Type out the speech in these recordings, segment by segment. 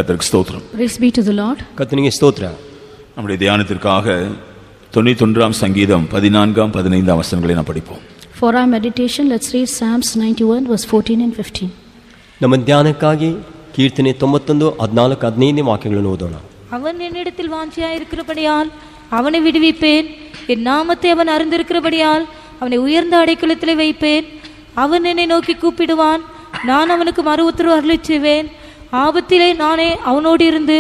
கர்த்தருக்கு ஸ்தோத்திரம். Praise be to the Lord. கர்த்தருக்கு ஸ்தோத்திரம். நம்முடைய தியானத்திற்காக 91ஆம் சங்கீதம் 14ஆம் 15ஆம் வசனங்களை நாம் படிப்போம். For our meditation, let's read Psalms 91 verse 14 and 15. ನಮ್ಮ ಧ್ಯಾನಕ್ಕಾಗಿ ಕೀರ್ತನೆ 91 14 15 ವಾಕ್ಯಗಳನ್ನು ಓದೋಣ. அவன் என்னிடத்தில் வாஞ்சியாயிருக்கிறபடியால் அவனை விடுவிப்பேன், என் நாமத்தை அவன் அறிந்திருக்கிறபடியால் அவனை உயர்ந்த அடைக்கலத்திலே வைப்பேன். அவன் என்னை நோக்கி கூப்பிடுவான், நான் அவனுக்கு மறு உத்தரவு அருளிச் செய்வேன். ஆபத்திலே நானே அவனோடு இருந்து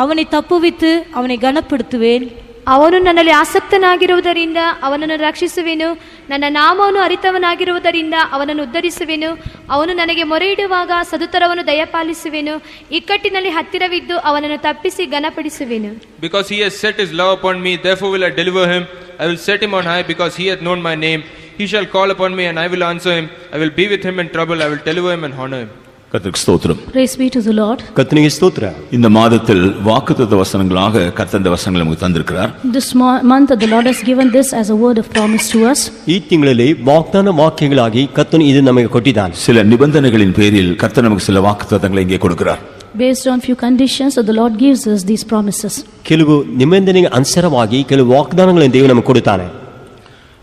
அவனை தப்புவித்து அவனை கனப்படுத்துவேன். ಅವನು ನನ್ನಲ್ಲಿ ಆಸಕ್ತನಾಗಿರುವುದರಿಂದ ಅವನನ್ನು ರಕ್ಷಿಸುವೆನು, ನನ್ನ ನಾಮವನ್ನು ಅರಿತವನಾಗಿರುವುದರಿಂದ ಅವನನ್ನು ಉದ್ಧರಿಸುವೆನು. ಅವನು ನನಗೆ ಮೊರೆಯಿಡುವಾಗ ಸದುತ್ತರವನ್ನು ದಯಪಾಲಿಸುವೆನು, ಇಕ್ಕಟ್ಟಿನಲ್ಲಿ ಹತ್ತಿರವಿದ್ದು ಅವನನ್ನು ತಪ್ಪಿಸಿ ಘನಪಡಿಸುವೆನು. Because he has set his love upon me, therefore will I deliver him. I will set him on high because he hath known my name. He shall call upon me and I will answer him. I will be with him in trouble. I will deliver him and honor him. கர்த்தருக்கு ஸ்தோத்திரம். Praise be to the Lord. கர்த்தருக்கு ஸ்தோத்திரம். இந்த மாதத்தில் வாக்குத்தத்த வசனங்களாக கர்த்தர் இந்த வசனங்களை நமக்கு தந்திருக்கிறார். This month the Lord has given this as a word of promise to us. ಈ ತಿಂಗಳಲ್ಲಿ ವಾಗ್ದಾನ ವಾಕ್ಯಗಳಾಗಿ ಕರ್ತನು ಇದು ನಮಗೆ ಕೊಟ್ಟಿದ್ದಾನೆ. சில நிபந்தனைகளின் பேரில் கர்த்தர் நமக்கு சில வாக்குத்தத்தங்களை இங்கே கொடுக்கிறார். Based on few conditions, the Lord gives us these promises. ಕೆಲವು ನಿಬಂಧನೆಗೆ ಅನುಸಾರವಾಗಿ ಕೆಲವು ವಾಗ್ದಾನಗಳನ್ನು ದೇವರು ನಮಗೆ ಕೊಡುತ್ತಾನೆ.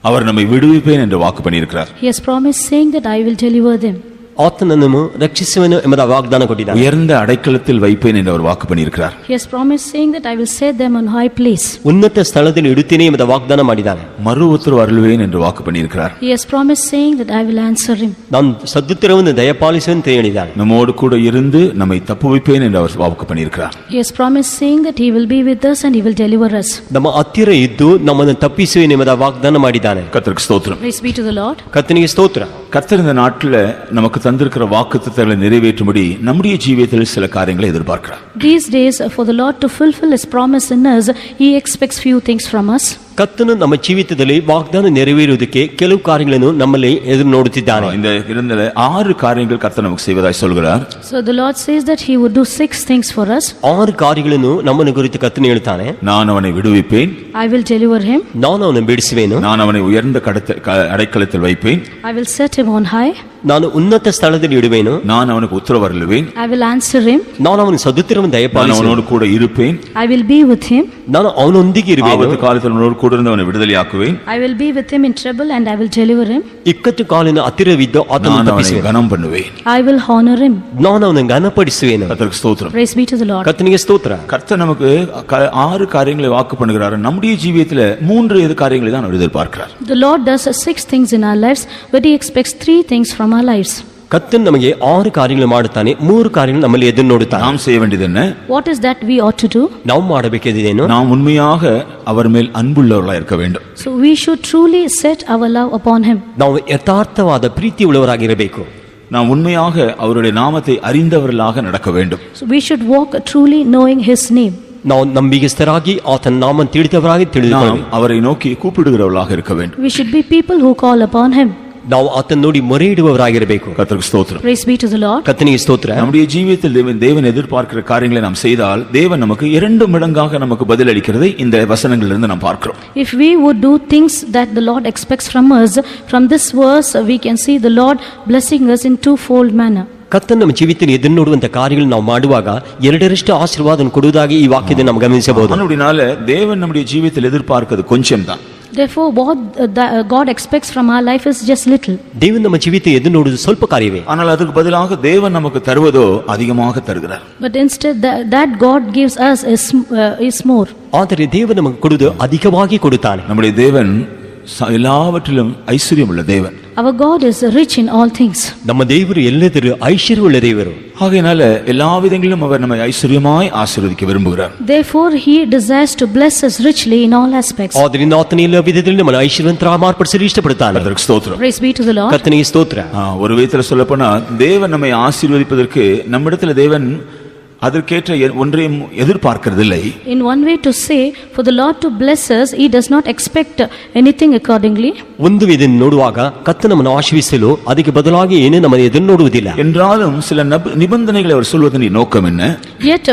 அவர் நம்மை விடுவிப்பேன் என்று வாக்கு பண்ணியிருக்கிறார். He has promised saying that I will deliver them. ಆತನನ್ನು ರಕ್ಷಿಸುವೆನು ಎಂಬ ವಾಗ್ದಾನ ಕೊಟ್ಟಿದ್ದಾನೆ. உயர்ந்த அடைக்கலத்தில் வைப்பேன் என்று அவர் வாக்கு பண்ணியிருக்கிறார். He has promised saying that I will set them on high place. ಉನ್ನತ ಸ್ಥಳದಲ್ಲಿ ಇಡುತ್ತೇನೆ ಎಂಬ ವಾಗ್ದಾನ ಮಾಡಿದ್ದಾನೆ. மறு உத்தரவு அருள்வேன் என்று வாக்கு பண்ணியிருக்கிறார். He has promised saying that I will answer him. ನಾನು ಸದುತ್ತರವನ್ನು ದಯಪಾಲಿಸುವೆನು ಅಂತ ಹೇಳಿದ್ದಾನೆ. நம்மோடு கூட இருந்து நம்மை தப்புவிப்பேன் என்று அவர் வாக்கு பண்ணியிருக்கிறார். He has promised saying that he will be with us and he will deliver us. ನಮ್ಮ ಹತ್ತಿರ ಇದ್ದು ನಮ್ಮನ್ನು ತಪ್ಪಿಸುವೆನು ಎಂಬ ವಾಗ್ದಾನ ಮಾಡಿದ್ದಾನೆ. கர்த்தருக்கு ஸ்தோத்திரம். Praise be to the Lord. ಕರ್ತನಿಗೆ ಸ್ತೋತ್ರ. கர்த்தர் இந்த நாட்டில் நமக்கு தந்திருக்கிற வாக்குத்தத்தங்களை நிறைவேற்றும்படி நம்முடைய ஜீவியத்தில் சில காரியங்களை எதிர்பார்க்கிறார். These days, for the Lord to fulfill his promise in us, he expects few things from us. ಕರ್ತನು ನಮ್ಮ ಜೀವಿತದಲ್ಲಿ ವಾಗ್ದಾನ ನೆರವೇರುವುದಕ್ಕೆ ಕೆಲವು ಕಾರ್ಯಗಳನ್ನು ನಮ್ಮಲ್ಲಿ ಎದುರು ನೋಡುತ್ತಿದ್ದಾನೆ. இந்த இருந்தல 6 காரியங்கள் கர்த்தர் நமக்கு செய்வதாய் சொல்கிறார். So the Lord says that he would do 6 things for us. 6 ಕಾರ್ಯಗಳನ್ನು ನಮ್ಮನ್ನು ಕುರಿತು ಕರ್ತನು ಹೇಳ್ತಾನೆ. நான் அவனை விடுவிப்பேன், I will deliver him. ನಾನು ಅವನನ್ನು ಬಿಡಿಸುವೆನು. நான் அவனை உயர்ந்த அடைக்கலத்தில் வைப்பேன். I will set him on high. ನಾನು ಉನ್ನತ ಸ್ಥಳದಲ್ಲಿ ಇಡುವೆನು. நான் அவனுக்கு உத்தரவு அருளுவேன். I will answer him. ನಾನು ಅವನ ಸದುತ್ತರವನ್ನು நான் ದಯಪಾಲಿಸುವೆನು. அவனோடு கூட இருப்பேன். I will be with him. ನಾನು ಅವನೊಂದಿಗೆ ಇರುವೆನು. ஆபத்து காலத்தில் அவனோடு கூட இருந்து அவனை விடுதலையாக்குவேன். I will be with him in trouble and I will deliver him. ಇಕ್ಕಟ್ಟು ಕಾಲಿನ ಹತ್ತಿರವಿದ್ದು ಆತನನ್ನು நான் அவனை ತಪ್ಪಿಸುವೆನು. கனம் பண்ணுவேன். I will honor him. ನಾನು ಅವನನ್ನು ಘನಪಡಿಸುವೆನು. கர்த்தருக்கு ஸ்தோத்திரம். Praise be to the Lord. ಕರ್ತನಿಗೆ ಸ್ತೋತ್ರ. கர்த்தர் நமக்கு 6 காரியங்களை வாக்கு பண்ணுகிறார். நம்முடைய ஜீவியத்தில் 3 காரியங்களை தான் அவர் எதிர்பார்க்கிறார். The Lord does 6 things in our lives, but he expects 3 things from our lives. ಕರ್ತನು ನಮಗೆ 6 ಕಾರ್ಯಗಳು ಮಾಡುತ್ತಾನೆ, 3 ಕಾರ್ಯಗಳು ನಮ್ಮಲ್ಲಿ ಎದುರು ನೋಡುತ್ತಾನೆ. நாம் செய்ய வேண்டியது என்ன? What is that we ought to do? ನಾವು ಮಾಡಬೇಕಿದ್ದೇನು? நாம் உண்மையாக அவர் மேல் அன்புள்ளவர்களாக இருக்க வேண்டும். So we should truly set our love upon him. ನಾವು ಯಥಾರ್ಥವಾದ ಪ್ರೀತಿ ಉಳ್ಳವರಾಗಿರಬೇಕು. நாம் உண்மையாக அவருடைய நாமத்தை அறிந்தவர்களாக நடக்க வேண்டும். So we should walk truly knowing his name. ನಾವು ನಂಬಿಗಸ್ತರಾಗಿ ಆತನ ನಾಮವನ್ನು ತಿಳಿದವರಾಗಿ நாம் அவரை நோக்கி கூப்பிடுகிறவர்களாக இருக்க வேண்டும். We should be people who call upon him. ನಾವು ಆತನ ನೋಡಿ ಮೊರೆ ಇಡುವವರಾಗಿರಬೇಕು. கர்த்தருக்கு ஸ்தோத்திரம். Praise be to the Lord. கர்த்தனிಗೆ ಸ್ತೋತ್ರ. நம்முடைய ஜீவியத்தில் தேவன் எதிர்பார்க்கிற காரியங்களை நாம் செய்தால் தேவன் நமக்கு 2 மடங்காக நமக்கு பதில் அளிக்கிறதை இந்த வசனங்களிலிருந்து நாம் பார்க்கிறோம். If we would do things that the Lord expects from us, from this verse we can see the Lord blessing us in 2-fold manner. ಕರ್ತನ ನಮ್ಮ ಜೀವಿತದಲ್ಲಿ ಎದುರು ನೋಡುವಂತ ಕಾರ್ಯಗಳನ್ನು ನಾವು ಮಾಡುವಾಗ 2ರಷ್ಟು ಆಶೀರ್ವಾದವನ್ನು ಕೊಡುವುದಾಗಿ ಈ ವಾಕ್ಯದಿಂದ ನಾವು ಗಮನಿಸಬಹುದು. அதனால தேவன் நம்முடைய ஜீவியத்தில் எதிர்பார்க்கிறது கொஞ்சம் தான். Therefore what God expects from our life is just little. ದೇವರು ನಮ್ಮ ಜೀವಿತ ಎದುರು ನೋಡುವುದು ಸ್ವಲ್ಪ ಕಾರ್ಯವೇ. ஆனால் அதுக்கு பதிலாக தேவன் நமக்கு தருவதோ அதிகமாக தருகிறார். But instead that God gives us is more. ಆದರೆ ದೇವರು ನಮಗೆ ಕೊಡುವುದು ಅಧಿಕವಾಗಿ ಕೊಡುತ್ತಾನೆ. நம்முடைய தேவன் எல்லாவற்றிலும் ஐஸ்வர்யம் உள்ள தேவன். Our God is rich in all things. ನಮ್ಮ ದೇವರು ಎಲ್ಲದರ ಐಶ್ವರ್ಯವುಳ್ಳ ದೇವರು. ஆகையால எல்லா விதங்களிலும் அவர் நம்மை ஐஸ்வர்யமாய் ஆசீர்வதிக்க விரும்புகிறார். Therefore he desires to bless us richly in all aspects. ಆದ್ದರಿಂದ ಆತನು ಎಲ್ಲ ವಿಧದಲ್ಲಿ ನಮ್ಮನ್ನು ಐಶ್ವರ್ಯವಂತರಾಗಿ ಮಾರ್ಪಡಿಸಲು ಇಷ್ಟಪಡುತ್ತಾನೆ. கர்த்தருக்கு ஸ்தோத்திரம். Praise be to the Lord. ಕರ್ತನಿಗೆ ಸ್ತೋತ್ರ. ஒரு விதத்தில் சொல்லப்போனா தேவன் நம்மை ஆசீர்வதிப்பதற்கு நம்மிடத்தில் தேவன் அதற்கேற்ற ஒன்றையும் எதிர்பார்க்கிறதில்லை. In one way to say, for the Lord to bless us, he does not expect anything accordingly. ಒಂದು ವಿಧದಿಂದ ನೋಡುವಾಗ ಕರ್ತನು ನಮ್ಮನ್ನು ಆಶೀರ್ವದಿಸಲು ಅದಕ್ಕೆ ಬದಲಾಗಿ ಏನು ನಮ್ಮನ್ನು ಎದುರು ನೋಡುವುದಿಲ್ಲ. என்றாலும் சில நிபந்தனைகளை அவர் சொல்வதன் நோக்கம் என்ன? Yet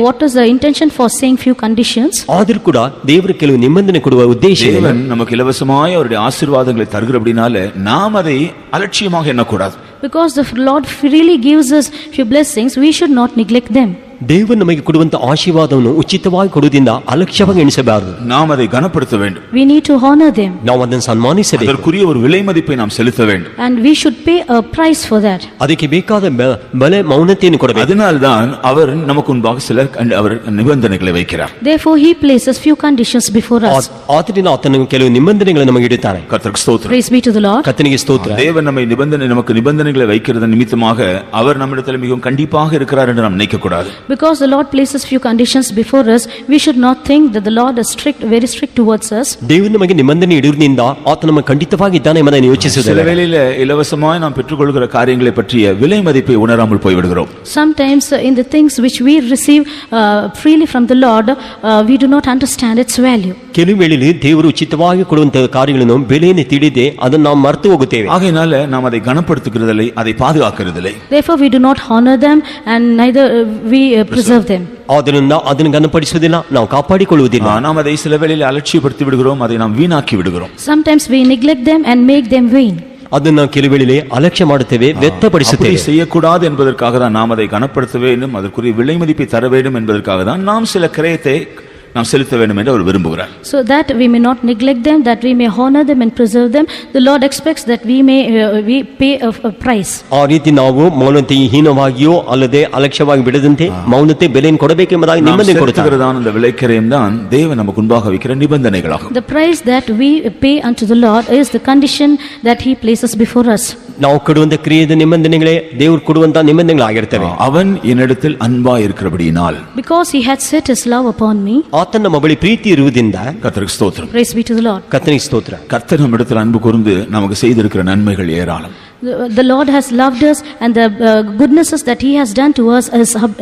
what is the intention for saying few conditions? ಆದರೂ ಕೂಡ ದೇವರು ಕೆಲವು ನಿಬಂಧನೆ ಕೊಡುವ ಉದ್ದೇಶ ಏನು? தேவன் நமக்கு இலவசமாய் அவருடைய ஆசீர்வாதங்களை தருகிறபடினால நாம் அதை அலட்சியமாக எண்ணக்கூடாது. Because the Lord freely gives us few blessings, we should not neglect them. ದೇವರು ನಮಗೆ ಕೊಡುವಂತ ಆಶೀರ್ವಾದವನ್ನು ಉಚಿತವಾಗಿ ಕೊಡುವುದರಿಂದ ಅಲಕ್ಷ್ಯವಾಗಿ ಎಣಿಸಬಾರದು. நாம் அதை கனப்படுத்த வேண்டும். We need to honor them. ನಾವು ಅದನ್ನು ಸನ್ಮಾನಿಸಬೇಕು. அதற்குரிய ஒரு விலை மதிப்பை நாம் செலுத்த வேண்டும். And we should pay a price for that. ಅದಕ್ಕೆ ಬೇಕಾದ ಬೆಲೆ ಮೌನತೆಯನ್ನು ಕೊಡಬೇಕು. அதனால்தான் அவர் நமக்கு முன்பாக சில அவர் நிபந்தனைகளை வைக்கிறார். Therefore he places few conditions before us. ಆದ್ದರಿಂದ ಆತನು ಕೆಲವು ನಿಬಂಧನೆಗಳನ್ನು ನಮಗೆ ಇಡುತ್ತಾನೆ. கர்த்தருக்கு ஸ்தோத்திரம். Praise be to the Lord. ಕರ್ತನಿಗೆ ಸ್ತೋತ್ರ. தேவன் நமக்கு நிபந்தனைகளை வைக்கிறது நிமித்தமாக அவர் நம்மிடத்தில் மிகவும் கண்டிப்பாக இருக்கிறார் என்று நாம் நினைக்க கூடாது. Because the Lord places few conditions before us, we should not think that the Lord is strict, very strict towards us. ದೇವರು ನಮಗೆ ನಿಬಂಧನೆ ಇಡುವುದರಿಂದ ಆತ ನಮ್ಮ ಖಂಡಿತವಾಗಿ ಇದ್ದಾನೆ ಎಂಬುದನ್ನು ಯೋಚಿಸುವುದಿಲ್ಲ. சில வேளையில இலவசமாய் நாம் பெற்றுக்கொள்கிற காரியங்களை பற்றிய விலை மதிப்பை உணராமல் போய்விடுகிறோம். Sometimes in the things which we receive freely from the Lord, we do not understand its value. ಕೆಲವು ವೇಳೆಯಲ್ಲಿ ದೇವರು ಉಚಿತವಾಗಿ ಕೊಡುವಂತಹ ಕಾರ್ಯಗಳನ್ನು ಬೆಲೆಯನ್ನು ತಿಳಿದೆ ಅದನ್ನು ನಾವು ಮರೆತು ಹೋಗುತ್ತೇವೆ. ஆகையினால நாம் அதை கனப்படுத்துகிறதில்லை, அதை பாதுகாக்கிறதில்லை. Therefore we do not honor them and neither we preserve them. ಆದ್ದರಿಂದ ಅದನ್ನು ಗಣಪಡಿಸುವುದಿಲ್ಲ, ನಾವು ಕಾಪಾಡಿಕೊಳ್ಳುವುದಿಲ್ಲ. நாம் அதை சில வேளையில அலட்சியப்படுத்தி விடுகிறோம், அதை நாம் வீணாக்கி விடுகிறோம். Sometimes we neglect them and make them vain. ಅದನ್ನು ಕೆಲವು ವೇಳೆಯಲ್ಲಿ ಅಲಕ್ಷ್ಯ ಮಾಡುತ್ತೇವೆ, ವ್ಯರ್ಥಪಡಿಸುತ್ತೇವೆ. செய்யக்கூடாது என்பதற்காக தான் நாம் அதை கனப்படுத்த வேண்டும், அதற்குரிய விலை மதிப்பை தர வேண்டும் என்பதற்காக தான் நாம் சில கிரயத்தை நாம் செலுத்த வேண்டும் என்று அவர் விரும்புகிறார். So that we may not neglect them, that we may honor them and preserve them, the Lord expects that we pay a price. ಆ ರೀತಿ ನಾವು ಮೌನತೆ ಹೀನವಾಗಿಯೋ ಅಲ್ಲದೆ ಅಲಕ್ಷ್ಯವಾಗಿ ಬಿಡದಂತೆ ಮೌನತೆ ಬೆಲೆಯನ್ನು ಕೊಡಬೇಕೆಂಬುದಾಗಿ ನಿಬಂಧನೆ ಕೊಡುತ್ತಾರೆ. அந்த விலைக்கரையும் தான் தேவன் நமக்கு முன்பாக வைக்கிற நிபந்தனைகளாகும். The price that we pay unto the Lord is the condition that he places before us. ನಾವು ಕೊಡುವಂತ ಕ್ರಿಯೆಯ ನಿಬಂಧನೆಗಳೇ ದೇವರು ಕೊಡುವಂತ ನಿಬಂಧನೆಗಳಾಗಿರ್ತವೆ. அவன் என்னிடத்தில் அன்பாய் இருக்கிறபடியினால், Because he had set his love upon me. ಆತನ ನಮ್ಮ ಬಳಿ ಪ್ರೀತಿ ಇರುವುದರಿಂದ கர்த்தருக்கு ஸ்தோத்திரம். Praise be to the Lord. ಕರ್ತನಿಗೆ ಸ್ತೋತ್ರ. கர்த்தர் நம்மிடத்தில் அன்பு கூர்ந்து நமக்கு செய்திருக்கிற நன்மைகள் ஏராளம். The Lord has loved us and the goodnesses that he has done to us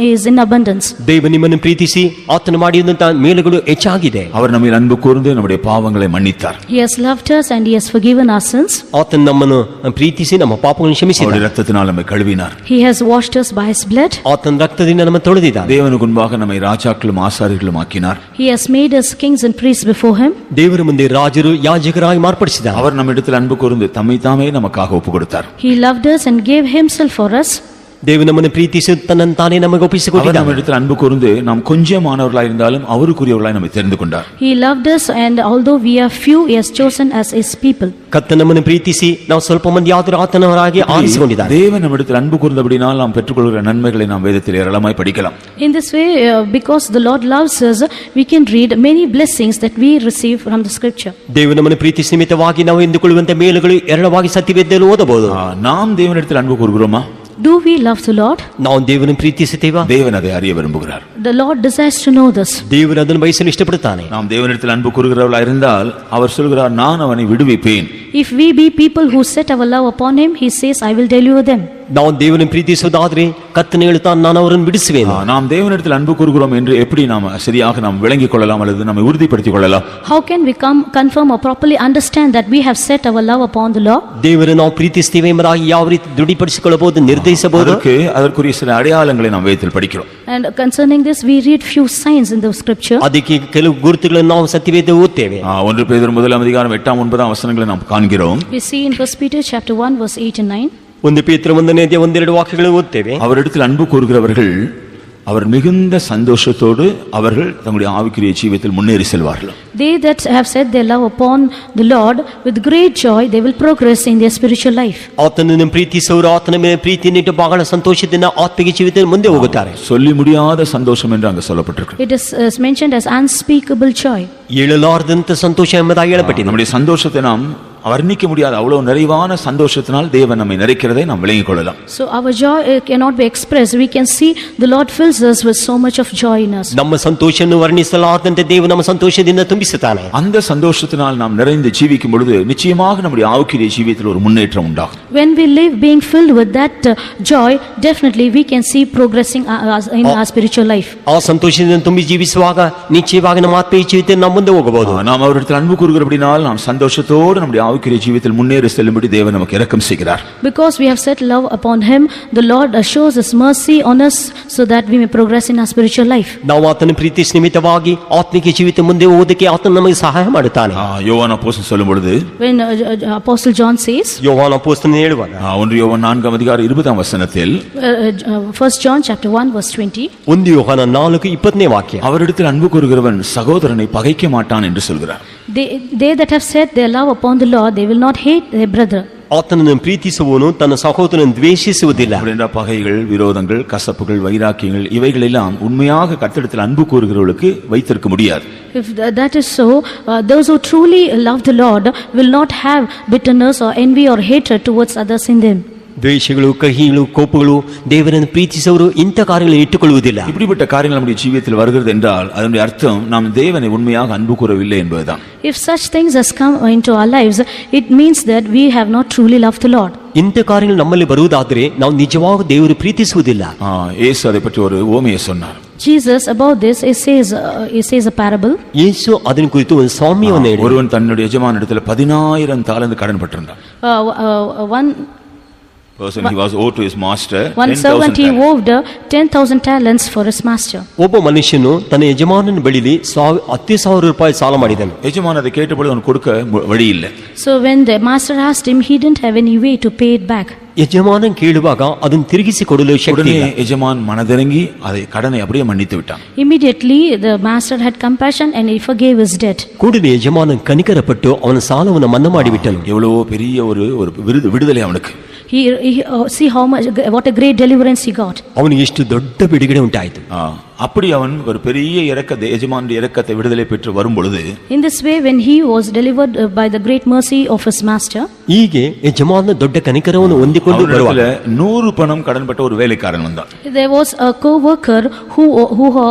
is in abundance. ದೇವ ನಿಮ್ಮನ್ನು ಪ್ರೀತಿಸಿ ಆತನು ಮಾಡಿದಂತ ಮೇಲುಗಳು ಹೆಚ್ಚಾಗಿದೆ. அவர் நம்மை அன்பு கூர்ந்து நம்முடைய பாவங்களை மன்னித்தார். He has loved us and he has forgiven our sins. ಆತನು ನಮ್ಮನ್ನು ಪ್ರೀತಿಸಿ ನಮ್ಮ ಪಾಪಗಳನ್ನು ಕ್ಷಮಿಸಿದ. அவருடைய இரத்தத்தினால் நம்மை கழுவினார். He has washed us by his blood. ಆತನ ರಕ್ತದಿಂದ ನಮ್ಮ ತೊಳೆದಿದ್ದಾನೆ. தேவனுக்கு முன்பாக நம்மை ராஜாக்களும் ஆசாரியர்களும் ஆக்கினார். He has made us kings and priests before him. ದೇವರ ಮುಂದೆ ರಾಜರು ಯಾಜಕರಾಗಿ ಮಾರ್ಪಡಿಸಿದ. அவர் நம்மிடத்தில் அன்பு கூர்ந்து தம்மை தாமே நமக்காக ஒப்புக் கொடுத்தார். He loved us and gave himself for us. ದೇವ ನಮ್ಮನ್ನು ಪ್ರೀತಿಸಿ ತನ್ನನ್ನು ತಾನೇ ನಮಗೆ ಒಪ್ಪಿಸಿಕೊಟ್ಟಿದ್ದಾನೆ. நம்மிடத்தில் அன்பு கூர்ந்து நாம் கொஞ்சமானவர்களாய் இருந்தாலும் அவருக்குரியவர்களாய் நம்மை தெரிந்து கொண்டார். He loved us and although we are few, he has chosen as his people. ಕತ್ತ ನಮ್ಮನ್ನು ಪ್ರೀತಿಸಿ ನಾವು ಸ್ವಲ್ಪ ಮಂದಿ ಆದರೂ ಆತನವರಾಗಿ ಆರಿಸಿಕೊಂಡಿದ್ದಾನೆ. தேவன் நம்மிடத்தில் அன்பு கூர்ந்தபடினால் நாம் பெற்றுக்கொள்கிற நன்மைகளை நாம் வேதத்தில் ஏராளமாய் படிக்கலாம். In this way, because the Lord loves us, we can read many blessings that we receive from the scripture. ದೇವ ನಮ್ಮನ್ನು ಪ್ರೀತಿಸಿ ನಿಮಿತ್ತವಾಗಿ ನಾವು ಎಂದುಕೊಳ್ಳುವಂತ ಮೇಲುಗಳು ಎರಡವಾಗಿ ಸತ್ಯವೇದದಲ್ಲಿ ಓದಬಹುದು. நாம் தேவனிடத்தில் அன்பு கூறுகிறோமா? Do we love the Lord? ನಾವು ದೇವರನ್ನು ಪ್ರೀತಿಸುತ್ತೇವಾ? தேவன் அதை அறிய விரும்புகிறார். The Lord desires to know this. ದೇವರು ಅದನ್ನು ಬಯಸಲು ಇಷ್ಟಪಡುತ್ತಾನೆ. நாம் தேவனிடத்தில் அன்பு கூறுகிறவர்களாக இருந்தால் அவர் சொல்கிறார், நான் அவனை விடுவிப்பேன். If we be people who set our love upon him, he says, I will deliver them. ನಾವು ದೇವರನ್ನು ಪ್ರೀತಿಸುವುದಾದ್ರೆ ಕರ್ತನು ಹೇಳ್ತಾನೆ, ನಾನು ಅವರನ್ನು ಬಿಡಿಸುವೆನು. நாம் தேவனிடத்தில் அன்பு கூறுகிறோம் என்று எப்படி நாம் சரியாக நாம் விளங்கிக் கொள்ளலாம் அல்லது நம்மை உறுதிப்படுத்திக் கொள்ளலாம்? How can we confirm or properly understand that we have set our love upon the Lord? ದೇವರನ್ನು ನಾವು ಪ್ರೀತಿಸುತ್ತೇವೆ ಎಂಬುದಾಗಿ ಯಾವ ರೀತಿ ದೃಢಪಡಿಸಿಕೊಳ್ಳಬಹುದು, ನಿರ್ಧರಿಸಬಹುದು? அதற்குரிய சில அடையாளங்களை நாம் வேதத்தில் படிக்கிறோம். And concerning this, we read few signs in the scripture. ಅದಕ್ಕೆ ಕೆಲವು ಗುರುತುಗಳನ್ನು ನಾವು ಸತ್ಯವೇದ ಓದ್ತೇವೆ. 1 பேதுரு 1:8-9 வசனங்களை நாம் காண்கிறோம். We see in 1 Peter chapter 1 verse 8 and 9. 1 ಪೇತ್ರ 1:2 ವಾಕ್ಯಗಳನ್ನು ಓದ್ತೇವೆ. அவரிடத்தில் அன்பு கூறுகிறவர்கள் அவர் மிகுந்த சந்தோஷத்தோடு அவர்கள் தங்களுடைய ஆவிக்குரிய ஜீவியத்தில் முன்னேறி செல்வார்கள். They that have set their love upon the Lord, with great joy they will progress in their spiritual life. ಆತನನ್ನು ಪ್ರೀತಿಸುವವರು ಆತನ ಮೇಲೆ ಪ್ರೀತಿಯನ್ನಿಟ್ಟು ಬಹಳ ಸಂತೋಷದಿಂದ ಆತ್ಮಿಕ ಜೀವಿತದಲ್ಲಿ ಮುಂದೆ ಹೋಗುತ್ತಾರೆ. சொல்லி முடியாத சந்தோஷம் என்று அங்கு சொல்லப்பட்டிருக்கு. It is mentioned as unspeakable joy. ಹೇಳಲಾರದಂತ ಸಂತೋಷ ಎಂಬುದಾಗಿ ಹೇಳப்பட்டிದೆ. நம்முடைய சந்தோஷத்தை நாம் வர்ணிக்க முடியாத அவ்வளவு நிறைவான சந்தோஷத்தினால் தேவன் நம்மை நிறைக்கிறதை நாம் விளங்கிக் கொள்ளலாம். So our joy cannot be expressed. We can see the Lord fills us with so much of joy in us. ನಮ್ಮ ಸಂತೋಷವನ್ನು ವರ್ಣಿಸಲಾರದಂತೆ ದೇವರು ನಮ್ಮ ಸಂತೋಷದಿಂದ ತುಂಬಿಸುತ್ತಾನೆ. அந்த சந்தோஷத்தினால் நாம் நிறைந்து ஜீவிக்கும் பொழுது நிச்சயமாக நம்முடைய ஆவிக்குரிய ஜீவியத்தில் ஒரு முன்னேற்றம் உண்டாகும். When we live being filled with that joy, definitely we can see progressing in our spiritual life. ಆ ಸಂತೋಷದಿಂದ ತುಂಬಿ ಜೀವಿಸುವಾಗ ನಿಶ್ಚಯವಾಗಿ ನಮ್ಮ ಆತ್ಮೀಯ ಜೀವಿತದಲ್ಲಿ ನಾವು ಮುಂದೆ ಹೋಗಬಹುದು. நாம் அவரிடத்தில் அன்பு கூறுகிறபடினால் நாம் சந்தோஷத்தோடு நம்முடைய ஆவிக்குரிய ஜீவியத்தில் முன்னேறி செல்லும்படி தேவன் நமக்கு இரக்கம் செய்கிறார். Because we have set love upon him, the Lord shows his mercy on us so that we may progress in our spiritual life. ನಾವು ಆತನ ಪ್ರೀತಿಸಿ ನಿಮಿತ್ತವಾಗಿ ಆತ್ಮಿಕ ಜೀವಿತ ಮುಂದೆ ಹೋಗೋದಕ್ಕೆ ಆತನು ನಮಗೆ ಸಹಾಯ ಮಾಡುತ್ತಾನೆ. யோவான் அப்போஸ்தலன் சொல்லும் பொழுது, When Apostle John says, ಯೋಹಾನ ಅಪೊಸ್ತಲನು ಹೇಳುವಾಗ 1 யோவான் 4:20 1 John chapter 1 verse 20, 1 ಯೋಹಾನ 4:20 ವಾಕ್ಯ, அவரிடத்தில் அன்பு கூறுகிறவன் சகோதரனை பகைக்க மாட்டான் என்று சொல்கிறார். they that have set their love upon the Lord, they will not hate their brother. ಆತನನ್ನು ಪ್ರೀತಿಸುವವನು ತನ್ನ ಸಹೋದರನನ್ನು ದ್ವೇಷಿಸುವುದಿಲ್ಲ. அப்படின்ற பகைகள், விரோதங்கள், கசப்புகள், வைராக்கியங்கள் இவைகளெல்லாம் உண்மையாக கர்த்தரிடத்தில் அன்பு கூறுகிறவர்களுக்கு வைத்திருக்க முடியாது. If that is so, those who truly love the Lord will not have bitterness or envy or hatred towards others in them. ದ್ವೇಷಗಳು, ಕಹಿಗಳು, ಕೋಪಗಳು, ದೇವರನ್ನು ಪ್ರೀತಿಸುವವರು ಇಂಥ ಕಾರ್ಯಗಳನ್ನು ಇಟ್ಟುಕೊಳ್ಳುವುದಿಲ್ಲ. இப்படிப்பட்ட காரியங்கள் நம்முடைய ஜீவியத்தில் வருகிறது என்றால் அதனுடைய அர்த்தம் நாம் தேவனை உண்மையாக அன்பு கூறவில்லை என்பதுதான். If such things has come into our lives, it means that we have not truly loved the Lord. ಇಂಥ ಕಾರ್ಯಗಳು ನಮ್ಮಲ್ಲಿ ಬರುವುದಾದರೆ ನಾವು ನಿಜವಾದ ದೇವರು ಪ್ರೀತಿಸುವುದಿಲ್ಲ. இயேசு அதை பற்றி ஒரு ஓமையை சொன்னார். Jesus about this he says a parable. ಯೇಸು ಅದನ್ನ ಕುರಿತು ಒಂದು ಸಾಮ್ಯವನ್ನು ಹೇಳಿದರು. ஒருவன் தன்னுடைய எஜமானிடத்தில் 10,000 தாலந்து கடன் பட்டிருந்தான். One person he was owed to his master One 10,000 servant he talents. owed 10,000 talents for his master. ಒಬ್ಬ ಮನುಷ್ಯನು ತನ್ನ ಯಜಮಾನನ ಬಳಿಲಿ 10,000 ರೂಪಾಯಿ ಸಾಲ ಮಾಡಿದನು. எஜமான் அதை கேட்டபொழுது அவன் கொடுக்க வழி இல்லை. So when the master asked him, he didn't have any way to pay it back. ಯಜಮಾನನ್ ಕೇಳುವಾಗ ಅದನ್ನು ತಿರುಗಿಸಿ ಕೊಡಲು ಶಕ್ತಿ உடனே ಇಲ್ಲ. எஜமான் மனதிறங்கி அதை கடனை அப்படியே மன்னித்து விட்டான். Immediately the master had compassion and he forgave his debt. ಕೂಡಲೇ ಯಜಮಾನನ್ ಕನಿಕರಪಟ್ಟು ಅವನ ಸಾಲವನ್ನು ಮನ್ನಾ ಮಾಡಿಬಿಟ್ಟನು. எவ்வளவோ பெரிய ஒரு விடுதலை அவனுக்கு. See how much, what a great deliverance he got. ಅವನಿಗೆ ಎಷ್ಟು ದೊಡ್ಡ ಬಿಡುಗಡೆ ಉಂಟಾಯಿತು. அப்படி அவன் ஒரு பெரிய இரக்கத்தை, எஜமானுடைய இரக்கத்தை விடுதலை பெற்று வரும் பொழுது, In this way when he was delivered by the great mercy of his master, ಹೀಗೆ ಯಜಮಾನನ ದೊಡ್ಡ ಕನಿಕರವನ್ನು ಹೊಂದಿಕೊಂಡು ಬರುವಾಗ அவனிடத்தில் 100 பணம் கடன் பட்ட ஒரு வேலைக்காரன் வந்தான். there was a co-worker who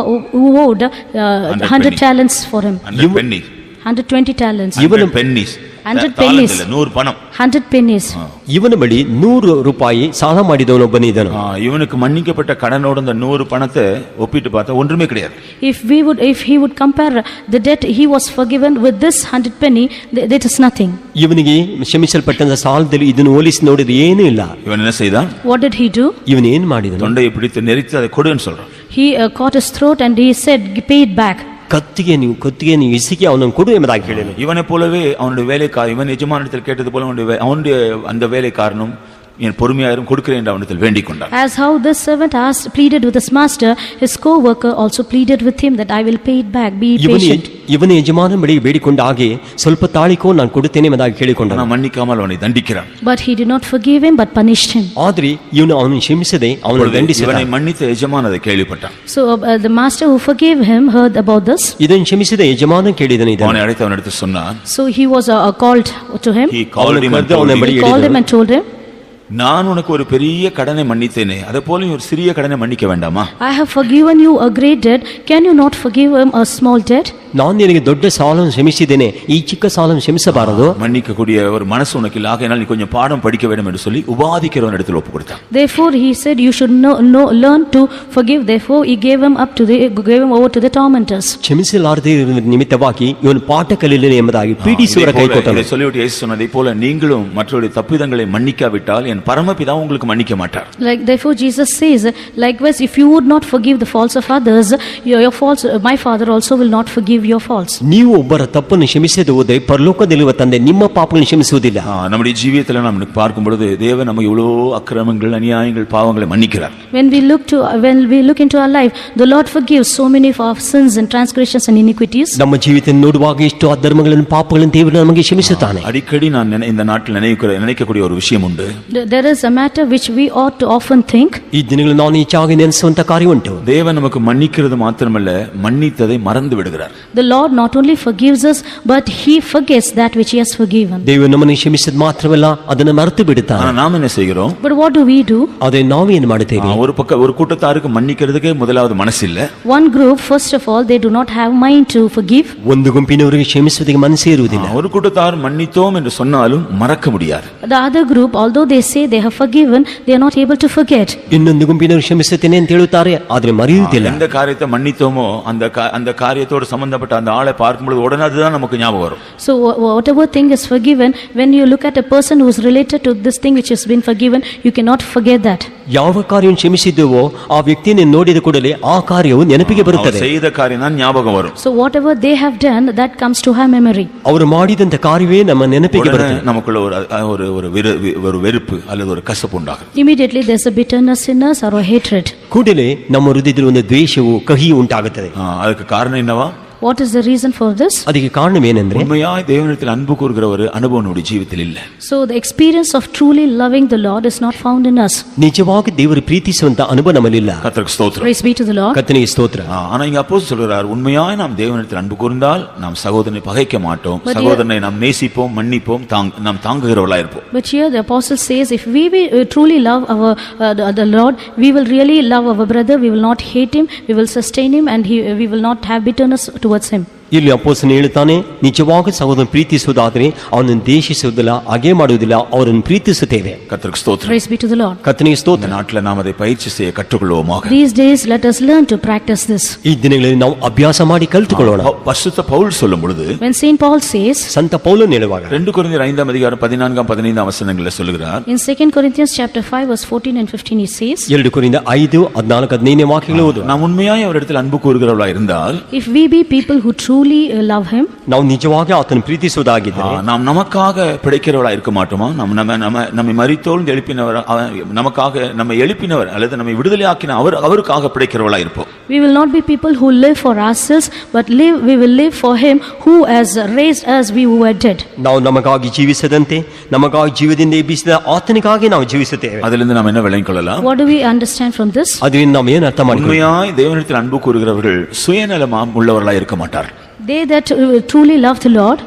owed 100 talents for him. 100 pennies. 120 talents. 100 pennies. 100 pennies. 100 பணம். 100 pennies. ಇವನ ಬಳಿ 100 ರೂಪಾಯಿ ಸಾಲ ಮಾಡಿದವನೊಬ್ಬನೇ ಇದ್ದನು. இவனுக்கு மன்னிக்கப்பட்ட கடனோட அந்த 100 பணத்தை ஒப்பிட்டு பார்த்தா ஒன்றுமே கிடையாது. If he would compare the debt he was forgiven with this 100 penny, that is nothing. ಇವನಿಗೆ ಕ್ಷಮಿಸಲ್ಪಟ್ಟಂತ ಸಾಲದಲ್ಲಿ ಇದನ್ನು ಹೋಲಿಸಿ ನೋಡಿದ್ರೆ ಏನೂ ಇಲ್ಲ. இவன் என்ன செய்தான்? What did he do? ಇವನು ಏನು ಮಾಡಿದನು? தொண்டையை பிடித்து நெரித்து அதை கொடுன்னு சொல்றான். He caught his throat and he said, pay it back. ಕತ್ತಿಗೆ ನೀವು ಇಸಿಗೆ ಅವನನ್ನು ಕೊಡು ಎಂಬುದಾಗಿ ಹೇಳಿದನು. இவனை போலவே அவனுடைய வேலைக்காரன், இவன் எஜமானிடத்தில் கேட்டது போல அவனுடைய அந்த வேலைக்காரனும் என் பொறுமையாயிரும் கொடுக்கிறேன் என்று அவனிடத்தில் வேண்டிக் கொண்டான். As how this servant pleaded with his master, his co-worker also pleaded with him that I will pay it back, be patient. ಇವನ ಯಜಮಾನನ ಬಳಿ ಬೇಡಿಕೊಂಡ ಹಾಗೆ ಸ್ವಲ್ಪ ತಾಳಿಕೋ ನಾನು ಕೊಡುತ್ತೇನೆ ಎಂಬುದಾಗಿ ಕೇಳಿಕೊಂಡನು. நான் மன்னிக்காமல் அவனை தண்டிக்கிறான். But he did not forgive him but punished him. ಆದರೆ ಅವನು ಕ್ಷಮಿಸದೆ ಅವನನ್ನು ದಂಡಿಸಿದ. இவனை மன்னித்த எஜமான் அதை கேள்விப்பட்டான். So the master who forgave him heard about this. ಇದನ್ನು ಕ್ಷಮಿಸಿದ ಯಜಮಾನ ಕೇಳಿದನು ಇದನ್ನು. அவனை அழைத்து அவனிடத்தில் சொன்னான். So he was called to him. He called him and told him, நான் உனக்கு ஒரு பெரிய கடனை மன்னித்தேனே, அதே போல ஒரு சிறிய கடனை மன்னிக்க வேண்டாமா? I have forgiven you a great debt, can you not forgive him a small debt? ನಾನು ನಿನಗೆ ದೊಡ್ಡ ಸಾಲವನ್ನು ಕ್ಷಮಿಸಿದ್ದೇನೆ, ಈ ಚಿಕ್ಕ ಸಾಲವನ್ನು ಕ್ಷಮಿಸಬಾರದು? மன்னிக்கக்கூடிய ஒரு மனசு உனக்கு இல்லை, ஆகையால் நீ கொஞ்சம் பாடம் படிக்க வேண்டும் என்று சொல்லி உபாதிக்கிறவன் இடத்தில் ஒப்பு கொடுத்தான். Therefore he said you should learn to forgive. Therefore he gave him over to the tormentors. ಕ್ಷಮಿಸಲಾರದೆ ನಿಮಿತ್ತವಾಗಿ ಇವನು ಪಾಠ ಕಲಿಯಲಿಲ್ಲ ಎಂಬುದಾಗಿ ಪೀಡಿಸುವರ ಕೈ ಕೊಟ್ಟನು. இதை சொல்லிவிட்டு இயேசு சொன்னதை போல நீங்களும் மற்றவருடைய தப்பிதங்களை மன்னிக்காவிட்டால் என் பரமபிதா உங்களுக்கு மன்னிக்க மாட்டார். Like therefore Jesus says, likewise if you would not forgive the faults of others, your faults my Father also will not forgive your faults. ನೀವು ಒಬ್ಬರ ತಪ್ಪನ್ನು ಕ್ಷಮಿಸದೆ ಹೋದರೆ ಪರಲೋಕದಲ್ಲಿರುವ ತಂದೆ ನಿಮ್ಮ ಪಾಪಗಳನ್ನು ಕ್ಷಮಿಸುವುದಿಲ್ಲ. நம்முடைய ஜீவியத்தில் நாம் பார்க்கும் பொழுது தேவன் நமக்கு எவ்வளவு அக்கிரமங்கள், அநியாயங்கள், பாவங்களை மன்னிக்கிறார். When we look into our life, the Lord forgives so many of our sins and transgressions and iniquities. ನಮ್ಮ ಜೀವಿತ ನೋಡುವಾಗ ಎಷ್ಟು ಅಧರ್ಮಗಳನ್ನು, ಪಾಪಗಳನ್ನು ದೇವರು ನಮಗೆ ಕ್ಷಮಿಸುತ್ತಾನೆ. அடிக்கடி நான் இந்த நாட்டில் நினைக்கக்கூடிய ஒரு விஷயம் உண்டு. There is a matter which we ought to often think. ಈ ದಿನಗಳಲ್ಲಿ ನಾನು ಹೆಚ್ಚಾಗಿ ನೆನೆಸುವಂತ ಕಾರ್ಯ ಉಂಟು. தேவன் நமக்கு மன்னிக்கிறது மாத்திரமல்ல, மன்னித்ததை மறந்து விடுகிறார். The Lord not only forgives us but he forgets that which he has forgiven. ದೇವರು ನಮ್ಮನ್ನು ಕ್ಷಮಿಸಿದ ಮಾತ್ರವಲ್ಲ, ಅದನ್ನು ಮರೆತು ಬಿಡುತ್ತಾನೆ. ஆனா நாம் என்ன செய்கிறோம்? But what do we do? ಅದೇ ನಾವೇನು ಮಾಡುತ್ತೇವೆ? ஒரு கூட்டத்தாருக்கு மன்னிக்கிறதுக்கே முதலாவது மனசு இல்ல. One group, first of all, they do not have mind to forgive. ಒಂದು ಗುಂಪಿನವರಿಗೆ ಕ್ಷಮಿಸುವುದಕ್ಕೆ ಮನಸ್ಸೇ ಇರುವುದಿಲ್ಲ. ஒரு கூட்டத்தார் மன்னித்தோம் என்று சொன்னாலும் மறக்க முடியாது. The other group, although they say they have forgiven, they are not able to forget. ಇನ್ನೊಂದು ಗುಂಪಿನವರು ಕ್ಷಮಿಸುತ್ತೇನೆ ಅಂತ ಹೇಳುತ್ತಾರೆ, ಆದರೆ ಮರೆಯುವುದಿಲ್ಲ. எந்த காரியத்தை மன்னித்தோமோ அந்த காரியத்தோடு சம்பந்தப்பட்ட மன்னிக்கப்பட்ட அந்த ஆளை பார்க்கும்போது உடனே அதுதான் நமக்கு ஞாபகம் வரும். So whatever thing is forgiven, when you look at a person who is related to this thing which has been forgiven, you cannot forget that. ಯಾವ ಕಾರ್ಯವನ್ನು ಕ್ಷಮಿಸಿದ್ದೇವೋ ಆ ವ್ಯಕ್ತಿಯನ್ನು ನೋಡಿದ ಕೂಡಲೇ ಆ ಕಾರ್ಯವು ನೆನಪಿಗೆ ಬರುತ್ತದೆ. செய்த காரியம் தான் ஞாபகம் வரும். So whatever they have done, that comes to her memory. ಅವರು ಮಾಡಿದಂತ ಕಾರ್ಯವೇ ನಮ್ಮ ನೆನಪಿಗೆ ಬರುತ್ತದೆ. நமக்குள்ள ஒரு வெறுப்பு அல்லது ஒரு கசப்பு உண்டாகும். Immediately there's a bitterness in us or a hatred. ಕೂಡಲೇ ನಮ್ಮ ಹೃದಯದಲ್ಲಿ ಒಂದು ದ್ವೇಷವು ಕಹಿ ಉಂಟಾಗುತ್ತದೆ. அதுக்கு காரணம் என்னவா? What is the reason for this? ಅದಕ್ಕೆ ಕಾರಣವೇನೆಂದರೆ உண்மையாய் தேவனிடத்தில் அன்பு கூறுகிற ஒரு அனுபவம் நம்முடைய ஜீவிதத்தில் இல்ல. So the experience of truly loving the Lord is not found in us. ನಿಜವಾಗಿ ದೇವರು ಪ್ರೀತಿಸುವಂತ ಅನುಭವ ನಮ್ಮಲ್ಲಿಲ್ಲ. கர்த்தருக்கு ஸ்தோத்திரம். Praise be to the Lord. ಕರ್ತನಿಗೆ ಸ್ತೋತ್ರ. ஆனா இங்க அப்போஸ்தலர் சொல்றார், உண்மையாய் நாம் தேவனிடத்தில் அன்பு கூர்ந்தால் நாம் சகோதரனை பகைக்க மாட்டோம், சகோதரனை நாம் நேசிப்போம், மன்னிப்போம், நாம் தாங்குகிறவர்களாய் இருப்போம். But here the apostle says, if we truly love our the Lord, we will really love our brother, we will not hate him, we will sustain him, and we will not have bitterness towards him. ಇಲ್ಲಿ ಅಪೊಸ್ತಲನು ಹೇಳುತ್ತಾನೆ, ನಿಜವಾಗಿ ಸಹೋದರನ ಪ್ರೀತಿಸುವುದಾದರೆ ಅವನನ್ನು ದ್ವೇಷಿಸುವುದಿಲ್ಲ, ಹಾಗೆ ಮಾಡುವುದಿಲ್ಲ, ಅವರನ್ನು ಪ್ರೀತಿಸುತ್ತೇವೆ. கர்த்தருக்கு ஸ்தோத்திரம். Praise be to the Lord. ಕರ್ತನಿಗೆ ಸ್ತೋತ್ರ. இந்த நாட்ல நாம் அதை பயிற்சி செய்ய கற்றுக்கொள்வோமாக. These days let us learn to practice this. ಈ ದಿನಗಳಲ್ಲಿ ನಾವು ಅಭ್ಯಾಸ ಮಾಡಿ ಕಲಿತುಕೊಳ್ಳೋಣ. பரிசுத்த பவுல் சொல்லும் பொழுது, When Saint Paul says, ಸಂತ ಪೌಲನು ಹೇಳುವಾಗ 2 கொரிந்தியர் 5ஆம் அதிகாரம் 14-15 வசனங்களில் சொல்லுகிறார், in 2 Corinthians chapter 5 verse 14 and 15 he says, 2 ಕೊರಿಂಥ 5 14 15 ವಾಕ್ಯಗಳು ಓದು. நாம் உண்மையாய் அவரிடத்தில் அன்பு கூறுகிறவர்களாய் இருந்தால், if we be people who truly love him, ನಾವು ನಿಜವಾಗಿ ಆತನ ಪ್ರೀತಿಸುವುದಾಗಿದ್ದರೆ நாம் நமக்காக பிழைக்கிறவர்களாய் இருக்க மாட்டோமா? நம்மை மரித்தோழ்ந்து எழுப்பினவர், நமக்காக நம்மை எழுப்பினவர் அல்லது நம்மை விடுதலையாக்கின அவருக்காக பிழைக்கிறவர்களாய் இருப்போம். we will not be people who live for ourselves, but we will live for him who has raised us, we who were dead. ನಾವು ನಮಗಾಗಿ ಜೀವಿಸದಂತೆ ನಮಗಾಗಿ ಜೀವದಿಂದ ಎಬ್ಬಿಸಿದ ಆತನಿಗಾಗಿ ನಾವು ಜೀವಿಸುತ್ತೇವೆ. அதிலிருந்து நாம் என்ன விளங்கிக் கொள்ளலாம்? What do we understand from this? ಅದರಿಂದ ನಾವು ಏನು ಅರ್ಥ ಮಾಡ್ಕೊಳ್ಳೋಣ? உண்மையாய் தேவனிடத்தில் அன்பு கூறுகிறவர்கள் சுயநலம் உள்ளவர்களாய் இருக்க மாட்டார்கள். They that truly love the Lord,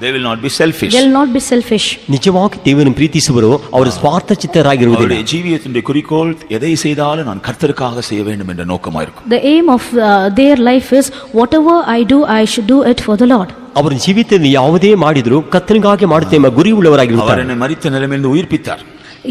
they will not be selfish. they will not be selfish. ನಿಜವಾಗಿ ದೇವರನ್ನು ಪ್ರೀತಿಸುವರು ಅವರು ಸ್ವಾರ್ಥ ಚಿತ್ತರಾಗಿರುವುದಿಲ್ಲ. அவருடைய ஜீவியத்தினுடைய குறிக்கோள் எதை செய்தாலும் நான் கர்த்தருக்காக செய்ய வேண்டும் என்ற நோக்கமாக இருக்கும். The aim of their life is, whatever I do, I should do it for the Lord. ಅವರ ಜೀವಿತದಲ್ಲಿ ಯಾವುದೇ ಮಾಡಿದ್ರು ಕರ್ತನಿಗಾಗಿ ಮಾಡುತ್ತೇವೆ ಎಂಬ ಗುರಿ ಉಳ್ಳವರಾಗಿರುತ್ತಾರೆ. அவர் என்னை மரித்த நிலைமையிலிருந்து உயிர்ப்பித்தார்.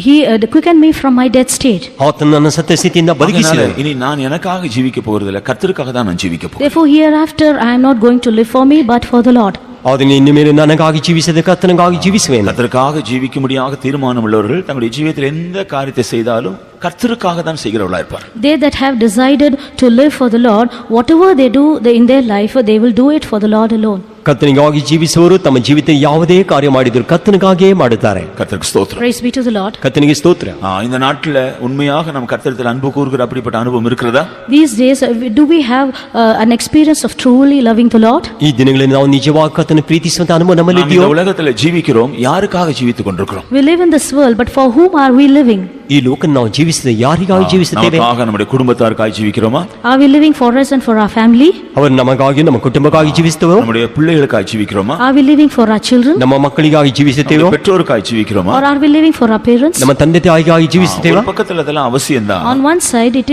He quickened me from my dead state. ಆತನು ನನ್ನ ಸತ್ಯ ಸ್ಥಿತಿಯಿಂದ ಬದುಕಿಸಿದನು. இனி நான் எனக்காக ஜீவிக்க போறதில்லை, கர்த்தருக்காக தான் நான் ஜீவிக்க போறேன். Therefore hereafter I am not going to live for me, but for the Lord. ಅದನ್ನು ಇನ್ನು ಮೇಲೆ ನನಗಾಗಿ ಜೀವಿಸದೆ ಕರ್ತನಿಗಾಗಿ ಜೀವಿಸುವೇನು. கர்த்தருக்காக ஜீவிக்கும்படியாக தீர்மானம் உள்ளவர்கள் தங்களுடைய ஜீவியத்தில் எந்த காரியத்தை செய்தாலும் கர்த்தருக்காக தான் செய்கிறவர்களா இருப்பார். They that have decided to live for the Lord, whatever they do in their life, they will do it for the Lord alone. ಕರ್ತನಿಗಾಗಿ ಜೀವಿಸುವವರು ತಮ್ಮ ಜೀವಿತ ಯಾವುದೇ ಕಾರ್ಯ ಮಾಡಿದ್ರು ಕರ್ತನಿಗಾಗಿಯೇ ಮಾಡುತ್ತಾರೆ. கர்த்தருக்கு ஸ்தோத்திரம். Praise be to the Lord. ಕರ್ತನಿಗೆ ಸ್ತೋತ್ರ. இந்த நாட்டில் உண்மையாக நம்ம கர்த்தரிடத்தில் அன்பு கூறுகிற அப்படிப்பட்ட அனுபவம் இருக்கிறதா? These days do we have an experience of truly loving the Lord? ಈ ದಿನಗಳಲ್ಲಿ ನಾವು ನಿಜವಾಗಿ ಕರ್ತನ ಪ್ರೀತಿಸುವಂತ ಅನುಭವ ನಮ್ಮಲ್ಲಿ ಇದೆಯೋ? இந்த உலகத்தில் ஜீவிக்கிறோம், யாருக்காக ஜீவித்துக் கொண்டிருக்கிறோம்? We live in this world, but for whom are we living? ಈ ಲೋಕ ನಾವು ಜೀವಿಸಿದ ಯಾರಿಗಾಗಿ ಜೀವಿಸುತ್ತೇವೆ? நமக்காக நம்முடைய குடும்பத்தாருக்காக ஜீவிக்கிறோமா? Are we living for us and for our family? ಅವರು ನಮಗಾಗಿ ನಮ್ಮ ಕುಟುಂಬಕ್ಕಾಗಿ ಜೀವಿಸುತ್ತೇವೆ. நம்முடைய பிள்ளைகளுக்காக ஜீவிக்கிறோமா? Are we living for our children? ನಮ್ಮ ಮಕ್ಕಳಿಗಾಗಿ ಜೀವಿಸುತ್ತೇವೆ. பெற்றோருக்காக ஜீவிக்கிறோமா? Or are we living for our parents? ನಮ್ಮ ತಂದೆ ತಾಯಿಗಾಗಿ ಜೀವಿಸುತ್ತೇವೆ. ஒரு பக்கத்துல அதெல்லாம் அவசியம்தான். On one side it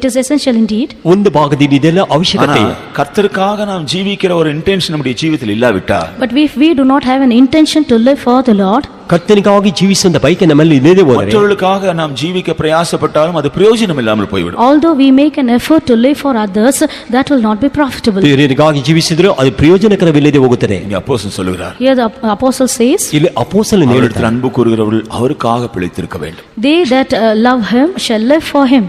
is essential indeed. ಒಂದು ಭಾಗದಲ್ಲಿ ಇದೆಲ್ಲ ಅವಶ್ಯಕತೆ. கர்த்தருக்காக நாம் ஜீவிக்கிற ஒரு இன்டென்ஷன் நம்முடைய ஜீவிதத்தில் இல்லாவிட்டா, But if we do not have an intention to live for the Lord, ಕರ್ತನಿಗಾಗಿ ಜೀವಿಸುವಂತ ಬಯಕೆ ನಮ್ಮಲ್ಲಿ ಇಲ್ಲದೆ ಹೋದರೆ, மற்றவர்களுக்காக நாம் ஜீவிக்க பிரயாசப்பட்டாலும் அது பிரயோஜனம் இல்லாமல் போய்விடும். although we make an effort to live for others, that will not be profitable. ಬೇರೆಯವರಿಗಾಗಿ ಜೀವಿಸಿದ್ರು ಅದು ಪ್ರಯೋಜನಕರವಿಲ್ಲದೆ ಹೋಗುತ್ತದೆ. இங்க அப்போஸ்தலன் சொல்லுகிறார், Here the apostle says, ಇಲ್ಲಿ ಅಪೊಸ್ತಲನು அவரிடத்தில் ಹೇಳುತ್ತಾನೆ, அன்பு கூறுகிறவர்கள் அவருக்காக பிழைத்திருக்க வேண்டும். they that love him shall live for him.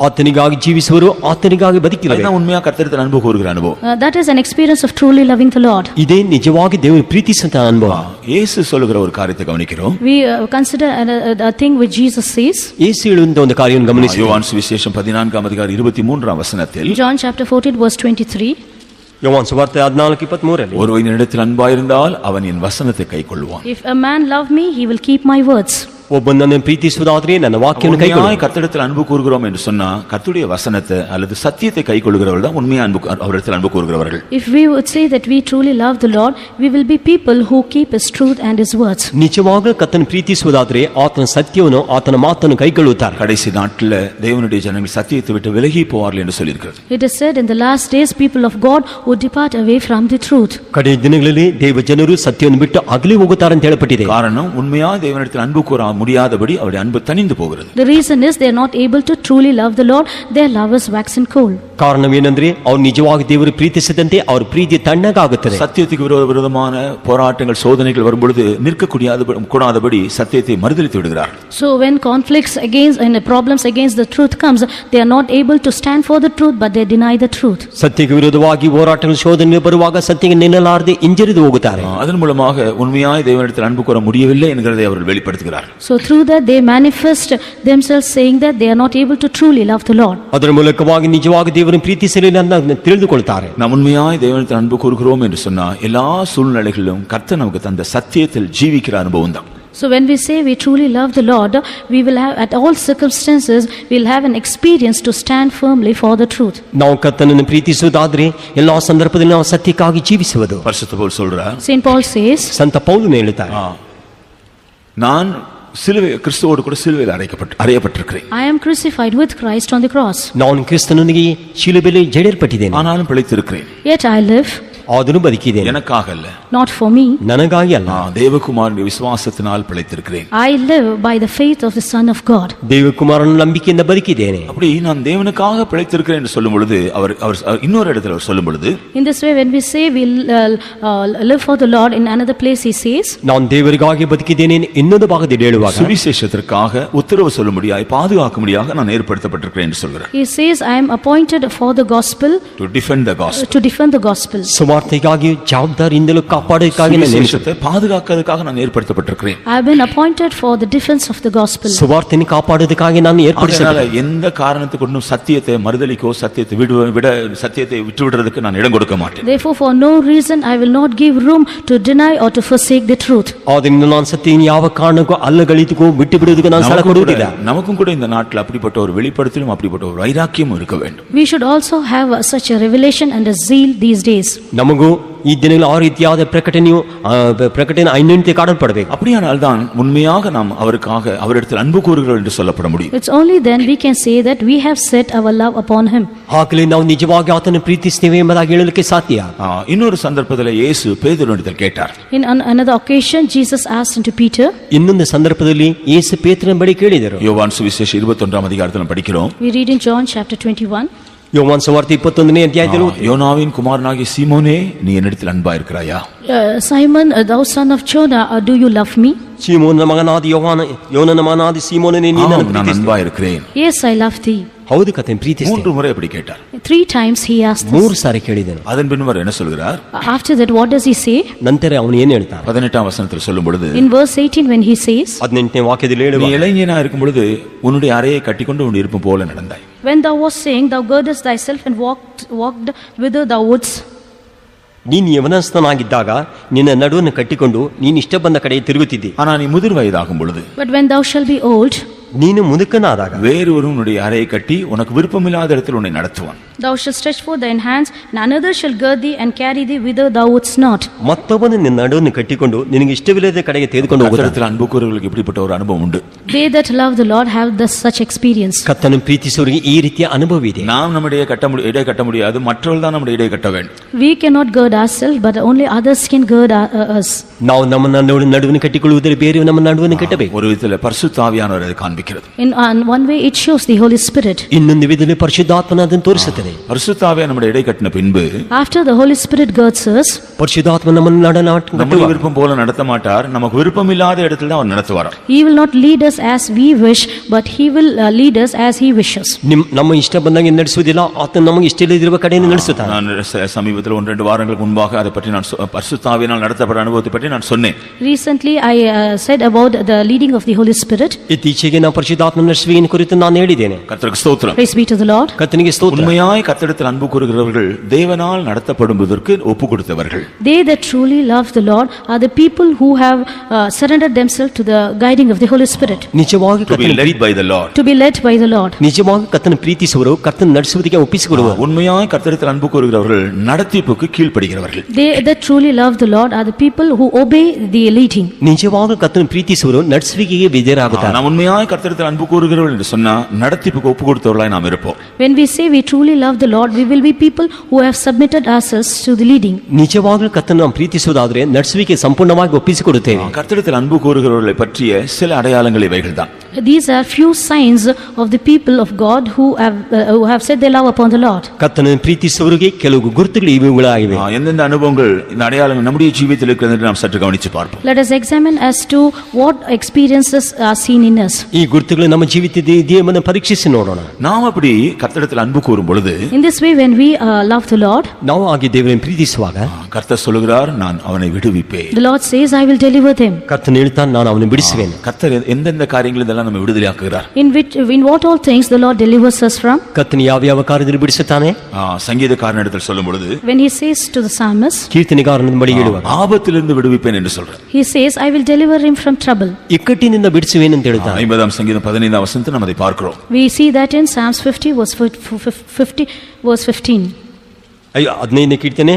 ಆತನಿಗಾಗಿ ಜೀವಿಸುವರು ಆತನಿಗಾಗಿ ಬದುಕಿರಬೇಕು. அதுதான் உண்மையா கர்த்தரிடத்தில் அன்பு கூறுகிற அனுபவம். That is an experience of truly loving the Lord. ಇದೇ ನಿಜವಾಗಿ ದೇವರು ಪ್ರೀತಿಸುವಂತ ಅನುಭವ. இயேசு சொல்லுகிற ஒரு காரியத்தை கவனிக்கிறோம். We consider a thing which Jesus says. ಯೇಸು ಹೇಳುವಂತ ಒಂದು ಕಾರ್ಯವನ್ನು ಗಮನಿಸಿ. யோவான் சுவிசேஷம் 14ஆம் அதிகாரம் 23ஆம் வசனத்தில், John chapter 14 verse 23. ಯೋವಾನ್ ಸುವಾರ್ತೆ 14:23 ஒருவன் என்னிடத்தில் அன்பாயிருந்தால் அவன் என் வசனத்தை கைக்கொள்வான். If a man love me, he will keep my words. ಒಬ್ಬನನ್ನು ಪ್ರೀತಿಸುವುದಾದ್ರೆ ನನ್ನ ವಾಕ್ಯವನ್ನು ಕೈಕೊಳ್ಳಿ. கர்த்தரிடத்தில் அன்பு கூறுகிறோம் என்று சொன்னா கர்த்தருடைய வசனத்தை அல்லது சத்தியத்தை கைக்கொள்கிறவர்கள் தான் உண்மையா அவரிடத்தில் அன்பு கூறுகிறவர்கள். If we would say that we truly love the Lord, we will be people who keep his truth and his words. ನಿಜವಾಗಲೂ ಕರ್ತನ ಪ್ರೀತಿಸುವುದಾದ್ರೆ ಆತನ ಸತ್ಯವನ್ನು ಆತನ ಮಾತನ್ನು ಕೈಗೊಳ್ಳುತ್ತಾರೆ. கடைசி நாட்களில் தேவனுடைய ஜனங்கள் சத்தியத்தை விட்டு விலகி போவார்கள் என்று சொல்லியிருக்கிறது. It is said in the last days people of God would depart away from the truth. ಕಡೆ ದಿನಗಳಲ್ಲಿ ದೇವ ಜನರು ಸತ್ಯವನ್ನು ಬಿಟ್ಟು ಅಗಲಿ ಹೋಗುತ್ತಾರೆ ಅಂತ ಹೇಳಲ್ಪಟ್ಟಿದೆ. காரணம், உண்மையா தேவனிடத்தில் அன்பு கூற முடியாதபடி அவருடைய அன்பு தணிந்து போகிறது. The reason is they are not able to truly love the Lord. Their love is waxen cold. ಕಾರಣ ಏನಂದ್ರೆ ಅವ್ರು ನಿಜವಾಗಿ ದೇವರು ಪ್ರೀತಿಸಿದಂತೆ ಅವ್ರ ಪ್ರೀತಿ ತಣ್ಣಗಾಗುತ್ತದೆ. சத்தியத்துக்கு விரோதமான போராட்டங்கள் சோதனைகள் வரும்பொழுது கூடாதபடி சத்தியத்தை மறுதலித்து விடுகிறார். So when conflicts against and problems against the truth comes, they are not able to stand for the truth, but they deny the truth. ಸತ್ಯಕ್ಕೆ ವಿರೋಧವಾಗಿ ಹೋರಾಟಗಳು ಶೋಧನೆಗಳು ಬರುವಾಗ ಸತ್ಯಕ್ಕೆ ನಿಲ್ಲಲಾರದೆ ಹಿಂಜರಿದು ಹೋಗುತ್ತಾರೆ. அதன் மூலமாக உண்மையாய் தேவனிடத்தில் அன்பு கூற முடியவில்லை என்கிறதை அவர்கள் வெளிப்படுத்துகிறார். So through that they manifest themselves saying that they are not able to truly love the Lord. ಅದರ ಮೂಲಕವಾಗಿ ನಿಜವಾಗಿ ದೇವರನ್ನು ಪ್ರೀತಿಸಲಿಲ್ಲ ಅಂತ ತಿಳಿದುಕೊಳ್ಳುತ್ತಾರೆ. நாம் உண்மையாய் தேவனிடத்தில் அன்பு கூறுகிறோம் என்று சொன்னா எல்லா சூழ்நிலைகளிலும் கர்த்தர் நமக்கு தந்த சத்தியத்தில் ஜீவிக்கிற அனுபவம் தான். So when we say we truly love the Lord, we will have at all circumstances we'll have an experience to stand firmly for the truth. ನಾವು ಕರ್ತನನ್ನು ಪ್ರೀತಿಸುವುದಾದ್ರೆ ಎಲ್ಲಾ ಸಂದರ್ಭದಲ್ಲಿ ನಾವು ಸತ್ಯಕ್ಕಾಗಿ ಜೀವಿಸುವುದು. பரிசுத்த பவுல் சொல்றார், Saint Paul says, ಸಂತ ಪೌಲನು ಹೇಳುತ್ತಾರೆ, நான் கிறிஸ்துவோடு கூட சிலுவையில் அறையப்பட்டிருக்கிறேன். I am crucified with Christ on the cross. ನಾನು ಕ್ರಿಸ್ತನೊಂದಿಗೆ ಶಿಲುಬೆಯಲ್ಲಿ ಜಡಿಯಲ್ಪಟ್ಟಿದ್ದೇನೆ. ஆனாலும் பிழைத்திருக்கிறேன். Yet I live. ಆದರೂ ಬದುಕಿದ್ದೇನೆ. எனக்காக அல்ல. Not for me. ನನಗಾಗಿ ಅಲ್ಲ. தேவகுமாரனுடைய விசுவாசத்தினால் பிழைத்திருக்கிறேன். I live by the faith of the Son of God. ದೇವಕುಮಾರನ ನಂಬಿಕೆಯಿಂದ ಬದುಕಿದ್ದೇನೆ. அப்படி நான் தேவனுக்காக பிழைத்திருக்கிறேன் என்று சொல்லும் பொழுது அவர் இன்னொரு இடத்துல அவர் சொல்லும் பொழுது, In this way when we say we live for the Lord, in another place he says, ನಾನು ದೇವರಿಗಾಗಿ ಬದುಕಿದ್ದೇನೆ ಇನ್ನೊಂದು ಭಾಗದಲ್ಲಿ ಹೇಳುವಾಗ சுவிசேஷத்திற்காக உத்தரவு சொல்லும்படியாய் பாதுகாக்கும்படியாக நான் ஏற்படுத்தப்பட்டிருக்கிறேன் என்று சொல்கிறார். He says I am appointed for the gospel, to defend the gospel. to defend the gospel. ಸುವಾರ್ತೆಗಾಗಿ ಜವಾಬ್ದಾರಿಯಿಂದಲೂ ಕಾಪಾಡೋದಕ್ಕಾಗಿ சுவிசேஷத்தை பாதுகாக்கிறதுக்காக நான் ஏற்படுத்தப்பட்டிருக்கிறேன். I have been appointed for the defense of the gospel. ಸುವಾರ್ತೆಯನ್ನು ಕಾಪಾಡೋದಕ್ಕಾಗಿ ನಾನು ಏರ್ಪಡಿಸಿದ್ದೇನೆ. எந்த காரணத்தை கொண்டும் சத்தியத்தை மறுதலிக்கோ சத்தியத்தை சத்தியத்தை விட்டுவிடுறதுக்கு நான் இடம் கொடுக்க மாட்டேன். Therefore for no reason I will not give room to deny or to forsake the truth. ಆದ್ದರಿಂದ ನಾನು ಸತ್ಯವನ್ನು ಯಾವ ಕಾರಣಕ್ಕೂ ಅಲ್ಲಗಳಿತಕ್ಕೂ ಬಿಟ್ಟು ಬಿಡುವುದಕ್ಕೆ ನಾನು ಸ್ಥಳ ಕೊಡುವುದಿಲ್ಲ. நமக்கும் கூட இந்த நாட்டில் அப்படிப்பட்ட ஒரு வெளிப்படுத்தலும் அப்படிப்பட்ட ஒரு வைராக்கியம் இருக்க வேண்டும். We should also have such a revelation and a zeal these days. ನಮಗೂ ಈ ದಿನಗಳಲ್ಲಿ ಆ ರೀತಿಯಾದ ಪ್ರಕಟಣೆ ಅನ್ಯೋನ್ಯತೆ ಕಾಣಲ್ಪಡಬೇಕು. அப்படியானால் தான் உண்மையாக நாம் அவருக்காக அவரிடத்தில் அன்பு கூறுகிறோம் என்று சொல்லப்பட முடியும். It's only then we can say that we have set our love upon him. ಆಗಲೇ ನಾವು ನಿಜವಾಗಿ ಆತನ ಪ್ರೀತಿಸ್ತೇವೆ ಎಂಬುದಾಗಿ ಹೇಳಲಿಕ್ಕೆ ಸಾಧ್ಯ. இன்னொரு சந்தர்ப்பத்தில் இயேசு பேதுருவிடத்தில் கேட்டார். In another occasion Jesus asked unto Peter. ಇನ್ನೊಂದು ಸಂದರ್ಭದಲ್ಲಿ ಯೇಸು ಪೇತ್ರನ ಬಳಿ ಕೇಳಿದರು. யோவான் சுவிசேஷம் 21ஆம் அதிகாரத்தில் படிக்கிறோம். We read in John chapter 21. ಯೋವಾನ್ ಸುವಾರ್ತೆ 21ನೇ ಅಧ್ಯಾಯದಲ್ಲಿ யோனாவின் குமாரனாகிய சீமோனே நீ என்னிடத்தில் அன்பா இருக்கிறாயா? Simon, thou son of Jonah, do you love me? ಸೀಮೋನನ ಮಗನಾದ ಯೋನನ ಮಗನಾದ ಸೀಮೋನನೇ ನೀನು நான் அன்பா இருக்கிறேன். Yes, I love thee. ಹೌದು ಕತೆ ಪ್ರೀತಿಸ್ತೇನೆ. 3 முறை அப்படி கேட்டார். 3 times he asked this. 3 ಸಾರಿ ಕೇಳಿದನು. அதன் பின் அவர் என்ன சொல்கிறார்? After that what does he say? ನಂತರ ಅವನು ಏನು ಹೇಳ್ತಾನೆ? 18ஆம் வசனத்தில் சொல்லும் பொழுது, In verse 18 when he says, 18ನೇ ವಾಕ್ಯದಲ್ಲಿ நீ ಹೇಳುವ, இளைஞனா இருக்கும் பொழுது உன்னுடைய அறையை கட்டிக்கொண்டு உன் இருப்பு போல நடந்தாய். When thou was saying, thou girdest thyself and walked whither thou wouldst. ನೀನು ಯವನಸ್ಥನಾಗಿದ್ದಾಗ ನಿನ್ನ ನಡುವನ್ನು ಕಟ್ಟಿಕೊಂಡು ನೀನು ಇಷ್ಟ ಬಂದ ಕಡೆ ತಿರುಗುತ್ತಿದ್ದಿ. ஆனா நீ முதிர் வயதாகும் பொழுது, But when thou shalt be old, ನೀನು ಮುದುಕನಾದಾಗ வேறொரு உன்னுடைய அறையை கட்டி உனக்கு விருப்பமில்லாத இடத்தில் உன்னை நடத்துவான். thou shalt stretch forth thine hands, and another shall gird thee and carry thee whither thou wouldst not. ಮತ್ತೊಬ್ಬನು ನಿನ್ನ ನಡುವನ್ನು ಕಟ್ಟಿಕೊಂಡು ನಿನಗೆ ಇಷ್ಟವಿಲ್ಲದ ಕಡೆಗೆ ತೆಗೆದುಕೊಂಡು ಹೋಗುತ್ತಾನೆ. கர்த்தரிடத்தில் அன்பு கூறுகிறவர்களுக்கு இப்படிப்பட்ட ஒரு அனுபவம் உண்டு. They that love the Lord have such experience. ಕರ್ತನ ಪ್ರೀತಿಸುವವರಿಗೆ ಈ ರೀತಿಯ ಅನುಭವ ಇದೆ. நாம் நம்முடைய இடை கட்ட முடியாது, மற்றவர்கள் தான் நம்முடைய இடை கட்ட வேண்டும். We cannot gird ourselves, but only others can gird us. ನಾವು ನಮ್ಮ ನಡುವನ್ನು ಕಟ್ಟಿಕೊಳ್ಳುವುದರಲ್ಲಿ ಬೇರೆ ನಮ್ಮ ನಡುವನ್ನು ಕಟ್ಟಬೇಕು. ஒரு விதத்தில் பரிசுத்த ஆவியானவர் அதை காண்பிக்கிறது. In one way it shows the Holy Spirit. ಇನ್ನೊಂದು ವಿಧದಲ್ಲಿ ಪರಿಶುದ್ಧಾತ್ಮನ ಅದನ್ನು ತೋರಿಸುತ್ತದೆ. பரிசுத்த ஆவியானவர் நம்முடைய இடை கட்டின பின்பு, After the Holy Spirit girds us, ಪರಿಶುದ್ಧಾತ್ಮ ನಮ್ಮನ್ನು நம்முடைய விருப்பம் போல நடத்த மாட்டார், நமக்கு விருப்பம் இல்லாத இடத்துல தான் அவர் நடத்துவார். He will not lead us as we wish, but he will lead us as he wishes. ನಮ್ಮ ಇಷ್ಟ ಬಂದಂಗೆ ನಡೆಸುವುದಿಲ್ಲ, ಆತನು ನಮಗೆ ಇಷ್ಟ ಇಲ್ಲದಿರುವ ಕಡೆಯನ್ನು ನಡೆಸುತ್ತಾನೆ. நான் சமீபத்தில் 1-2 வாரங்களுக்கு முன்பாக அதை பற்றி நான் பரிசுத்த ஆவியினால் நடத்தப்பட்ட அனுபவத்தை பற்றி நான் சொன்னேன். Recently I said about the leading of the Holy Spirit. ಇತ್ತೀಚೆಗೆ ನಾವು ಪರಿಶುದ್ಧಾತ್ಮ ನಡೆಸುವಿಕೆಯನ್ನು ಕುರಿತು ನಾನು ಹೇಳಿದ್ದೇನೆ. கர்த்தருக்கு ஸ்தோத்திரம். Praise be to the Lord. ಕರ್ತನಿಗೆ ಸ್ತೋತ್ರ. உண்மையாய் கர்த்தரிடத்தில் அன்பு கூறுகிறவர்கள் தேவனால் நடத்தப்படுவதற்கு ஒப்பு கொடுத்தவர்கள். They that truly love the Lord are the people who have surrendered themselves to the guiding of the Holy Spirit. ನಿಜವಾಗಿ To be led by the Lord. To be led by the Lord. ನಿಜವಾಗಿ ಕರ್ತನ ಪ್ರೀತಿಸುವರು, ಕರ್ತನ ನಡೆಸುವುದಕ್ಕೆ ಒಪ್ಪಿಸಿಕೊಡುವರು. உண்மையாய் கர்த்தரிடத்தில் அன்பு கூறுகிறவர்கள் நடத்திப்புக்கு கீழ்ப்படிகிறவர்கள். They that truly love the Lord are the people who obey the leading. ನಿಜವಾಗಿ ಕರ್ತನ ಪ್ರೀತಿಸುವರು ನಡೆಸುವಿಕೆಗೆ ವಿಧೇಯರಾಗುತ್ತಾರೆ. நாம் உண்மையாய் கர்த்தரிடத்தில் அன்பு கூறுகிறவர்கள் என்று சொன்னா நடத்திப்புக்கு ஒப்பு கொடுத்தவர்களாய் நாம் இருப்போம். When we say we truly love the Lord, we will be people who have submitted ourselves to the leading. ನಿಜವಾಗಲೂ ಕರ್ತನನ್ನು ನಾವು ಪ್ರೀತಿಸುವುದಾದರೆ ನಡೆಸುವಿಕೆ ಸಂಪೂರ್ಣವಾಗಿ ಒಪ್ಪಿಸಿಕೊಡುತ್ತೇವೆ. கர்த்தரிடத்தில் அன்பு கூறுகிறவர்களை பற்றிய சில அடையாளங்கள் இவைகள்தான். These are few signs of the people of God who have said they love upon the Lord. ಕರ್ತನನ್ನು ಪ್ರೀತಿಸುವವರಿಗೆ ಕೆಲವು ಗುರುತುಗಳು ಇವುಗಳಾಗಿವೆ. எந்தெந்த அனுபவங்கள் இந்த அடையாளங்கள் நம்முடைய ஜீவிதத்தில் இருக்கிறது என்று நாம் சற்று கவனித்து பார்ப்போம். Let us examine as to what experiences are seen in us. ಈ ಗುರುತುಗಳು ನಮ್ಮ ಜೀವಿತದ ಇದೆಯೆಂಬುದನ್ನು ಪರೀಕ್ಷಿಸಿ ನೋಡೋಣ. நாம் அப்படி கர்த்தரிடத்தில் அன்பு கூறும் பொழுது In this way, when we love the Lord, ನಾವು ಆಗಿ ದೇವರನ್ನು ಪ್ರೀತಿಸುವಾಗ கர்த்தர் சொல்கிறார், நான் அவனை விடுவிப்பேன். the Lord says, I will deliver them. ಕರ್ತನು ಹೇಳ್ತಾನೆ, ನಾನು ಅವನನ್ನು ಬಿಡಿಸುವೆನು. கர்த்தர் எந்தெந்த காரியங்கள் இதெல்லாம் நம்ம விடுதலையாக்குகிறார். In what all things the Lord delivers us from? ಕರ್ತನು ಯಾವ ಯಾವ ಕಾರ್ಯದಲ್ಲಿ ಬಿಡಿಸುತ್ತಾನೆ? சங்கீதக்காரனிடத்தில் சொல்லும் பொழுது When he says to the psalmist, ಕೀರ್ತನೆಗಾರನ ಬಳಿ ಹೇಳುವಾಗ ஆபத்திலிருந்து விடுவிப்பேன் என்று சொல்றார். he says, I will deliver him from trouble. ಇಕ್ಕಟ್ಟಿನಿಂದ ಬಿಡಿಸುವೆನು ಅಂತ ಹೇಳ್ತಾನೆ. 50ஆம் சங்கீதம் 15ஆம் வசனத்தில் நாம் அதை பார்க்கிறோம். We see that in Psalms 50 verse 15. ಅಯ್ಯೋ 15ನೇ ಕೀರ್ತನೆ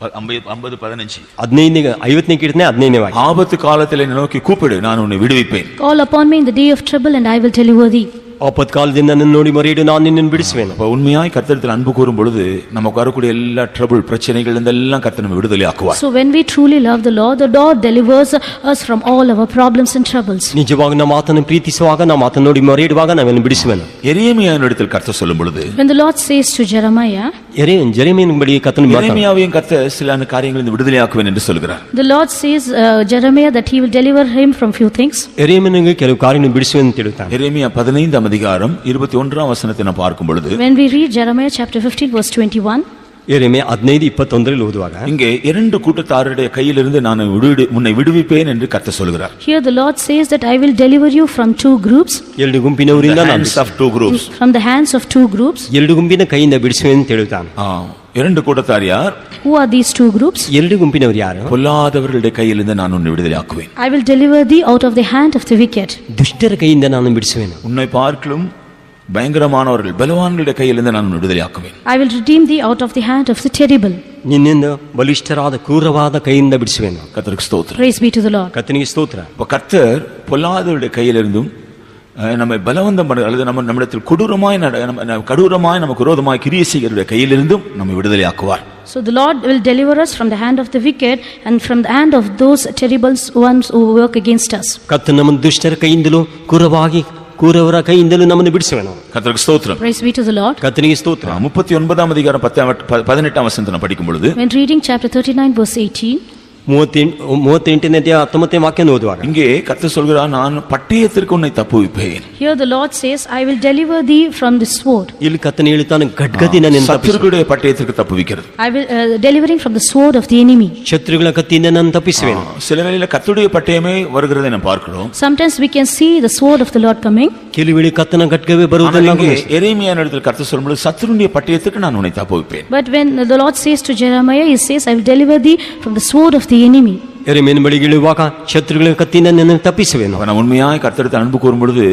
50:15 50ನೇ ಕೀರ್ತನೆ 15ನೇ ವಾಕ್ಯ. ஆபத்து காலத்தில் என்னை நோக்கி கூப்பிடு, நான் உன்னை விடுவிப்பேன். Call upon me in the day of trouble and I will deliver thee. ಆಪತ್ಕಾಲದಿಂದ ನನ್ನನ್ನು ನೋಡಿ ಮೊರೆಯಿಡು, ನಾನು ನಿನ್ನನ್ನು ಬಿಡಿಸುವೆನು. அப்ப உண்மையாய் கர்த்தரிடத்தில் அன்பு கூறும் பொழுது நமக்கு வரக்கூடிய எல்லா ட்ரபிள் பிரச்சனைகள் இதெல்லாம் கர்த்தர் நம்மை விடுதலை ஆக்குவார். So when we truly love the Lord delivers us from all our problems and troubles. ನಿಜವಾಗಿ ನಾವು ಆತನನ್ನು ಪ್ರೀತಿಸುವಾಗ, ನಾವು ಆತನ ನೋಡಿ ಮೊರೆಯಿಡುವಾಗ ನಾವೇನು ಬಿಡಿಸುವೆನು. எரேமியாவினிடத்தில் கர்த்தர் சொல்லும் பொழுது, When the Lord says to Jeremiah, ಜೆರೆಮಿಯನ ಬಳಿ ಕರ್ತನು ಮಾತಾಡ, எரேமியாவையும் கர்த்தர் சில காரியங்களிலிருந்து விடுதலை ஆக்குவேன் என்று சொல்கிறார். the Lord says Jeremiah that he will deliver him from few things. ಎರೆಮಿಯನಿಗೆ ಕೆಲವು ಕಾರ್ಯಗಳನ್ನು ಬಿಡಿಸುವೆನು ಅಂತ ಹೇಳುತ್ತಾನೆ. எரேமியா 15ஆம் அதிகாரம் 21ஆம் வசனத்தை நாம் பார்க்கும் பொழுது, When we read Jeremiah chapter 15 verse 21, ಎರೆಮಿಯ 15:21 ಓದುವಾಗ இங்கே இரண்டு கூட்டத்தாருடைய கையிலிருந்து நான் உன்னை விடுவிப்பேன் என்று கர்த்தர் சொல்கிறார். here the Lord says that I will deliver you from two groups, ಎರಡು ಗುಂಪಿನವರಿಂದ ನಾನು Hands of two groups. from the hands of two groups. ಎರಡು ಗುಂಪಿನ ಕೈಯಿಂದ ಬಿಡಿಸುವೆನು ಅಂತ ಹೇಳುತ್ತಾನೆ. இரண்டு கூட்டத்தார் யார்? Who are these two groups? ಎರಡು ಗುಂಪಿನವರು ಯಾರು? பொல்லாதவர்களுடைய கையிலிருந்து நான் உன்னை விடுதலை ஆக்குவேன். I will deliver thee out of the hand of the wicked. ದುಷ್ಟರ ಕೈಯಿಂದ ನಾನು ಬಿಡಿಸುವೆನು. உன்னை பார்க்கலும் பயங்கரமானவர்கள் பலவான்களுடைய கையிலிருந்து நான் உன்னை விடுதலை ஆக்குவேன். I will redeem thee out of the hand of the terrible. ನಿನ್ನಿಂದ ಬಲಿಷ್ಠರಾದ ಕ್ರೂರವಾದ ಕೈಯಿಂದ ಬಿಡಿಸುವೆನು. கர்த்தருக்கு ஸ்தோத்திரம். Praise be to the Lord. ಕರ್ತನಿಗೆ ಸ್ತೋತ್ರ. இப்ப கர்த்தர் பொல்லாதவருடைய கையிலிருந்தும் நம்மை பலவந்தம் பண்ண அல்லது நம்மிடத்தில் கடூரமாய் நமக்கு விரோதமாய் கிரியை செய்கிறவருடைய கையிலிருந்தும் நம்மை விடுதலை ஆக்குவார். So the Lord will deliver us from the hand of the wicked and from the hand of those terrible ones who work against us. ಕರ್ತನು ನಮ್ಮನ್ನು ದುಷ್ಟರ ಕೈಯಿಂದಲೂ ಕೂರವರ ಕೈಯಿಂದಲೂ ನಮ್ಮನ್ನು ಬಿಡಿಸುವೆನು. கர்த்தருக்கு ஸ்தோத்திரம். Praise be to the Lord. ಕರ್ತನಿಗೆ ಸ್ತೋತ್ರ. 39ஆம் அதிகாரம் 18ஆம் வசனத்தை நான் படிக்கும் பொழுது, When reading chapter 39 verse 18, 38ನೇ 19ನೇ ವಾಕ್ಯ ಓದುವಾಗ இங்கே கர்த்தர் சொல்கிறார், நான் பட்டயத்திற்கு உன்னை தப்புவிப்பேன். here the Lord says, I will deliver thee from the sword. ಇಲ್ಲಿ ಕರ್ತನು ಹೇಳುತ್ತಾನೆ, ಖಡ್ಗದಿಂದ ನಿನ್ನ ತಪ್ಪಿಸುವೆನು. சத்துருக்களுடைய பட்டயத்திற்கு தப்புவிக்கிறது. I will delivering from the sword of the enemy. ಶತ್ರುಗಳ ಕತ್ತಿಯಿಂದ ನಾನು ತಪ್ಪಿಸುವೆನು. சில வேளையில கர்த்தருடைய பட்டயமே வருகிறதை நாம் பார்க்கிறோம். Sometimes we can see the sword of the Lord coming. ಕೆಲವು ವೇಳೆ ಕರ್ತನ ಖಡ್ಗವೇ ಬರುವುದನ್ನು ನಾವು ಗಮನಿಸುತ್ತೇವೆ. எரேமியாவினிடத்தில் கர்த்தர் சொல்லும்போது சத்துருடைய பட்டயத்துக்கு நான் உன்னை தப்புவிப்பேன். But when the Lord says to Jeremiah, he says, I will deliver thee from the sword of the enemy. ಎರೆಮೀಯನ ಬಳಿಗೆ ಇಳುವಾಗ ಶತ್ರುಗಳ ಕತ್ತಿಯಿಂದ ನಿನ್ನನ್ನು ತಪ್ಪಿಸುವೆನು. நம்ம உண்மையாய் கர்த்தரிடத்தில் அன்பு கூறும் பொழுது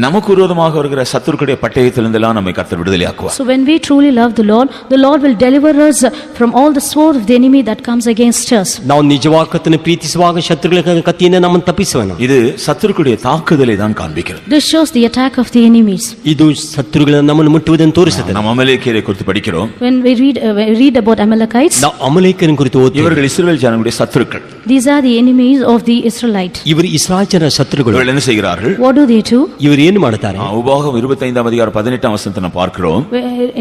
நமக்கு விரோதமாக வருகிற சத்துருக்களுடைய பட்டயத்திலிருந்தெல்லாம் நம்மை கர்த்தர் விடுதலை ஆக்குவார். So when we truly love the Lord will deliver us from all the sword of the enemy that comes against us. ನಾವು ನಿಜವಾಗಿ ಕರ್ತನ ಪ್ರೀತಿಸುವಾಗ ಶತ್ರುಗಳ ಕತ್ತಿಯಿಂದ ನಮ್ಮನ್ನು ತಪ್ಪಿಸುವೆನು. இது சத்துருக்களுடைய தாக்குதலை தான் காண்பிக்கிறது. This shows the attack of the enemies. ಇದು ಶತ್ರುಗಳನ್ನು ನಮ್ಮನ್ನು ಮುಟ್ಟುವುದನ್ನು ತೋರಿಸುತ್ತದೆ. நாம் அமலேக்கியரை குறித்து படிக்கிறோம். When we read about Amalekites, ನಾವು ಅಮಲೇಕರನ್ನು ಕುರಿತು ಓದ್ತೀವಿ. இவர்கள் இஸ்ரவேல் ஜனங்களுடைய சத்துருக்கள். these are the enemies of the Israelite. ಇವರು ಇಸ್ರಾಯೇಲ್ ಜನರ ಶತ್ರುಗಳು. இவர்கள் என்ன செய்கிறார்கள்? What do they do? ಇವರು ಏನು ಮಾಡುತ್ತಾರೆ? உபாகம் 25ஆம் அதிகாரம் 18ஆம் வசனத்தை நாம் பார்க்கிறோம்.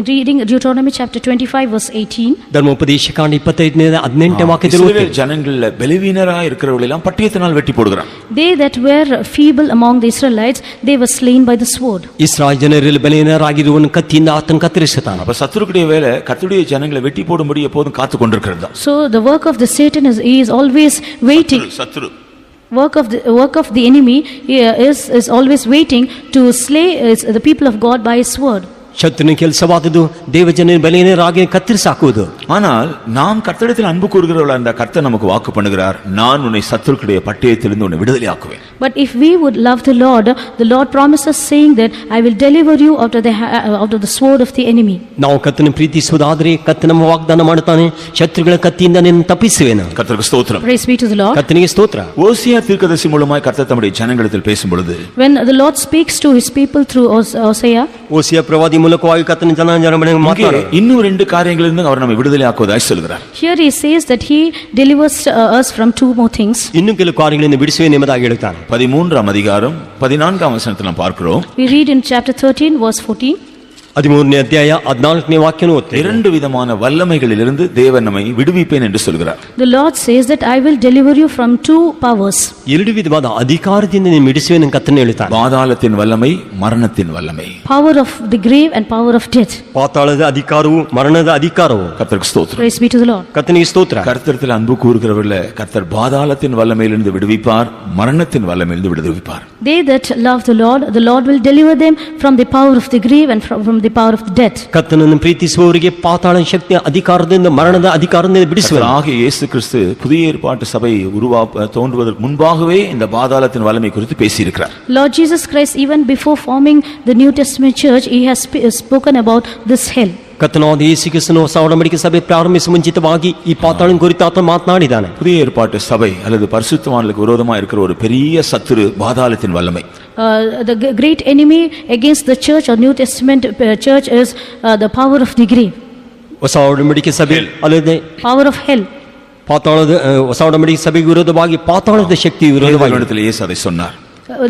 Reading Deuteronomy chapter 25 verse 18. ಧರ್ಮೋಪದೇಶಕಾಂಡ 25:18 ವಾಕ್ಯದಲ್ಲಿ இஸ்ரவேல் ஜனங்கள்ல பலவீனராய் இருக்கிறவர்கள் எல்லாம் பட்டயத்தினால் வெட்டி போடுகிறான். They that were feeble among the Israelites, they were slain by the sword. Israel ಜನರಲ್ಲಿ ಬಲಹೀನರಾಗಿರುವವರನ್ನು ಕತ್ತಿಯಿಂದ ಆತನು ಕತ್ತರಿಸುತ್ತಾನೆ. அப்ப சத்துருக்களுடைய வேலை கர்த்தருடைய ஜனங்களை வெட்டி போடும்படி எப்போதும் காத்து கொண்டிருக்கிறது. So the work of the Satan is always waiting. சத்துரு Work of the enemy is always waiting to slay the people of God by his sword. ಶತ್ರುವಿನ ಕೆಲಸವಾದುದು ದೇವಜನರ ಬಲಿಯನ್ನು ರಾಗಿ ಕತ್ತರಿಸಿ ಹಾಕುವುದು. ஆனால் நாம் கர்த்தரிடத்தில் அன்பு கூறுகிறவர்களா அந்த கர்த்தர் நமக்கு வாக்கு பண்ணுகிறார், நான் உன்னை சத்துருக்களுடைய பட்டயத்திலிருந்து உன்னை விடுதலை ஆக்குவேன். But if we would love the Lord promises saying that I will deliver you out of the sword of the enemy. ನಾವು ಕರ್ತನ ಪ್ರೀತಿಸುವುದಾದರೆ ಕರ್ತನ ನಮ್ಮ ವಾಗ್ದಾನ ಮಾಡುತ್ತಾನೆ, ಶತ್ರುಗಳ ಕತ್ತಿಯಿಂದ ನಿನ್ನ ತಪ್ಪಿಸುವೆನು. கர்த்தருக்கு ஸ்தோத்திரம். Praise be to the Lord. ಕರ್ತನಿಗೆ ಸ್ತೋತ್ರ. ஓசியா தீர்க்கதரிசி மூலமாய் கர்த்தர் தம்முடைய ஜனங்களிடத்தில் பேசும் பொழுது When the Lord speaks to his people through Hosea, ಓಸಿಯ ಪ್ರವಾದಿ ಮೂಲಕವಾಗಿ ಕರ್ತನ ಜನಾಂಗಗಳಿಗೆ இங்கே ಮಾತಾಡ இன்னும் 2 காரியங்களிலிருந்து அவர் நம்மை விடுதலை ஆக்குவதாய் சொல்கிறார். here he says that he delivers us from 2 more things. ಇನ್ನು ಕೆಲವು ಕಾರ್ಯಗಳಿಂದ ಬಿಡಿಸುವೆ ಎಂಬುದಾಗಿ ಹೇಳುತ್ತಾನೆ. 13ஆம் அதிகாரம் 14ஆம் வசனத்தில் நாம் பார்க்கிறோம். We read in chapter 13 verse 14. 13ನೇ ಅಧ್ಯಾಯ 14ನೇ ವಾಕ್ಯವನ್ನು ಓದ್ತೇವೆ. 2 விதமான வல்லமைகளிலிருந்து தேவன் நம்மை விடுவிப்பேன் என்று சொல்கிறார். The Lord says that I will deliver you from 2 powers. 2 ವಿಧವಾದ ಅಧಿಕಾರದಿಂದ ನೀನು ಬಿಡಿಸುವೆನು ಕರ್ತನು ಹೇಳುತ್ತಾನೆ. பாதாளத்தின் வல்லமை, மரணத்தின் வல்லமை. Power of the grave and power of death. ಪಾತಾಳದ ಅಧಿಕಾರವು ಮರಣದ ಅಧಿಕಾರವು. கர்த்தருக்கு ஸ்தோத்திரம். Praise be to the Lord. ಕರ್ತನಿಗೆ ಸ್ತೋತ್ರ. கர்த்தரிடத்தில் அன்பு கூறுகிறவர்களே கர்த்தர் பாதாளத்தின் வல்லமையிலிருந்து விடுவிப்பார், மரணத்தின் வல்லமையிலிருந்து விடுவிப்பார். They that love the Lord will deliver them from the power of the grave and from the power of death. ಕರ್ತನನ್ನು ಪ್ರೀತಿಸುವವರಿಗೆ ಪಾತಾಳ ಶಕ್ತಿಯ ಅಧಿಕಾರದಿಂದ ಮರಣದ ಅಧಿಕಾರದಿಂದ ಬಿಡಿಸುವನು. கர்த்தராகிய இயேசு கிறிஸ்து புதிய ஏற்பாட்டு சபை தோன்றுவதற்கு முன்பாகவே இந்த பாதாளத்தின் வல்லமை குறித்து பேசியிருக்கிறார். Lord Jesus Christ, even before forming the New Testament church, he has spoken about this hell. ಕರ್ತನಾದ ಯೇಸು ಕ್ರಿಸ್ತನು ಹೊಸ ಒಡಂಬಡಿಕೆ ಸಭೆ ಪ್ರಾರಂಭಿಸುವ ಮುಂಚಿತವಾಗಿ ಈ ಪಾತಾಳನ ಕುರಿತು ಆತ ಮಾತನಾಡಿದ್ದಾನೆ. புதிய ஏற்பாட்டு சபை அல்லது பரிசுத்தவான்களுக்கு விரோதமாக இருக்கிற ஒரு பெரிய சத்துரு பாதாளத்தின் வல்லமை. The great enemy against the church or New Testament church is the power of the grave. ಹೊಸ ಒಡಂಬಡಿಕೆ ಸಭೆ ಅಲ್ಲದೆ Power of hell. ಪಾತಾಳದ ಹೊಸ ಒಡಂಬಡಿಕೆ ಸಭೆಗೆ ವಿರೋಧವಾಗಿ ಪಾತಾಳದ ಶಕ್ತಿ ವಿರೋಧವಾಗಿ பேதுருவிடத்தில் இயேசு அதை சொன்னார்.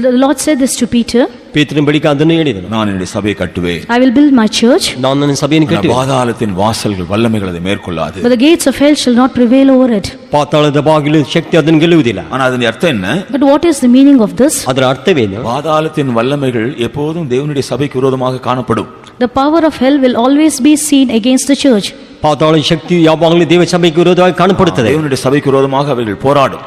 The Lord said this to Peter. ಪೇತ್ರನ ಬಳಿಕ ಅದನ್ನು ಹೇಳಿದನು. நான் என்னுடைய சபையை கட்டுவேன், I will build my church, ನಾನು ನನ್ನ ಸಭೆಯನ್ನು ಕಟ್ಟುವೆ, பாதாளத்தின் வாசல்கள் வல்லமைகள் அதை மேற்கொள்ளாது. but the gates of hell shall not prevail over it. ಪಾತಾಳದ ಬಾಗಿಲು ಶಕ್ತಿ ಅದನ್ನು ಗೆಲ್ಲುವುದಿಲ್ಲ. ஆனா அதன் அர்த்தம் என்ன? But what is the meaning of this? ಅದರ ಅರ್ಥವೇನು? பாதாளத்தின் வல்லமைகள் எப்போதும் தேவனுடைய சபைக்கு விரோதமாக காணப்படும். The power of hell will always be seen against the church. ಪಾತಾಳ ಶಕ್ತಿ ಯಾವಾಗಲೂ ದೇವ ಸಭೆಗೆ ವಿರೋಧವಾಗಿ ಕಾಣಪಡುತ್ತದೆ. தேவனுடைய சபைக்கு விரோதமாக அவைகள் போராடும்.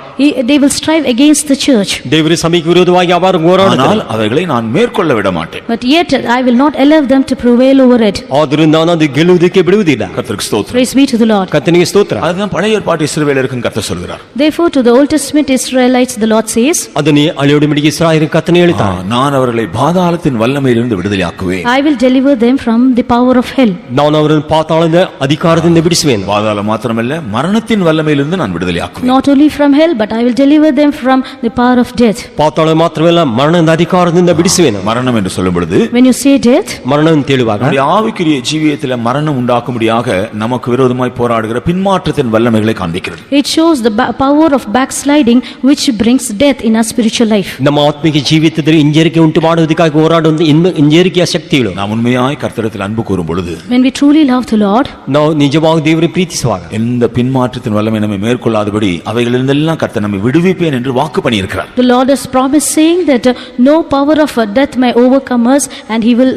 They will strive against the church. ದೇವರ ಸಭೆಗೆ ವಿರೋಧವಾಗಿ ಯಾವಾರು ಹೋರಾಡುತ್ತಾರೆ. ஆனால் அவைகளை நான் மேற்கொள்ள விட மாட்டேன். But yet I will not allow them to prevail over it. ಆದ್ದರಿಂದ ನಾನು ಅದು ಗೆಲ್ಲುವುದಕ್ಕೆ ಬಿಡುವುದಿಲ್ಲ. கர்த்தருக்கு ஸ்தோத்திரம். Praise be to the Lord. ಕರ್ತನಿಗೆ ಸ್ತೋತ್ರ. அதுதான் பழைய ஏற்பாட்டு இஸ்ரவேலருக்கும் கர்த்தர் சொல்கிறார். Therefore to the Old Testament Israelites the Lord says, ಅದನ್ನೇ ಹಳೆಯ ಒಡಂಬಡಿಕೆ ಇಸ್ರಾಯೇಲಿಗೆ ಕರ್ತನು ಹೇಳುತ್ತಾನೆ. நான் அவர்களை பாதாளத்தின் வல்லமையிலிருந்து விடுதலையாக்குவேன். I will deliver them from the power of hell. ನಾನು ಅವರನ್ನು ಪಾತಾಳದ ಅಧಿಕಾರದಿಂದ ಬಿಡಿಸುವೆನು. பாதாளம் மாத்திரமல்ல, மரணத்தின் வல்லமையிலிருந்து நான் விடுதலையாக்குவேன். Not only from hell, but I will deliver them from the power of death. ಪಾತಾಳ ಮಾತ್ರವಲ್ಲ, ಮರಣದ ಅಧಿಕಾರದಿಂದ ಬಿಡಿಸುವೆನು. மரணம் என்று சொல்லும் பொழுது When you say death, ಮರಣ ಅಂತ ಹೇಳುವಾಗ நம்முடைய ஆவிக்குரிய ஜீவியத்தில் மரணம் உண்டாக்கும்படியாக நமக்கு விரோதமாய் போராடுகிற பின்மாற்றத்தின் வல்லமைகளை காண்பிக்கிறது. it shows the power of backsliding which brings death in our spiritual life. ನಮ್ಮ ಆತ್ಮಿಕ ಜೀವಿತದಲ್ಲಿ ಹಿಂಜರಿಕೆ ಉಂಟು ಮಾಡುವುದಕ್ಕಾಗಿ ಹೋರಾಡುವಂತ ಹಿಂಜರಿಕೆಯ ಶಕ್ತಿಗಳು. நாம் உண்மையாய் கர்த்தரிடத்தில் அன்பு கூறும் பொழுது, When we truly love the Lord, ನಾವು ನಿಜವಾಗಿ ದೇವರ ಪ್ರೀತಿಸುವಾಗ எந்த பின்மாற்றத்தின் வல்லமை நம்மை மேற்கொள்ளாதபடி அவைகளிலிருந்தெல்லாம் கர்த்தர் நம்மை விடுவிப்பேன் என்று வாக்கு பண்ணியிருக்கிறார். the Lord has promised saying that no power of death may overcome us, and he will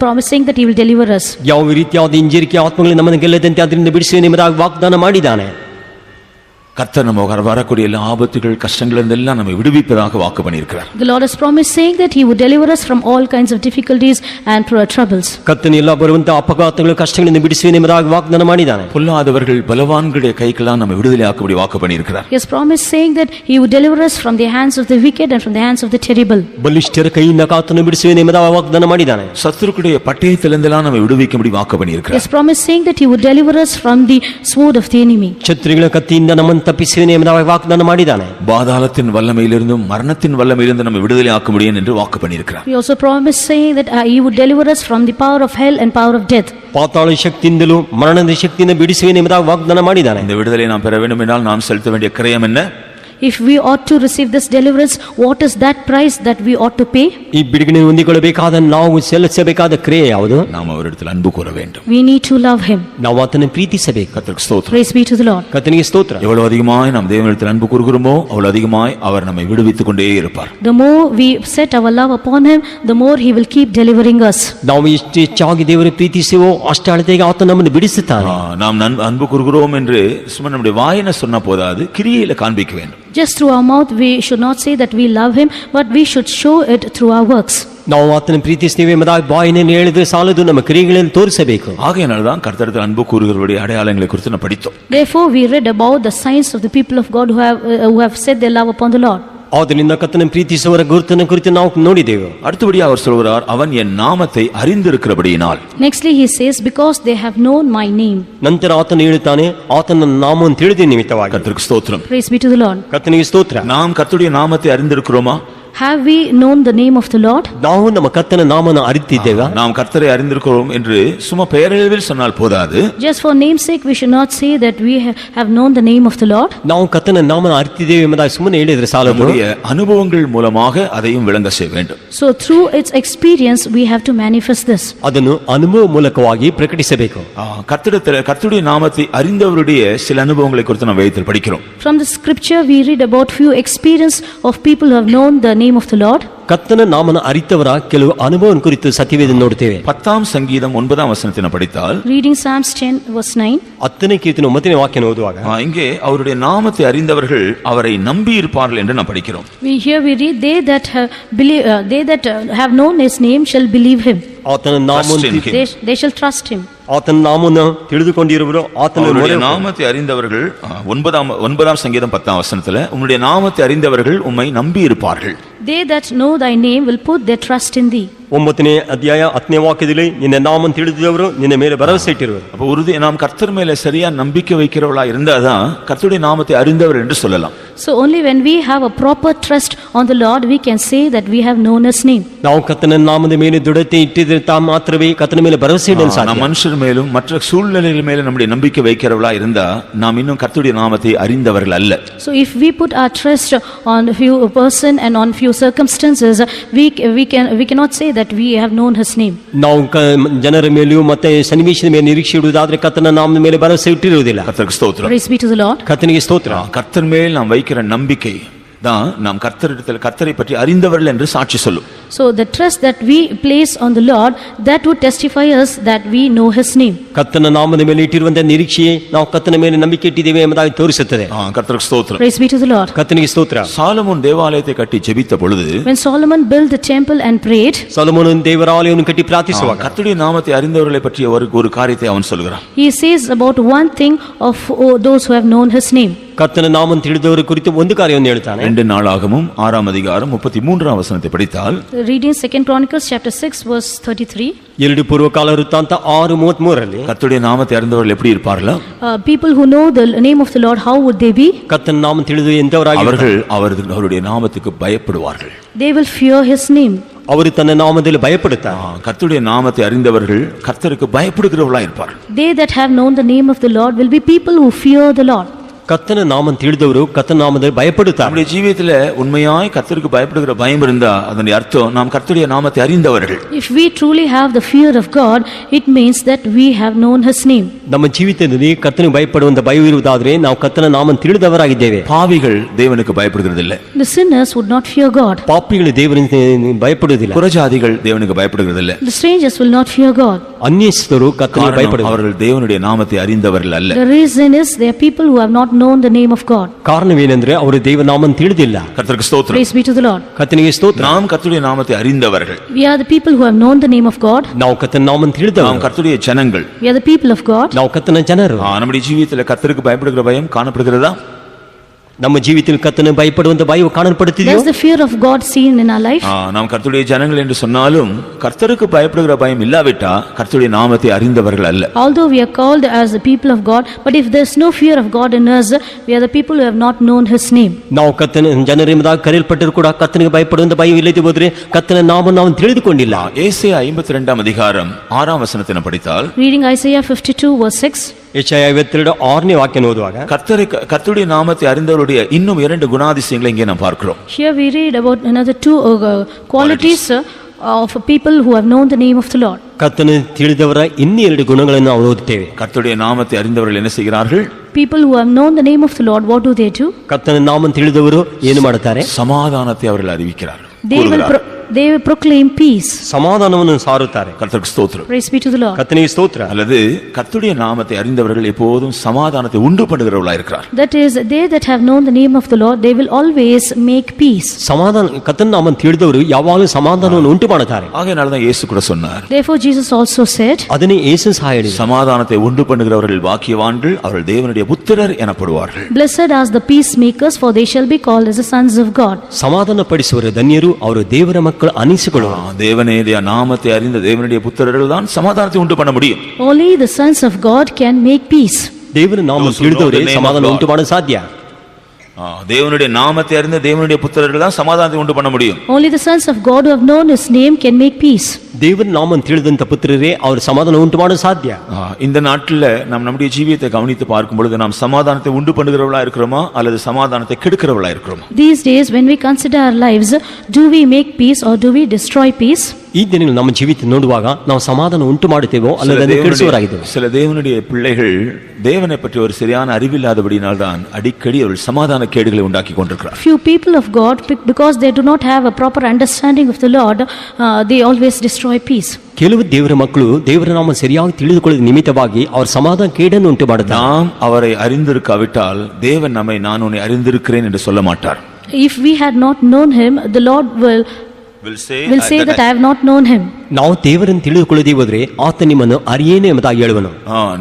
promising that he will deliver us. ಯಾವ ರೀತಿಯಾದ ಹಿಂಜರಿಕೆ ಆತ್ಮಗಳು ನಮ್ಮನ್ನು ಗೆಲ್ಲದಂತೆ ಅದರಿಂದ ಬಿಡಿಸುವೆ ಎಂಬುದಾಗಿ ವಾಗ್ದಾನ ಮಾಡಿದ್ದಾನೆ. கர்த்தர் நம்ம வரக்கூடிய எல்லா ஆபத்துகள் கஷ்டங்கள் இருந்தெல்லாம் நம்மை விடுவிப்பதாக வாக்கு பண்ணியிருக்கிறார். The Lord has promised saying that he would deliver us from all kinds of difficulties and troubles. ಕರ್ತನು ಎಲ್ಲ ಬರುವಂತ ಅಪಘಾತಗಳು ಕಷ್ಟಗಳಿಂದ ಬಿಡಿಸುವೆ ಎಂಬುದಾಗಿ ವಾಗ್ದಾನ ಮಾಡಿದ್ದಾನೆ. பொல்லாதவர்கள் பலவான்களுடைய கைக்கெல்லாம் நம்மை விடுதலையாக்கும்படி வாக்கு பண்ணியிருக்கிறார். He has promised saying that he would deliver us from the hands of the wicked and from the hands of the terrible. ಬಲಿಷ್ಠರ ಕೈಯಿಂದ ಕಾತನು ಬಿಡಿಸುವೆ ಎಂಬುದಾಗಿ ವಾಗ್ದಾನ ಮಾಡಿದ್ದಾನೆ. சத்துருக்குடைய பட்டயத்திலிருந்தெல்லாம் நம்மை விடுவிக்கும்படி வாக்கு He பண்ணியிருக்கிறார். has promised saying that he would deliver us from the sword of the enemy. ಶತ್ರುಗಳ ಕತ್ತಿಯಿಂದ ನಮ್ಮನ್ನು ತಪ್ಪಿಸುವೆ ಎಂಬುದಾಗಿ ವಾಗ್ದಾನ ಮಾಡಿದ್ದಾನೆ. பாதாளத்தின் வல்லமையிலிருந்தும் மரணத்தின் வல்லமையிலிருந்து நம்மை விடுதலையாக்க முடியும் என்று வாக்கு பண்ணியிருக்கிறார். He also promised saying that he would deliver us from the power of hell and power of death. ಪಾತಾಳ ಶಕ್ತಿಯಿಂದಲೂ ಮರಣದ ಶಕ್ತಿಯಿಂದ ಬಿಡಿಸುವೆ ಎಂಬುದಾಗಿ ವಾಗ್ದಾನ ಮಾಡಿದ್ದಾನೆ. இந்த விடுதலை நாம் பெற வேண்டும் என்றால் நாம் செலுத்த வேண்டிய கிரயம் என்ன? If we ought to receive this deliverance, what is that price that we ought to pay? ಈ ಬಿಡುಗಡೆ ಹೊಂದಿಕೊಳ್ಳಬೇಕಾದ ನಾವು ಸಲ್ಲಿಸಬೇಕಾದ ಕ್ರಿಯೆ ಯಾವುದು? நாம் அவரிடத்தில் அன்பு கூற வேண்டும். We need to love him. ನಾವು ಆತನ ಪ್ರೀತಿಸಬೇಕು. கர்த்தருக்கு ஸ்தோத்திரம். Praise be to the Lord. ಕರ್ತನಿಗೆ ಸ್ತೋತ್ರ. எவ்வளவு அதிகமாய் நாம் தேவனிடத்தில் அன்பு கூறுகிறோமோ அவ்வளவு அதிகமாய் அவர் நம்மை விடுவித்துக் கொண்டே இருப்பார். The more we set our love upon him, the more he will keep delivering us. ನಾವು ಎಷ್ಟು ಹೆಚ್ಚಾಗಿ ದೇವರ ಪ್ರೀತಿಸುವೋ ಅಷ್ಟು ಅಳತೆಗೆ ಆತ ನಮ್ಮನ್ನು ಬಿಡಿಸುತ್ತಾನೆ. நாம் அன்பு கூறுகிறோம் என்று சும்மா நம்முடைய வாயின சொன்ன போதாது, கிரியையில காண்பிக்க வேண்டும். Just through our mouth we should not say that we love him, but we should show it through our works. ನಾವು ಆತನ ಪ್ರೀತಿಸ್ತೇವೆ ಎಂಬುದಾಗಿ ಬಾಯಿನಲ್ಲಿ ಹೇಳಿದ್ರೆ ಸಾಲದು, ನಮ್ಮ ಕ್ರಿಯೆಗಳಲ್ಲಿ ತೋರಿಸಬೇಕು. ஆகையினால்தான் கர்த்தரிடத்தில் அன்பு கூறுகிறவருடைய அடையாளங்களை குறித்து நான் படித்தோம். Therefore we read about the signs of the people of God who have set their love upon the Lord. ಆದ್ದರಿಂದ ಕರ್ತನ ಪ್ರೀತಿಸುವವರ ಗುರುತನ್ನು ಕುರಿತು ನಾವು ನೋಡಿದೆವು. அடுத்தபடியாக அவர் சொல்கிறார், அவன் என் நாமத்தை அறிந்திருக்கிறபடியினால். Nextly he says, because they have known my name. ನಂತರ ಆತನು ಹೇಳುತ್ತಾನೆ, ಆತನ ನಾಮವನ್ನು ತಿಳಿದ ನಿಮಿತ್ತವಾಗಿ. கர்த்தருக்கு ஸ்தோத்திரம். Praise be to the Lord. ಕರ್ತನಿಗೆ ಸ್ತೋತ್ರ. நாம் கர்த்தருடைய நாமத்தை அறிந்திருக்கிறோமா? Have we known the name of the Lord? ನಾವು ನಮ್ಮ ಕರ್ತನ ನಾಮವನ್ನು ಅರಿತಿದ್ದೇವೆ. நாம் கர்த்தரை அறிந்திருக்கிறோம் என்று சும்மா பெயரளவில் சொன்னால் போதாது. Just for name's sake we should not say that we have known the name of the Lord. ನಾವು ಕರ್ತನ ನಾಮವನ್ನು ಅರಿತಿದ್ದೇವೆ ಎಂಬುದಾಗಿ ಸುಮ್ಮನೆ ಹೇಳಿದ್ರೆ ಸಾಲದು. நம்முடைய அனுபவங்கள் மூலமாக அதையும் விளங்க செய்ய வேண்டும். So through its experience we have to manifest this. ಅದನ್ನು ಅನುಭವ ಮೂಲಕವಾಗಿ ಪ್ರಕಟಿಸಬೇಕು. கர்த்தருடைய நாமத்தை அறிந்தவருடைய சில அனுபவங்களை குறித்து நாம் வேதத்தில் படிக்கிறோம். From the scripture we read about few experience of people who have known the name of the Lord. ಕರ್ತನ ನಾಮನ ಅರಿತವರ ಕೆಲವು ಅನುಭವ ಕುರಿತು ಸತ್ಯವೇದ ನೋಡ್ತೇವೆ. 10 சங்கீதம் 9 வசனத்தை படித்தால், Reading Psalms 10 verse 9. 10ನೇ ಕೀರ್ತನೆ 9ನೇ ವಾಕ್ಯ ಓದುವಾಗ இங்கே அவருடைய நாமத்தை அறிந்தவர்கள் அவரை நம்பி இருப்பார்கள் என்று நாம் படிக்கிறோம். We read, they that have known his name shall believe him. ಆತನ ನಾಮವನ್ನು They shall trust him. ಆತನ ನಾಮವನ್ನು ತಿಳಿದುಕೊಂಡಿರುವರು அவருடைய நாமத்தை அறிந்தவர்கள் 9 சங்கீதம் 10 வசனத்துல, உம்முடைய நாமத்தை அறிந்தவர்கள் உம்மை நம்பி இருப்பார்கள். They that know thy name will put their trust in thee. 9ನೇ ಅಧ್ಯಾಯ 10ನೇ ವಾಕ್ಯದಲ್ಲಿ ನಿನ್ನ ನಾಮವನ್ನು ತಿಳಿದವರು ನಿನ್ನ ಮೇಲೆ ಭರವಸೆ ಇಟ್ಟಿರುವರು. அப்ப நாம் கர்த்தர் மேல சரியா நம்பிக்கை வைக்கிறவளா இருந்தாதான் கர்த்தருடைய நாமத்தை அறிந்தவர் என்று சொல்லலாம். So only when we have a proper trust on the Lord we can say that we have known his name. ನಾವು ಕರ್ತನ ನಾಮದ ಮೇಲೆ ದೃಢತೆ ಇಟ್ಟಿದ್ರೆ ಮಾತ್ರವೇ ಕರ್ತನ ಮೇಲೆ ಭರವಸೆ ಇಡಲು ಸಾಧ್ಯ. நாம் மனுஷர் மேலும் மற்ற சூழ்நிலைகள் மேலும் நம்முடைய நம்பிக்கை வைக்கிறவளா இருந்தா நாம் இன்னும் கர்த்தருடைய நாமத்தை அறிந்தவர்கள் அல்ல. So if we put our trust on a few person and on few circumstances, we cannot say that we have known his name. ನಾವು ಜನರ ಮೇಲೆಯೂ ಮತ್ತೆ ಸನ್ನಿವೇಶದ ಮೇಲೆ ನಿರೀಕ್ಷೆ ಇಡುವುದಾದ್ರೆ ಕರ್ತನ ನಾಮದ ಮೇಲೆ ಭರವಸೆ ಇಟ್ಟಿರುವುದಿಲ್ಲ. கர்த்தருக்கு ஸ்தோத்திரம். Praise be to the Lord. கர்த்தನಿಗೆ ಸ್ತೋತ್ರ. கர்த்தர் மேல் நாம் வைக்கிற நம்பிக்கை தான் நாம் கர்த்தரை பற்றி அறிந்தவர்கள் என்று சாட்சி சொல்லும். So the trust that we place on the Lord, that would testify us that we know his name. ಕರ್ತನ ನಾಮದ ಮೇಲೆ ಇಟ್ಟಿರುವಂತ ನಿರೀಕ್ಷೆಯೇ ನಾವು ಕರ್ತನ ಮೇಲೆ ನಂಬಿಕೆ ಇಟ್ಟಿದ್ದೇವೆ ಎಂಬುದಾಗಿ ತೋರಿಸುತ್ತದೆ. கர்த்தருக்கு ஸ்தோத்திரம். Praise be to the Lord. ಕರ್ತನಿಗೆ ಸ್ತೋತ್ರ. சாலமோன் தேவாலயத்தை கட்டி ஜெபித்த பொழுது, When Solomon built the temple and prayed, ಸೊಲೊಮೋನನು ದೇವರ ಆಲಯವನ್ನು ಕಟ್ಟಿ ಪ್ರಾರ್ಥಿಸುವಾಗ கர்த்தருடைய நாமத்தை அறிந்தவர்களை பற்றிய ஒரு காரியத்தை அவன் சொல்கிறான். he says about one thing of those who have known his name. ಕರ್ತನ ನಾಮವನ್ನು ತಿಳಿದವರ ಕುರಿತು ಒಂದು ಕಾರ್ಯವನ್ನು ಹೇಳ್ತಾನೆ. 2 நாளாகமும் 6 அதிகாரம் 33 வசனத்தை படித்தால், Reading 2 Chronicles chapter 6 verse 33. 2 ಪೂರ್ವಕಾಲ ವೃತ್ತಾಂತ 6:33ರಲ್ಲಿ கர்த்தருடைய நாமத்தை அறிந்தவர்கள் எப்படி இருப்பார்களா? People who know the name of the Lord, how would they be? ಕರ್ತನ ನಾಮ ತಿಳಿದು ಎಂತವರಾಗಿ அவருடைய நாமத்துக்கு பயப்படுவார்கள். They will fear his name. ಅವರು ತನ್ನ ನಾಮದಲ್ಲಿ ಭಯಪಡುತ್ತಾರೆ. கர்த்தருடைய நாமத்தை அறிந்தவர்கள் கர்த்தருக்கு பயப்படுகிறவர்களா இருப்பார்கள். They that have known the name of the Lord will be people who fear the Lord. ಕರ್ತನ ನಾಮವನ್ನು ತಿಳಿದವರು ಕರ್ತನ ನಾಮದಲ್ಲಿ ಭಯಪಡುತ್ತಾರೆ. நம்முடைய ஜீவியத்துல உண்மையாய் கர்த்தருக்கு பயப்படுகிற பயம் இருந்தா அதன் அர்த்தம் நாம் கர்த்தருடைய நாமத்தை அறிந்தவர்கள். If we truly have the fear of God, it means that we have known his name. ನಮ್ಮ ಜೀವಿತದಲ್ಲಿ ಕರ್ತನಿಗೆ ಭಯಪಡುವಂತ ಭಯವಿರುವುದಾದ್ರೆ ನಾವು ಕರ್ತನ ನಾಮವನ್ನು ತಿಳಿದವರಾಗಿದ್ದೇವೆ. பாவிகள் தேவனுக்கு பயப்படுகிறதில்லை. The sinners would not fear God. ಪಾಪಿಗಳು ದೇವರಿಗೆ ಭಯಪಡುವುದಿಲ್ಲ. புறஜாதிகள் தேவனுக்கு பயப்படுகிறதில்லை. The strangers will not fear God. ಅನ್ಯಸ್ತರು ಕರ್ತನಿಗೆ ಭಯಪಡುವುದಿಲ್ಲ. அவர்கள் தேவனுடைய நாமத்தை அறிந்தவர்கள் அல்ல. The reason is they are people who have not known the name of God. ಕಾರಣವೇನೆಂದ್ರೆ ಅವರು ದೇವರ ನಾಮವನ್ನು ತಿಳಿದಿಲ್ಲ. கர்த்தருக்கு ஸ்தோத்திரம். Praise be to the Lord. ಕರ್ತನಿಗೆ ಸ್ತೋತ್ರ. நாம் கர்த்தருடைய நாமத்தை அறிந்தவர்கள். We are the people who have known the name of God. ನಾವು ಕರ್ತನ ನಾಮವನ್ನು ತಿಳಿದವರು. நாம் கர்த்தருடைய ஜனங்கள். We are the people of God. ನಾವು ಕರ್ತನ ಜನರು. நம்முடைய ஜீவியத்துல கர்த்தருக்கு பயப்படுகிற பயம் காணப்படுகிறதா? ನಮ್ಮ ಜೀವಿತದಲ್ಲಿ ಕರ್ತನ ಭಯಪಡುವಂತ ಭಯವು ಕಾಣಲ್ಪಡುತ್ತಿದೆಯೋ? There's the fear of God seen in our life. நாம் கர்த்தருடைய ஜனங்கள் என்று சொன்னாலும் கர்த்தருக்கு பயப்படுகிற பயம் இல்லாவிட்டா கர்த்தருடைய நாமத்தை அறிந்தவர்கள் அல்ல. Although we are called as the people of God, but if there's no fear of God in us, we are the people who have not known his name. ನಾವು ಕರ್ತನ ಜನರೆಂಬುದಾಗಿ ಕರೆಯಲ್ಪಟ್ಟರೂ ಕೂಡ ಕರ್ತನಿಗೆ ಭಯಪಡುವಂತ ಭಯ ಇಲ್ಲದೆ ಹೋದ್ರೆ ಕರ್ತನ ನಾಮವನ್ನು ನಾವು ತಿಳಿದುಕೊಂಡಿಲ್ಲ. ஏசாயா 52 அதிகாரம் 6 வசனத்தை படித்தால், Reading Isaiah 52 verse 6. ಯೆಶಾಯ 52 6ನೇ ವಾಕ್ಯ ಓದುವಾಗ கர்த்தருடைய நாமத்தை அறிந்தவருடைய இன்னும் 2 குணாதிசயங்களை இங்கே நாம் பார்க்கிறோம். Here we read about another 2 qualities of people who have known the name of the Lord. ಕರ್ತನ ತಿಳಿದವರ ಇನ್ನೂ 2 ಗುಣಗಳನ್ನು ನಾವು ಓದುತ್ತೇವೆ. கர்த்தருடைய நாமத்தை அறிந்தவர்கள் என்ன செய்கிறார்கள்? People who have known the name of the Lord, what do they do? ಕರ್ತನ ನಾಮವನ್ನು ತಿಳಿದವರು ಏನು ಮಾಡುತ್ತಾರೆ? சமாதானத்தை அவர்கள் அறிவிக்கிறார்கள். they proclaim peace. ಸಮಾಧಾನವನ್ನು ಸಾರುತ್ತಾರೆ. கர்த்தருக்கு ஸ்தோத்திரம். Praise be to the Lord. ಕರ್ತನಿಗೆ ಸ್ತೋತ್ರ. அல்லது கர்த்தருடைய நாமத்தை அறிந்தவர்கள் எப்போதும் சமாதானத்தை உண்டு பண்ணுகிறவர்களாக இருக்கிறார். That is, they that have known the name of the Lord, they will always make peace. ಸಮಾಧಾನ ಕರ್ತನ ನಾಮವನ್ನು ತಿಳಿದವರು ಯಾವಾಗಲೂ ಸಮಾಧಾನವನ್ನು ಉಂಟು ಮಾಡುತ್ತಾರೆ. ஆகையால தான் இயேசு கூட சொன்னார், Therefore Jesus also said, ಅದನ್ನೇ ಯೇಸು ಸಹ ಹೇಳಿದರು. சமாதானத்தை உண்டு பண்ணுகிறவர்கள் பாக்கியவான்கள், அவர்கள் தேவனுடைய புத்திரர் எனப்படுவார்கள். Blessed are the peacemakers, for they shall be called as the sons of God. ಸಮಾಧಾನ ಪಡಿಸುವವರು ಧನ್ಯರು, ಅವರು ದೇವರ ಮಕ್ಕಳು ಅನಿಸಿಕೊಳ್ಳುವರು. தேவனுடைய நாமத்தை அறிந்த தேவனுடைய புத்திரர்கள் தான் சமாதானத்தை உண்டு பண்ண முடியும். Only the sons of God can make peace. ದೇವರ ನಾಮ ತಿಳಿದವರೇ ಸಮಾಧಾನ ಉಂಟು ಮಾಡಲು ಸಾಧ್ಯ. தேவனுடைய நாமத்தை அறிந்த தேவனுடைய புத்திரர்கள் தான் சமாதானத்தை உண்டு பண்ண முடியும். Only the sons of God who have known his name can make peace. ದೇವರ ನಾಮವನ್ನು ತಿಳಿದಂತ ಪುತ್ರರೇ ಅವರು ಸಮಾಧಾನ ಉಂಟು ಮಾಡಲು ಸಾಧ್ಯ. இந்த நாட்டில் நாம் நம்முடைய ஜீவியத்தை கவனித்து பார்க்கும் பொழுது நாம் சமாதானத்தை உண்டு பண்ணுகிறவர்களா இருக்கிறோமா அல்லது சமாதானத்தை கெடுக்கிறவர்களா இருக்கிறோமா? These days when we consider our lives, do we make peace or do we destroy peace? ಈ ದಿನಗಳಲ್ಲಿ ನಮ್ಮ ಜೀವಿತ ನೋಡುವಾಗ ನಾವು ಸಮಾಧಾನ ಉಂಟು ಮಾಡುತ್ತೇವೋ ಅಲ್ಲದೆ ಕೆಡಿಸುವವರಾಗಿದ್ದೇವೆ. சில தேவனுடைய பிள்ளைகள் தேவனை பற்றி ஒரு சரியான அறிவில்லாதபடியினால் தான் அடிக்கடி அவர்கள் சமாதான கேடுகளை உண்டாக்கி கொண்டிருக்கிறார். Few people of God, because they do not have a proper understanding of the Lord, they always destroy peace. ಕೆಲವು ದೇವರ ಮಕ್ಕಳು ದೇವರ ನಾಮ ಸರಿಯಾಗಿ ತಿಳಿದುಕೊಳ್ಳುವ ನಿಮಿತ್ತವಾಗಿ ಅವರು ಸಮಾಧಾನ ಕೇಡನ್ನು ಉಂಟು ಮಾಡುತ್ತಾರೆ. நாம் அவரை அறிந்திருக்காவிட்டால் தேவன் நம்மை நான் உன்னை அறிந்திருக்கிறேன் என்று சொல்ல மாட்டார். If we had not known him, the Lord will say that I have not known him. ನಾವು ದೇವರನ್ನು ತಿಳಿದುಕೊಳ್ಳದೆ ಹೋದರೆ ಆತ ನಿಮ್ಮನ್ನು ಅರಿಯೇನೆ ಎಂಬುದಾಗಿ ಹೇಳುವನು.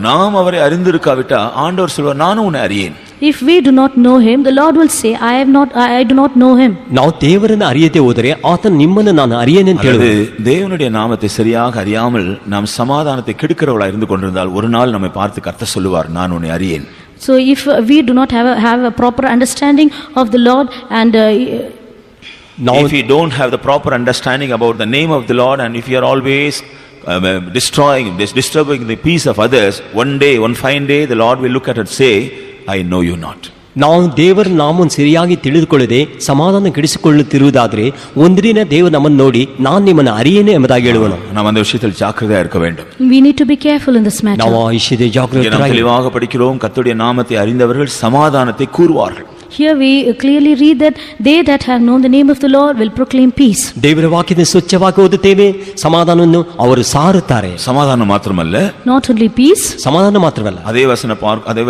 நாம் அவரை அறிந்திருக்காவிட்டா ஆண்டவர் சொல்வார் நானும் உன்னை அறியேன். If we do not know him, the Lord will say I do not know him. ನಾವು ದೇವರನ್ನು ಅರಿಯದೆ ಹೋದರೆ ಆತ ನಿಮ್ಮನ್ನು ನಾನು ಅರಿಯೇನೆ ಅಂತ ಹೇಳುವನು. தேவனுடைய நாமத்தை சரியாக அறியாமல் நாம் சமாதானத்தை கெடுக்கிறவளா இருந்து கொண்டிருந்தால் ஒரு நாள் நம்மை பார்த்து கர்த்தர் சொல்லுவார் நான் உன்னை அறியேன். So if we do not have a proper understanding of the Lord and if you don't have the proper understanding about the name of the Lord and if you are always disturbing the peace of others, one fine day the Lord will look at it and say, I know you not. ನಾವು ದೇವರ ನಾಮವನ್ನು ಸರಿಯಾಗಿ ತಿಳಿದುಕೊಳ್ಳದೆ ಸಮಾಧಾನ ಕೆಡಿಸಿಕೊಳ್ಳುತ್ತಿರುವುದಾದರೆ ಒಂದಿನ ದೇವರು ನಮ್ಮನ್ನು ನೋಡಿ ನಾನು ನಿಮ್ಮನ್ನು ಅರಿಯೇನೆ ಎಂಬುದಾಗಿ ಹೇಳುವನು. நாம் அந்த விஷயத்தில் ஜாக்கிரதையா இருக்க வேண்டும். We need to be careful in this matter. ನಾವು ಆ ವಿಷಯದಲ್ಲಿ ಜಾಗರೂಕರಾಗಿ தெளிவாக படிக்கிறோம், கர்த்தருடைய நாமத்தை அறிந்தவர்கள் சமாதானத்தை கூறுவார்கள். Here we clearly read that they that have known the name of the Lord will proclaim peace. ದೇವರ ವಾಕ್ಯದ ಸ್ವಚ್ಛವಾಗಿ ಓದುತ್ತೇವೆ, ಸಮಾಧಾನವನ್ನು ಅವರು ಸಾರುತ್ತಾರೆ. சமாதானம் மாத்திரமல்ல, Not only peace, ಸಮಾಧಾನ ಮಾತ್ರವಲ್ಲ, அதே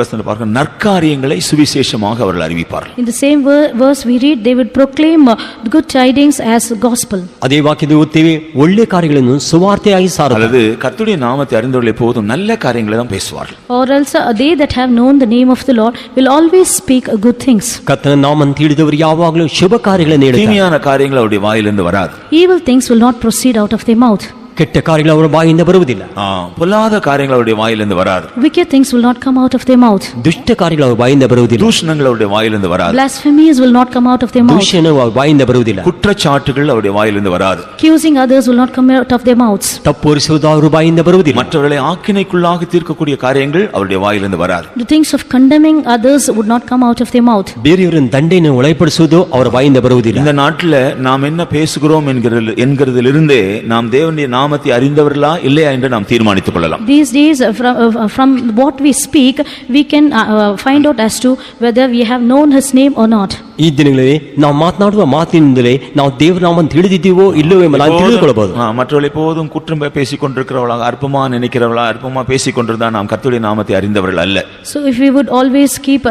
வசன பார்க்க நற்காரியங்களை சுவிசேஷமாக அவர்கள் அறிவிப்பார்கள். in the same verse we read they would proclaim good tidings as gospel. ಅದೇ ವಾಕ್ಯದ ಓದುತ್ತೇವೆ ಒಳ್ಳೆ ಕಾರ್ಯಗಳನ್ನು ಸುವಾರ್ತೆಯಾಗಿ ಸಾರುತ್ತಾರೆ. அல்லது கர்த்தருடைய நாமத்தை அறிந்தவர்கள் எப்போதும் நல்ல காரியங்களை தான் பேசுவார்கள். Or else they that have known the name of the Lord will always speak good things. ಕರ್ತನ ನಾಮವನ್ನು ತಿಳಿದವರು ಯಾವಾಗಲೂ ಶುಭ ಕಾರ್ಯಗಳನ್ನು ಹೇಳುತ್ತಾರೆ. தீமையான காரியங்கள் அவருடைய வாயிலிருந்து வராது. Evil things will not proceed out of their mouth. ಕೆಟ್ಟ ಕಾರ್ಯಗಳು ಅವರ ಬಾಯಿಂದ ಬರುವುದಿಲ್ಲ. பொல்லாத காரியங்கள் அவருடைய வாயிலிருந்து வராது. Wicked things will not come out of their mouth. ದುಷ್ಟ ಕಾರ್ಯಗಳು ಅವರ ಬಾಯಿಂದ ಬರುವುದಿಲ್ಲ. தூஷணங்கள் அவருடைய வாயிலிருந்து வராது. Blasphemies will not come out of their mouth. ದೂಷಣವು ಅವರ ಬಾಯಿಂದ ಬರುವುದಿಲ್ಲ. குற்றச்சாட்டுகள் அவருடைய வாயிலிருந்து வராது. Accusing others will not come out of their mouths. ತಪ್ಪೊರಿಸುವುದು ಅವರ ಬಾಯಿಂದ ಬರುವುದಿಲ್ಲ. மற்றவர்களை ஆக்கினைக்குள்ளாக தீர்க்கக்கூடிய காரியங்கள் அவருடைய வாயிலிருந்து வராது. The things of condemning others would not come out of their mouth. ಬೇರೆಯವರನ್ನು ದಂಡೆಯನ್ನು ಒಳಪಡಿಸುವುದು ಅವರ ಬಾಯಿಂದ ಬರುವುದಿಲ್ಲ. இந்த நாட்டில் நாம் என்ன பேசுகிறோம் என்கிறதிலிருந்தே நாம் தேவனுடைய நாமத்தை அறிந்தவர்களா இல்லையா என்று நாம் தீர்மானித்துக் கொள்ளலாம். These days from what we speak we can find out as to whether we have known his name or not. ಈ ದಿನಗಳಲ್ಲಿ ನಾವು ಮಾತನಾಡುವ ಮಾತಿನಿಂದಲೇ ನಾವು ದೇವರ ನಾಮವನ್ನು ತಿಳಿದಿದ್ದೀವೋ ಇಲ್ಲವೋ ಎಂಬುದಾಗಿ ತಿಳಿದುಕೊಳ್ಳಬಹುದು. மற்றவர்கள் எப்போதும் குற்றம் பேசிக் கொண்டிருக்கிறவர்களாக அற்பமா நினைக்கிறவர்களா அற்பமா பேசிக் கொண்டிருந்தா நாம் கர்த்தருடைய நாமத்தை அறிந்தவர்கள் அல்ல. So if we would always keep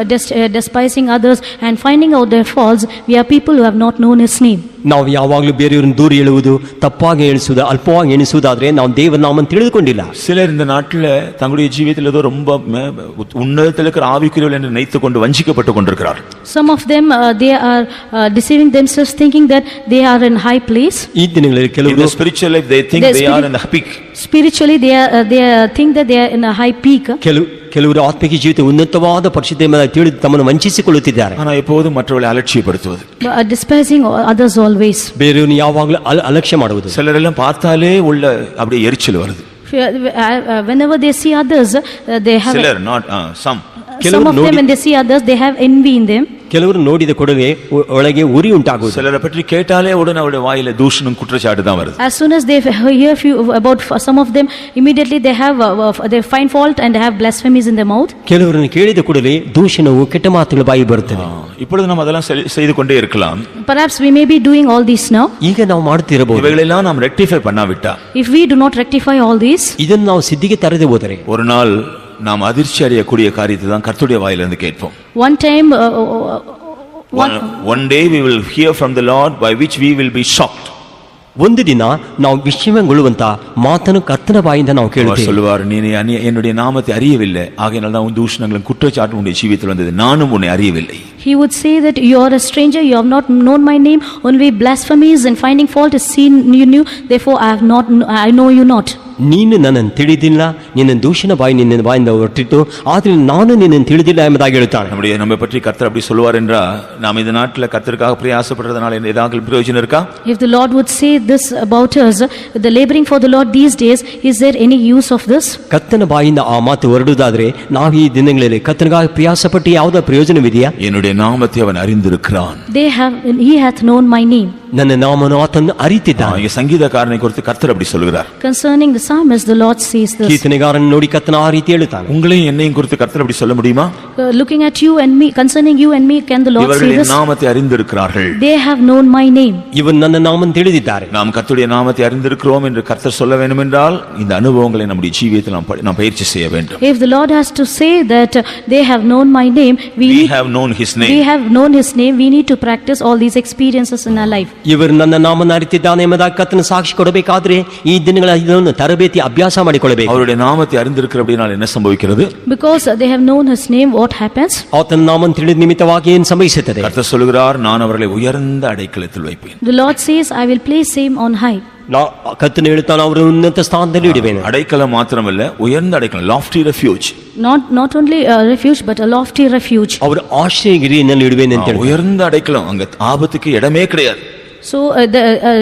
despising others and finding out their faults, we are people who have not known his name. ನಾವು ಯಾವಾಗಲೂ ಬೇರೆಯವರನ್ನು ದೂರ ಎಳುವುದು, ತಪ್ಪಾಗಿ ಎಣಿಸುವುದು, ಅಲ್ಪವಾಗಿ ಎಣಿಸುವುದಾದ್ರೆ ನಾವು ದೇವರ ನಾಮವನ್ನು ತಿಳಿದುಕೊಂಡಿಲ್ಲ. சிலர் இந்த நாட்டில் தங்களுடைய ஜீவியத்தில் ஏதோ ரொம்ப உன்னதத்தில் இருக்கிற ஆவிக்குரியவர்கள் என்று நினைத்துக் கொண்டு வஞ்சிக்கப்பட்டு கொண்டிருக்கிறார்கள். Some of them they are deceiving themselves thinking that they are in high place. ಈ ದಿನಗಳಲ್ಲಿ In ಕೆಲವರು the spiritual life they think they are in the peak. Spiritually they think that they are in a high peak. ಕೆಲವರು ಆತ್ಮಿಕ ಜೀವಿತ ಉನ್ನತವಾದ ಪರಿಶುದ್ಧತೆಯನ್ನು ತಿಳಿದು ತಮ್ಮನ್ನು ವಂಚಿಸಿಕೊಳ್ಳುತ್ತಿದ್ದಾರೆ. ஆனால் எப்போதும் மற்றவர்களை அலட்சியப்படுத்துவது, Despising others always. ಬೇರೆಯವರನ್ನು ಯಾವಾಗಲೂ ಅಲಕ್ಷ್ಯ ಮಾಡುವುದು. சிலரெல்லாம் பார்த்தாலே உள்ள அப்படியே எரிச்சல் வருது. Whenever they see others they have சிலர் not some some of them when they see others they have envy in them. ಕೆಲವರು ನೋಡಿದ ಕೂಡಲೇ ಒಳಗೆ ಉರಿ ಉಂಟಾಗುವುದು. சிலரை பற்றி கேட்டாலே உடனே அவருடைய வாயில தூஷணம் குற்றச்சாட்டு தான் வருது. As soon as they hear few about some of them, immediately they find fault and have blasphemies in their mouth. ಕೆಲವರನ್ನು ಕೇಳಿದ ಕೂಡಲೇ ದೂಷಣವು ಕೆಟ್ಟ ಮಾತುಗಳ ಬಾಯಿ ಬರುತ್ತದೆ. இப்பொழுது நம்ம அதெல்லாம் செய்து கொண்டே இருக்கலாம். Perhaps we may be doing all this now. ಈಗ ನಾವು ಮಾಡುತ್ತಿರಬಹುದು. இவைகளெல்லாம் நாம் rectify பண்ணாவிட்டா, If we do not rectify all these, ಇದನ್ನು ನಾವು ಸಿದ್ಧಿಗೆ ತರದೆ ಹೋದರೆ ஒரு நாள் நாம் அதிர்ச்சி அடையக்கூடிய காரியத்தை தான் கர்த்தருடைய வாயிலிருந்து கேட்போம். one time One day we will hear from the Lord by which we will be shocked. ಒಂದು ದಿನ ನಾವು ವಿಸ್ಮಯಗೊಳ್ಳುವಂತ ಮಾತನ್ನು ಕರ್ತನ ಬಾಯಿಂದ ನಾವು அவர் ಕೇಳುತ್ತೇವೆ. சொல்லுவார், நீ என்னுடைய நாமத்தை அறியவில்லை, ஆகையால் தான் தூஷணங்களும் குற்றச்சாட்டும் உன்னுடைய ஜீவியத்தில் வந்தது, நானும் உன்னை அறியவில்லை. he would say that you are a stranger, you have not known my name, only blasphemies and finding fault is seen you knew, therefore I know you not. ನೀನು ನನ್ನನ್ನು ತಿಳಿದಿಲ್ಲ, ನಿನ್ನ ದೂಷಣ ಬಾಯಿ ನಿನ್ನ ಬಾಯಿಂದ ಹೊರಟಿತು, ಆದರೆ ನಾನು ನಿನ್ನನ್ನು ತಿಳಿದಿಲ್ಲ ಎಂಬುದಾಗಿ ಹೇಳುತ್ತಾನೆ. நம்மை பற்றி கர்த்தர் அப்படி சொல்லுவார் என்றால், நாம் இந்த நாட்டில் கர்த்தருக்காக பிரயாசப்படுறதுனால ஏதாவது பிரயோஜனம் இருக்கா? If the Lord would say this about us, the laboring for the Lord these days, is there any use of this? ಕರ್ತನ ಬಾಯಿಂದ ಆ ಮಾತು ಹೊರಡುವುದಾದ್ರೆ ನಾವು ಈ ದಿನಗಳಲ್ಲಿ ಕರ್ತನಿಗಾಗಿ ಪ್ರಯಾಸಪಟ್ಟು ಯಾವುದೋ ಪ್ರಯೋಜನವಿದೆಯಾ? என்னுடைய நாமத்தை அவன் அறிந்திருக்கிறான். He hath known my name. ನನ್ನ ನಾಮವನ್ನು ಆತನು ಅರಿತಿದ್ದಾನೆ. இங்க சங்கீதக்காரனை குறித்து கர்த்தர் அப்படி சொல்கிறார். Concerning the psalmist, the Lord says this. ಕೀರ್ತನೆಗಾರನ ನೋಡಿ ಕರ್ತನ ಆ ರೀತಿ ಹೇಳುತ್ತಾನೆ. உங்களையும் என்னையும் குறித்து கர்த்தர் அப்படி சொல்ல முடியுமா? Looking at you and me, concerning you and me, can the Lord say இவர்கள் this? என் நாமத்தை அறிந்திருக்கிறார்கள். They have known my name. ಇವನು ನನ್ನ ನಾಮವನ್ನು ತಿಳಿದಿದ್ದಾರೆ. நாம் கர்த்தருடைய நாமத்தை அறிந்திருக்கிறோம் என்று கர்த்தர் சொல்ல வேண்டும் என்றால், இந்த அனுபவங்களை நம்முடைய ஜீவியத்தில் நாம் பயிற்சி செய்ய வேண்டும். If the Lord has to say that they have known my name, we have known his name. We have known his name. We need to practice all these experiences in our life. ಇವರು ನನ್ನ ನಾಮವನ್ನು ಅರಿತಿದ್ದಾನೆ ಎಂಬುದಾಗಿ ಕರ್ತನ ಸಾಕ್ಷಿ ಕೊಡಬೇಕಾದ್ರೆ ಈ ದಿನಗಳ ಇದನ್ನು ತರಬೇತಿ ಅಭ್ಯಾಸ ಮಾಡಿಕೊಳ್ಳಬೇಕು. அவருடைய நாமத்தை அறிந்திருக்கிறபடியால் என்ன சம்பவிக்கிறது? Because they have known his name, what happens? ಆತನ ನಾಮವನ್ನು ತಿಳಿದ ನಿಮಿತ್ತವಾಗಿ ಏನು ಸಂಭವಿಸುತ್ತದೆ? கர்த்தர் சொல்கிறார், நான் அவர்களை உயர்ந்த அடைக்கலத்தில் வைப்பேன். The Lord says, I will place him on high. ಕರ್ತನು ಹೇಳುತ್ತಾನೆ, ಅವರು ಉನ್ನತ ಸ್ಥಾನದಲ್ಲಿ ಇಡುವೆನು. அடைக்கலம் மாத்திரமல்ல, உயர்ந்த அடைக்கலம், lofty refuge. Not only a refuge but a lofty refuge. ಅವರು ಆಶ್ರಯಗಿರಿಯಲ್ಲಿ ಇಡುವೆನು ಅಂತ ಹೇಳಿ. உயர்ந்த அடைக்கலம், அங்க ஆபத்துக்கு இடமே கிடையாது. So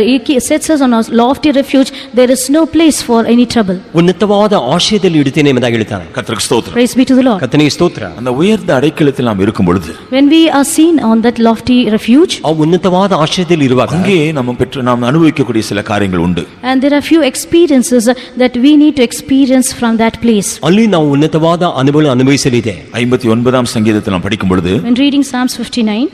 he sets us on a lofty refuge. There is no place for any trouble. ಉನ್ನತವಾದ ಆಶ್ರಯದಲ್ಲಿ ಇಡುತ್ತೇನೆ ಎಂಬುದಾಗಿ ಹೇಳ್ತಾನೆ. கர்த்தருக்கு ஸ்தோத்திரம். Praise be to the Lord. ಕರ್ತನಿಗೆ ಸ್ತೋತ್ರ. அந்த உயர்ந்த அடைக்கலத்தில் நாம் இருக்கும் பொழுது, When we are seen on that lofty refuge, ಆ ಉನ್ನತವಾದ ಆಶ್ರಯದಲ್ಲಿ ಇರುವಾಗ அங்கே நாம் அனுபவிக்கக்கூடிய சில காரியங்கள் உண்டு. and there are few experiences that we need to experience from that place. ಅಲ್ಲಿ ನಾವು ಉನ್ನತವಾದ ಅನುಭವ ಅನುಭವಿಸಲಿದೆ. 59ஆம் சங்கீதத்தில் நாம் படிக்கும் பொழுது, When reading Psalms 59,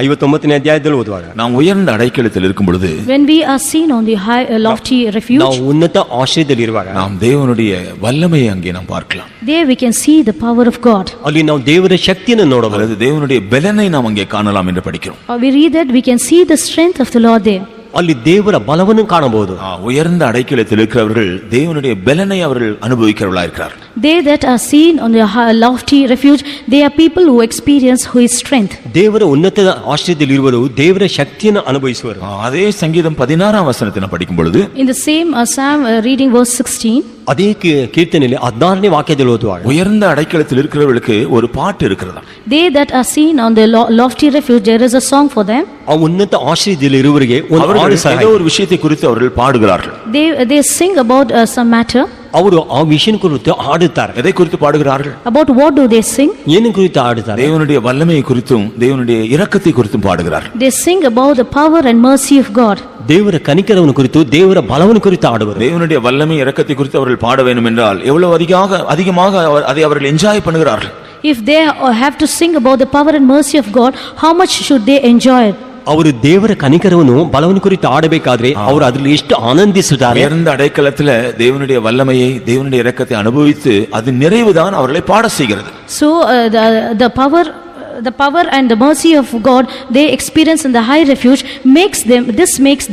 59ನೇ ಅಧ್ಯಾಯದಲ್ಲಿ ಓದುವಾಗ நாம் உயர்ந்த அடைக்கலத்தில் இருக்கும் பொழுது, when we are seen on the high lofty refuge, ನಾವು ಉನ್ನತ ಆಶ್ರಯದಲ್ಲಿ ಇರುವಾಗ நாம் தேவனுடைய வல்லமையை அங்கே நாம் பார்க்கலாம். there we can see the power of God. ಅಲ್ಲಿ ನಾವು ದೇವರ ಶಕ್ತಿಯನ್ನು ನೋಡಬಹುದು. அல்லது தேவனுடைய பலனை நாம் அங்கே காணலாம் என்று படிக்கிறோம். We read that we can see the strength of the Lord there. ಅಲ್ಲಿ ದೇವರ ಬಲವನ್ನು ಕಾಣಬಹುದು. உயர்ந்த அடைக்கலத்தில் இருக்கிறவர்கள் தேவனுடைய பலனை அவர்கள் அனுபவிக்கிறவர்களாக இருக்கிறார். They that are seen on the lofty refuge, they are people who experience His strength. ದೇವರ ಉನ್ನತ ಆಶ್ರಯದಲ್ಲಿ ಇರುವರು ದೇವರ ಶಕ್ತಿಯನ್ನು ಅನುಭವಿಸುವರು. அதே சங்கீதம் 16ஆம் வசனத்தை நாம் படிக்கும் பொழுது, In the same Psalm, reading verse 16, ಅದೇ ಕೀರ್ತನೆಯಲ್ಲಿ 16ನೇ ವಾಕ್ಯದಲ್ಲಿ ಓದುವಾಗ உயர்ந்த அடைக்கலத்தில் இருக்கிறவர்களுக்கு ஒரு பாட்டு இருக்கிறதா. they that are seen on the lofty refuge, there is a song for them. ಆ ಉನ್ನತ ಆಶ್ರಯದಲ್ಲಿ ಇರುವವರಿಗೆ ಒಂದು ಹಾಡು ಸಹ ஏதோ ஒரு விஷயத்தை குறித்து அவர்கள் பாடுகிறார்கள். They sing about some matter. ಅವರು ಆ ವಿಷಯ ಕುರಿತು ಹಾಡುತ್ತಾರೆ. எதை குறித்து பாடுகிறார்கள்? About what do they sing? ಏನು ಕುರಿತು ಹಾಡುತ್ತಾರೆ? தேவனுடைய வல்லமையை குறித்தும் தேவனுடைய இரக்கத்தை குறித்தும் பாடுகிறார்கள். They sing about the power and mercy of God. ದೇವರ ಕನಿಕರವನ್ನು ಕುರಿತು ದೇವರ ಬಲವನ್ನು ಕುರಿತು ಹಾಡುವರು. தேவனுடைய வல்லமை இரக்கத்தை குறித்து அவர்கள் பாட வேண்டும் என்றால் எவ்வளவு அதிகமாக அதை அவர்கள் என்ஜாய் பண்ணுகிறார்கள். If they have to sing about the power and mercy of God, how much should they enjoy it? ಅವರು ದೇವರ ಕನಿಕರವನ್ನು ಬಲವನ್ನು ಕುರಿತು ಆಡಬೇಕಾದ್ರೆ ಅವರು ಅದರಲ್ಲಿ ಎಷ್ಟು ಆನಂದಿಸುತ್ತಾರೆ. உயர்ந்த அடைக்கலத்துல தேவனுடைய வல்லமையை தேவனுடைய இரக்கத்தை அனுபவித்து அது நிறைவுதான் அவர்களை பாட செய்கிறது. So the power and the mercy of God they experience in the high refuge makes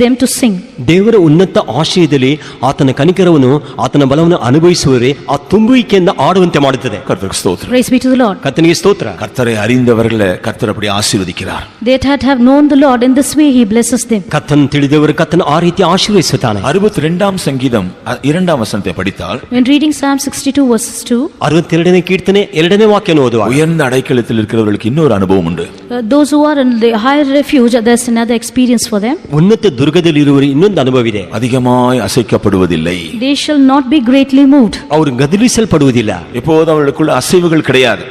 them to sing. ದೇವರ ಉನ್ನತ ಆಶ್ರಯದಲ್ಲಿ ಆತನ ಕನಿಕರವನ್ನು ಆತನ ಬಲವನ್ನು ಅನುಭವಿಸುವರೆ ಆ ತುಂಬುವಿಕೆಯಿಂದ ಆಡುವಂತೆ ಮಾಡುತ್ತದೆ. கர்த்தருக்கு ஸ்தோத்திரம். Praise be to the Lord. ಕರ್ತನಿಗೆ ಸ್ತೋತ್ರ. கர்த்தரை அறிந்தவர்களை கர்த்தர் அப்படி ஆசீர்வதிக்கிறார். They that have known the Lord, in this way He blesses them. ಕರ್ತನ ತಿಳಿದವರು ಕರ್ತನ ಆ ರೀತಿ ಆಶೀರ್ವದಿಸುತ್ತಾನೆ. 62ஆம் சங்கீதம் 2ஆம் வசனத்தை படித்தால், When reading Psalm 62 verses 2, 62ನೇ ಕೀರ್ತನೆ 2ನೇ ವಾಕ್ಯವನ್ನು ಓದುವಾಗ உயர்ந்த அடைக்கலத்தில் இருக்கிறவர்களுக்கு இன்னொரு அனுபவம் உண்டு. those who are in the high refuge, there's another experience for them. ಉನ್ನತ ದುರ್ಗದಲ್ಲಿ ಇರುವವರು ಇನ್ನೊಂದು ಅನುಭವ ಇದೆ. அதிகமாய் அசைக்கப்படுவதில்லை. They shall not be greatly moved. ಅವರು ಗದಲಿಸಲ್ಪಡುವುದಿಲ್ಲ. எப்போதும் அவர்களுக்குள்ள அசைவுகள் கிடையாது.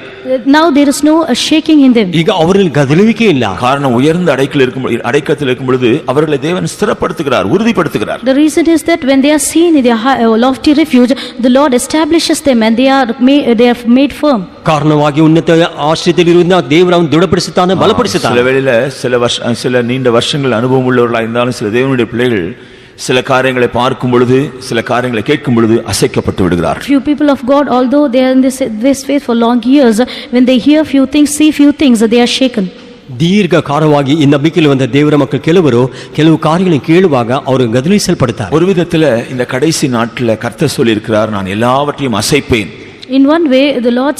Now there is no shaking in them. ಈಗ ಅವರಲ್ಲಿ ಗದರುವಿಕೆ ಇಲ್ಲ. காரணம் உயர்ந்த அடைக்கத்தில் இருக்கும் பொழுது அவர்களை தேவன் ஸ்திரப்படுத்துகிறார், உறுதிப்படுத்துகிறார். The reason is that when they are seen in their lofty refuge, the Lord establishes them and they are made firm. ಕಾರಣವಾಗಿ ಉನ್ನತ ಆಶ್ರಯದಲ್ಲಿರುವುದನ್ನ ದೇವರು ಅವನು ದೃಢಪಡಿಸುತ್ತಾನೆ, ಬಲಪಡಿಸುತ್ತಾನೆ. சில வேளையில சில நீண்ட வருஷங்கள் அனுபவம் உள்ளவர்களாக இருந்தாலும் சில தேவனுடைய பிள்ளைகள் சில காரியங்களை பார்க்கும் பொழுது சில காரியங்களை கேட்கும் பொழுது அசைக்கப்பட்டு விடுகிறார்கள். Few people of God, although they are in this faith for long years, when they hear few things, see few things, they are shaken. ದೀರ್ಘ ಕಾಲವಾಗಿ ಈ ನಂಬಿಕೆಯಲ್ಲಿ ಬಂದ ದೇವರ ಮಕ್ಕಳು ಕೆಲವು ಕಾರ್ಯಗಳನ್ನು ಕೇಳುವಾಗ ಅವರು ಗದರಿಸಲ್ಪಡುತ್ತಾರೆ. ஒரு விதத்துல இந்த கடைசி நாட்ல கர்த்தர் சொல்லி இருக்கிறார், நான் எல்லாவற்றையும் அசைப்பேன். In one way, the Lord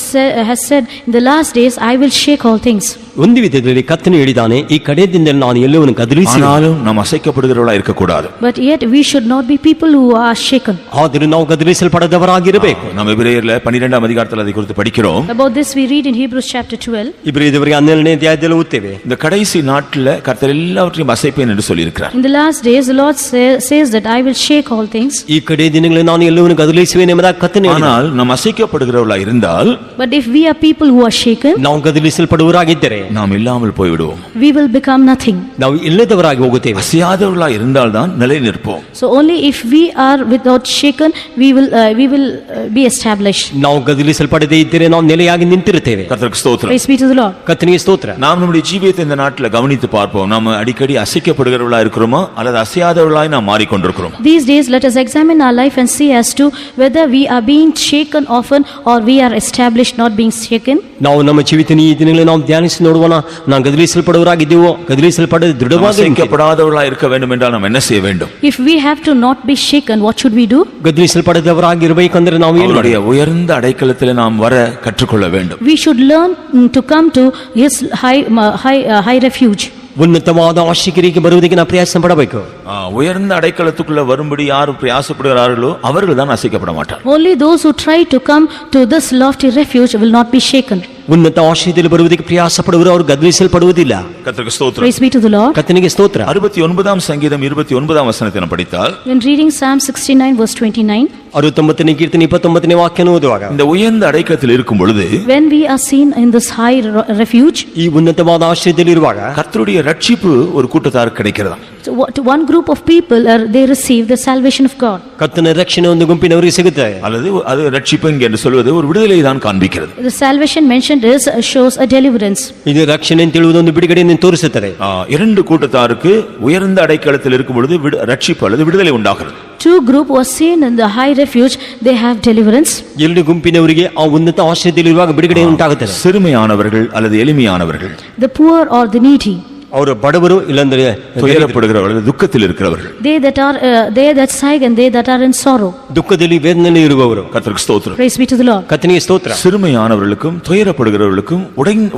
has said, in the last days I will shake all things. ಒಂದು ವಿಧದಲ್ಲಿ ಕರ್ತನು ಹೇಳಿದಾನೆ, ಈ ಕಡೆಯಿಂದ ನಾನು ಎಲ್ಲವನ್ನು ಗದರಿಸುವೆನು. ஆனாலும் நாம் அசைக்கப்படுகிறவர்களாக இருக்க கூடாது. But yet we should not be people who are shaken. ಆದರೂ ನಾವು ಗದರಿಸಲ್ಪಡದವರಾಗಿರಬೇಕು. நாம் எபிரேயர்ல 12ஆம் அதிகாரத்தில் அதை குறித்து படிக்கிறோம். About this we read in Hebrews chapter 12. ಇಬ್ರಿಯದವರಿಗೆ 12ನೇ ಅಧ್ಯಾಯದಲ್ಲಿ ಓದ್ತೇವೆ. இந்த கடைசி நாட்ல கர்த்தர் எல்லாவற்றையும் அசைப்பேன் என்று சொல்லி இருக்கிறார். In the last days the Lord says that I will shake all things. ಈ ಕಡೆ ದಿನಗಳಲ್ಲಿ ನಾನು ಎಲ್ಲವನ್ನು ಗದರಿಸುವೆನು ಎಂಬುದಾಗಿ ಕರ್ತನು ಹೇಳಿದ್ದಾನೆ. ஆனால் நாம் அசைக்கப்படுகிறவர்களாக இருந்தால், But if we are people who are shaken, ನಾವು ಗದರಿಸಲ್ಪಡುವವರಾಗಿದ್ದರೆ நாம் இல்லாமல் போய்விடுவோம். we will become nothing. ನಾವು ಇಲ್ಲದವರಾಗಿ ಹೋಗುತ್ತೇವೆ. அசையாதவர்களாக இருந்தால் தான் நிலை நிற்போம். So only if we are without shaken, we will be established. ನಾವು ಗದರಿಸಲ್ಪಡದೇ ಇದ್ದರೆ ನಾವು ನೆಲೆಯಾಗಿ ನಿಂತಿರುತ್ತೇವೆ. கர்த்தருக்கு ஸ்தோத்திரம். Praise be to the Lord. ಕರ್ತನಿಗೆ ಸ್ತೋತ್ರ. நாம் நம்முடைய ஜீவியத்தை இந்த நாட்டில் கவனித்து பார்ப்போம். நாம் அடிக்கடி அசைக்கப்படுகிறவர்களாக இருக்கிறோமா அல்லது அசையாதவர்களாய் நாம் மாறிக்கொண்டிருக்கிறோம். These days let us examine our life and see as to whether we are being shaken often or we are established not being shaken. ನಾವು ನಮ್ಮ ಜೀವಿತ ಈ ದಿನಗಳಲ್ಲಿ ನಾವು ಧ್ಯಾನಿಸಿ ನೋಡುವನ, ನಾವು ಗದರಿಸಲ್ಪಡುವವರಾಗಿದ್ದೀವೋ ಗದರಿಸಲ್ಪಡದೆ ದೃಢವಾಗಿ அசைக்கப்படாதவர்களாக இருக்க வேண்டும் என்றால் நாம் என்ன செய்ய வேண்டும்? If we have to not be shaken, what should we do? ಗದರಿಸಲ್ಪಡದವರಾಗಿರಬೇಕಂದ್ರೆ ನಾವು ಏನು அவருடைய உயர்ந்த அடைக்கலத்தில் நாம் வர கற்றுக்கொள்ள வேண்டும். We should learn to come to his high refuge. ಉನ್ನತವಾದ ಆಶ್ರಯಕ್ಕೆ ಬರುವುದಕ್ಕೆ ನಾವು ಪ್ರಯಾಸ ಪಡಬೇಕು. உயர்ந்த அடைக்கலத்துக்குள்ள வரும்படி யார் பிரயாசப்படுகிறார்களோ அவர்கள் தான் அசைக்கப்பட மாட்டார். Only those who try to come to this lofty refuge will not be shaken. ಉನ್ನತ ಆಶ್ರಯದಲ್ಲಿ ಬರುವುದಕ್ಕೆ ಪ್ರಯಾಸ ಪಡುವರು ಅವರು ಗದರಿಸಲ್ಪಡುವುದಿಲ್ಲ. கர்த்தருக்கு ஸ்தோத்திரம். Praise be to the Lord. ಕರ್ತನಿಗೆ ಸ್ತೋತ್ರ. 69ஆம் சங்கீதம் 29ஆம் வசனத்தை நாம் படித்தால், When reading Psalm 69 verse 29, 69ನೇ ಕೀರ್ತನೆ 29ನೇ ವಾಕ್ಯವನ್ನು ಓದುವಾಗ, இந்த உயர்ந்த அடைக்கலத்தில் இருக்கும் பொழுது when we are seen in this high refuge, ಈ ಉನ್ನತವಾದ ಆಶ್ರಯದಲ್ಲಿ ಇರುವಾಗ கர்த்தருடைய ரட்சிப்பு ஒரு கூட்டத்தாருக்கு கிடைக்கிறதா. so to one group of people they receive the salvation of God. ಕರ್ತನ ರಕ್ಷಣೆ ಒಂದು ಗುಂಪಿನವರಿಗೆ ಸಿಗುತ್ತೆ. அல்லது அது ரட்சிப்பு என்று சொல்வது ஒரு விடுதலை தான் காண்பிக்கிறது. The salvation mentioned shows a deliverance. ಇದು ರಕ್ಷಣೆ ಅಂತ ಹೇಳುವುದು ಒಂದು ಬಿಡುಗಡೆಯನ್ನು ತೋರಿಸುತ್ತದೆ. இரண்டு கூட்டத்தாருக்கு உயர்ந்த அடைக்கலத்தில் இருக்கும் பொழுது ரட்சிப்பு அல்லது விடுதலை உண்டாகிறது. Two group was seen in the high refuge, they have deliverance. ಎರಡು ಗುಂಪಿನವರಿಗೆ ಆ ಉನ್ನತ ಆಶ್ರಯದಲ್ಲಿ ಇರುವಾಗ ಬಿಡುಗಡೆ ಉಂಟಾಗುತ್ತದೆ. சிறுமையானவர்கள் அல்லது எளிமையானவர்கள், The poor or the needy, ಅವರು ಬಡವರು ಇಲ್ಲಂದ್ರೆ துயரப்படுகிறவர்கள், துக்கத்தில் இருக்கிறவர்கள், they that sigh and they that are in sorrow. ದುಃಖದಲ್ಲಿ ವೇದನೆಯಲ್ಲಿ ಇರುವವರು. கர்த்தருக்கு ஸ்தோத்திரம். Praise be to the Lord. ಕರ್ತನಿಗೆ ಸ್ತೋತ್ರ. சிறுமையானவர்களுக்கும் துயரப்படுகிறவர்களுக்கும்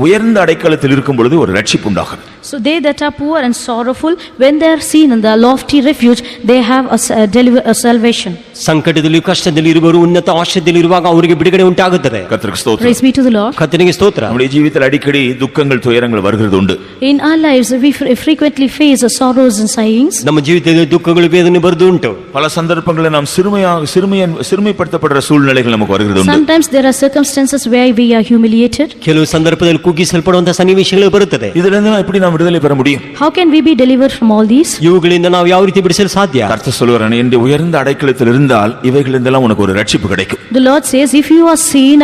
உயர்ந்த அடைக்கலத்தில் இருக்கும் பொழுது ஒரு ரட்சிப்பு உண்டாகிறது. So they that are poor and sorrowful, when they are seen in the lofty refuge, they have a salvation. ಸಂಕಟದಲ್ಲಿ ಕಷ್ಟದಲ್ಲಿ ಇರುವವರು ಉನ್ನತ ಆಶ್ರಯದಲ್ಲಿ ಇರುವಾಗ ಅವರಿಗೆ ಬಿಡುಗಡೆ ಉಂಟಾಗುತ್ತದೆ. கர்த்தருக்கு ஸ்தோத்திரம். Praise be to the Lord. ಕರ್ತನಿಗೆ ಸ್ತೋತ್ರ. நம்முடைய ஜீவிதத்தில் அடிக்கடி துக்கங்கள் துயரங்கள் வருகிறது உண்டு. In our lives we frequently face sorrows and sighings. ನಮ್ಮ ಜೀವಿತದಲ್ಲಿ ದುಃಖಗಳು ವೇದನೆ ಬರುವುದು ಉಂಟು. பல சந்தர்ப்பங்களில் நாம் சிறுமைப்படுத்தப்படுற சூழ்நிலைகள் நமக்கு வருகிறது உண்டு. Sometimes there are circumstances where we are humiliated. ಕೆಲವು ಸಂದರ್ಭದಲ್ಲಿ ಕುಗ್ಗಿಸಲ್ಪಡುವಂತಹ ಸನ್ನಿವೇಶಗಳು ಬರುತ್ತದೆ. இதிலிருந்து நாம் எப்படி நாம் விடுதலை பெற முடியும்? How can we be delivered from all these? ಇವುಗಳಿಂದ ನಾವು ಯಾವ ರೀತಿ ಬಿಡಿಸಲು ಸಾಧ್ಯ? கர்த்தர் சொல்கிறார், என்னுடைய உயர்ந்த அடைக்கலத்தில் இருந்தால் இவைகளிலிருந்தெல்லாம் உனக்கு ஒரு ரட்சிப்பு கிடைக்கும். The Lord says, if you are seen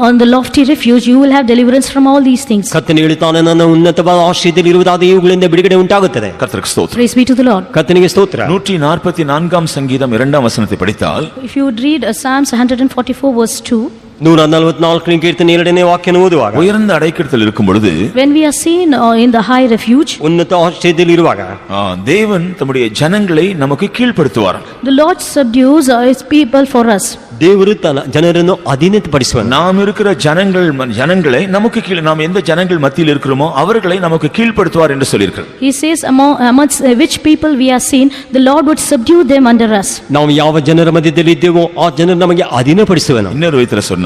on the lofty refuge, you will have deliverance from all these things. ಕರ್ತನು ಹೇಳುತ್ತಾನೆ, ನನ್ನ ಉನ್ನತವಾದ ಆಶ್ರಯದಲ್ಲಿ ಇರುವುದಾದ ಇವುಗಳಿಂದ ಬಿಡುಗಡೆ ಉಂಟಾಗುತ್ತದೆ. கர்த்தருக்கு ஸ்தோத்திரம். Praise be to the Lord. ಕರ್ತನಿಗೆ ಸ್ತೋತ್ರ. 144ஆம் சங்கீதம் 2ஆம் வசனத்தை படித்தால், If you would read Psalms 144 verse 2, 144ನೇ ಕೀರ್ತನೆ 2ನೇ ವಾಕ್ಯವನ್ನು ಓದುವಾಗ, உயர்ந்த அடைக்கலத்தில் இருக்கும் பொழுது, when we are seen in the high refuge, ಉನ್ನತ ಆಶ್ರಯದಲ್ಲಿ ಇರುವಾಗ தேவன் தம்முடைய ஜனங்களை நமக்கு கீழ்ப்படுத்துவார். the Lord subdues his people for us. ದೇವರು ತನ್ನ ಜನರನ್ನು ಅಧೀನಪಡಿಸುವನು. நாம் இருக்கிற ஜனங்களை நமக்கு கீழ், நாம் எந்த ஜனங்கள் மத்தியில் இருக்கிறோமோ அவர்களை நமக்கு கீழ்ப்படுத்துவார் என்று சொல்லியிருக்கிறார். He says, amongst which people we are seen, the Lord would subdue them under us. ನಾವು ಯಾವ ಜನರ ಮಧ್ಯದಲ್ಲಿ ಇದ್ದೇವೋ ಆ ಜನರು ನಮಗೆ ಅಧೀನಪಡಿಸುವನು. இன்னொரு விதத்துல சொன்னா,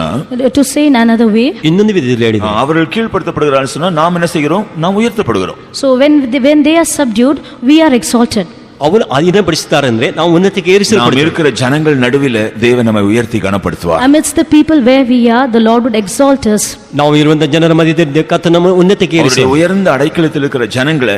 To say in another way, ಇನ್ನೊಂದು ವಿಧದಲ್ಲಿ ಹೇಳಿದ, அவர்கள் கீழ்ப்படுத்தப்படுகிறார்கள் சொன்னா நாம் என்ன செய்கிறோம்? நாம் உயர்த்தப்படுகிறோம். so when they are subdued, we are exalted. ಅವರು ಅಧೀನಪಡಿಸುತ್ತಾರೆ ಅಂದ್ರೆ ನಾವು ಉನ್ನತಿಗೆ நாம் ಏರಿಸಲ್ಪಡುತ್ತೇವೆ. இருக்கிற ஜனங்கள் நடுவில தேவன் நம்மை உயர்த்தி கனப்படுத்துவார். Amidst the people where we are, the Lord would exalt us. ನಾವು ಇರುವಂತ ಜನರ ಮಧ್ಯದಲ್ಲಿ ಕರ್ತನು ನಮ್ಮ ಉನ್ನತಿಗೆ அவருடைய ಏರಿಸುವ உயர்ந்த அடைக்கலத்தில் இருக்கிற ஜனங்களை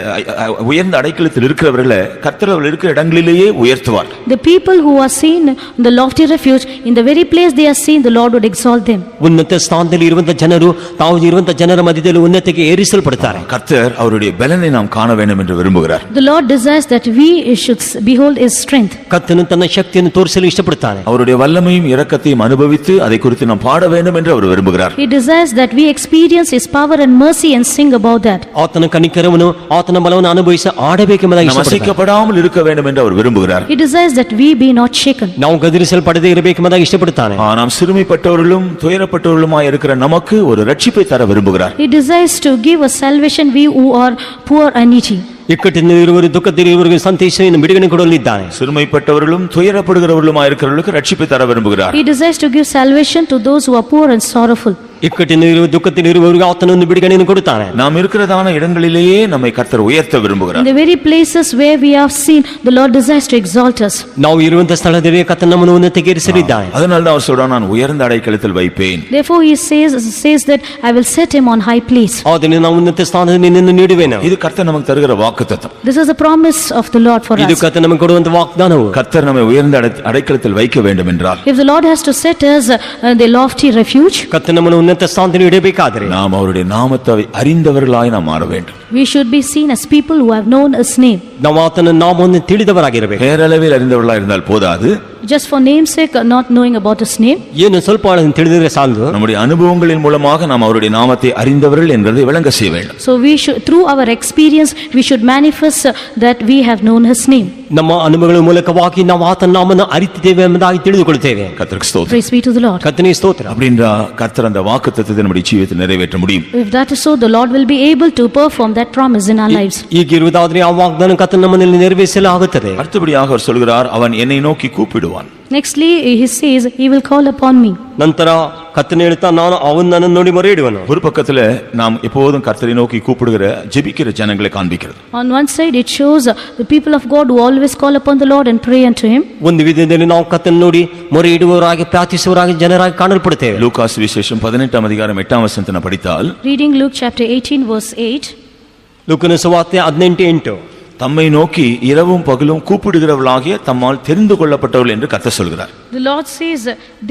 உயர்ந்த அடைக்கலத்தில் இருக்கிறவர்களை கர்த்தர் அவர் இருக்கிற இடங்களிலேயே உயர்த்துவார். The people who are seen in the lofty refuge, in the very place they are seen, the Lord would exalt them. ಉನ್ನತ ಸ್ಥಾನದಲ್ಲಿ ಇರುವಂತ ಜನರು ತಾವು ಇರುವಂತ ಜನರ ಮಧ್ಯದಲ್ಲಿ ಉನ್ನತಿಗೆ ಏರಿಸಲ್ಪಡುತ್ತಾರೆ. கர்த்தர் அவருடைய பலனை நாம் காண வேண்டும் என்று விரும்புகிறார். The Lord desires that we should behold His strength. ಕರ್ತನು ತನ್ನ ಶಕ್ತಿಯನ್ನು ತೋರಿಸಲು ಇಷ್ಟಪಡುತ್ತಾನೆ. அவருடைய வல்லமையும் இரக்கத்தையும் அனுபவித்து அதை குறித்து நாம் பாட வேண்டும் என்று அவர் விரும்புகிறார். He desires that we experience His power and mercy and sing about that. ಆತನ ಕನಿಕರವನ್ನು ಆತನ ಬಲವನ್ನು ಅನುಭವಿಸಿ ಆಡಬೇಕೆಂಬುದಾಗಿ நாம் ಇಷ್ಟಪಡುತ್ತಾನೆ. அசைக்கப்படாமல் இருக்க வேண்டும் என்று அவர் விரும்புகிறார். He desires that we be not shaken. ನಾವು ಗದರಿಸಲ್ಪಡದೆ ಇರಬೇಕೆಂಬುದಾಗಿ ಇಷ್ಟಪಡುತ್ತಾನೆ. நாம் சிறுமைப்பட்டவர்களும் துயரப்பட்டவர்களுமாய் இருக்கிற நமக்கு ஒரு ரட்சிப்பை தர விரும்புகிறார். He desires to give us salvation, we who are poor and needy. ಇಕ್ಕಟ್ಟಿನಲ್ಲಿರುವರು ದುಃಖದಲ್ಲಿರುವವರಿಗೆ ಸಂತೋಷವನ್ನು ಬಿಡುಗಡೆ ಕೊಡಲಿದ್ದಾನೆ. சிறுமைப்பட்டவர்களும் துயரப்படுகிறவர்களுமாய் இருக்கிறவர்களுக்கு ரட்சிப்பை தர விரும்புகிறார். He desires to give salvation to those who are poor and sorrowful. ಇಕ್ಕಟ್ಟಿನಲ್ಲಿರುವ ದುಃಖದಲ್ಲಿರುವವರಿಗೆ ಆತನೊಂದು ಬಿಡುಗಡೆಯನ್ನು ಕೊಡುತ್ತಾನೆ. நாம் இருக்கிறதான இடங்களிலேயே நம்மை கர்த்தர் உயர்த்த In விரும்புகிறார். the very places where we have seen, the Lord desires to exalt us. ನಾವು ಇರುವಂತ ಸ್ಥಳದಲ್ಲಿ ಕರ್ತನು ನಮ್ಮನ್ನು ಉನ್ನತಿಗೆ ಏರಿಸಲಿದ್ದಾನೆ. அதனால தான் அவர் சொல்றார், நான் உயர்ந்த அடைக்கலத்தில் வைப்பேன். Therefore He says that I will set him on high place. ಆದ್ದರಿಂದ ನಾವು ಉನ್ನತ ಸ್ಥಾನದಲ್ಲಿ ನಿನ್ನನ್ನು ನೀಡುವೆನು. இது கர்த்தர் நமக்கு தருகிற வாக்குத்தத்தம். This is a promise of the Lord for ಇದು us. ಕರ್ತನು ನಮಗೆ ಕೊಡುವಂತ ವಾಗ್ದಾನವು. கர்த்தர் நம்மை உயர்ந்த அடைக்கலத்தில் வைக்க வேண்டும் என்றால் If the Lord has to set us the lofty refuge, ಕರ್ತನು ನಮ್ಮನ್ನು ಉನ್ನತ ಸ್ಥಾನದಲ್ಲಿ ಇಡಬೇಕಾದರೆ நாம் அவருடைய நாமத்தை அறிந்தவர்களாய் நாம் மாற வேண்டும். we should be seen as people who have known His name. ನಾವು ಆತನ ನಾಮವನ್ನು ತಿಳಿದವರಾಗಿರಬೇಕು. பேரளவில் அறிந்தவர்களாய் இருந்தால் போதாது, Just for namesake, not knowing about His name. ಏನು ಸ್ವಲ್ಪ ಆಳನ್ನು ತಿಳಿದರೆ ಸಾಲದು. நம்முடைய அனுபவங்களின் மூலமாக நாம் அவருடைய நாமத்தை அறிந்தவர்கள் என்பதை விளங்க செய்ய வேண்டும். So we should, through our experience, we should manifest that we have known His name. ನಮ್ಮ ಅನುಭವಗಳ ಮೂಲಕವಾಗಿ ನಾವು ಆತನ ನಾಮವನ್ನು ಅರಿತಿದ್ದೇವೆ ಎಂಬುದಾಗಿ ತಿಳಿದುಕೊಳ್ಳುತ್ತೇವೆ. கர்த்தருக்கு ஸ்தோத்திரம். Praise be to the Lord. ಕರ್ತನಿಗೆ ಸ್ತೋತ್ರ. அப்படின்றா கர்த்தர் அந்த வாக்குத்தத்தத்தை நம்முடைய ஜீவிதத்தில் நிறைவேற்ற முடியும். If that is so, the Lord will be able to perform that promise in our lives. ಈಗಿರುವುದಾದ್ರೆ ಆ ವಾಗ್ದಾನ ಕರ್ತನು ನಮ್ಮಲ್ಲಿ ನೆರವೇರಿಸಲು ಆಗುತ್ತದೆ. அடுத்தபடியாக அவர் சொல்கிறார், அவன் என்னை நோக்கி கூப்பிடுவான். Nextly, He says, He will call upon me. ನಂತರ ಕರ್ತನು ಹೇಳ್ತಾ ನಾನು ಅವನನ್ನು ನೋಡಿ ಮೊರೆ ಇಡುವನು. ஒரு பக்கத்துல நாம் எப்போதும் கர்த்தரை நோக்கி கூப்பிடுகிற ஜெபிக்கிற ஜனங்களை காண்பிக்கிறது. On one side, it shows the people of God who always call upon the Lord and pray unto Him. ಒಂದು ವಿಧದಲ್ಲಿ ನಾವು ಕರ್ತನು ನೋಡಿ ಮೊರೆ ಇಡುವವರಾಗಿ ಪ್ರಾರ್ಥಿಸುವವರಾಗಿ ಜನರಾಗಿ ಕಾಣಲ್ಪಡುತ್ತೇವೆ. லூகாஸ் விசேஷம் 18 அதிகாரம் 8 வசனத்தை நான் படித்தால், Reading Luke chapter 18 verse 8. ಲೂಕನ ಸುವಾರ್ತೆ 18:8. தம்மை நோக்கி இரவும் பகலும் கூப்பிடுகிறவர்களாகிய தம்மால் தெரிந்து கொள்ளப்பட்டவர்கள் என்று கர்த்தர் சொல்கிறார். The Lord says,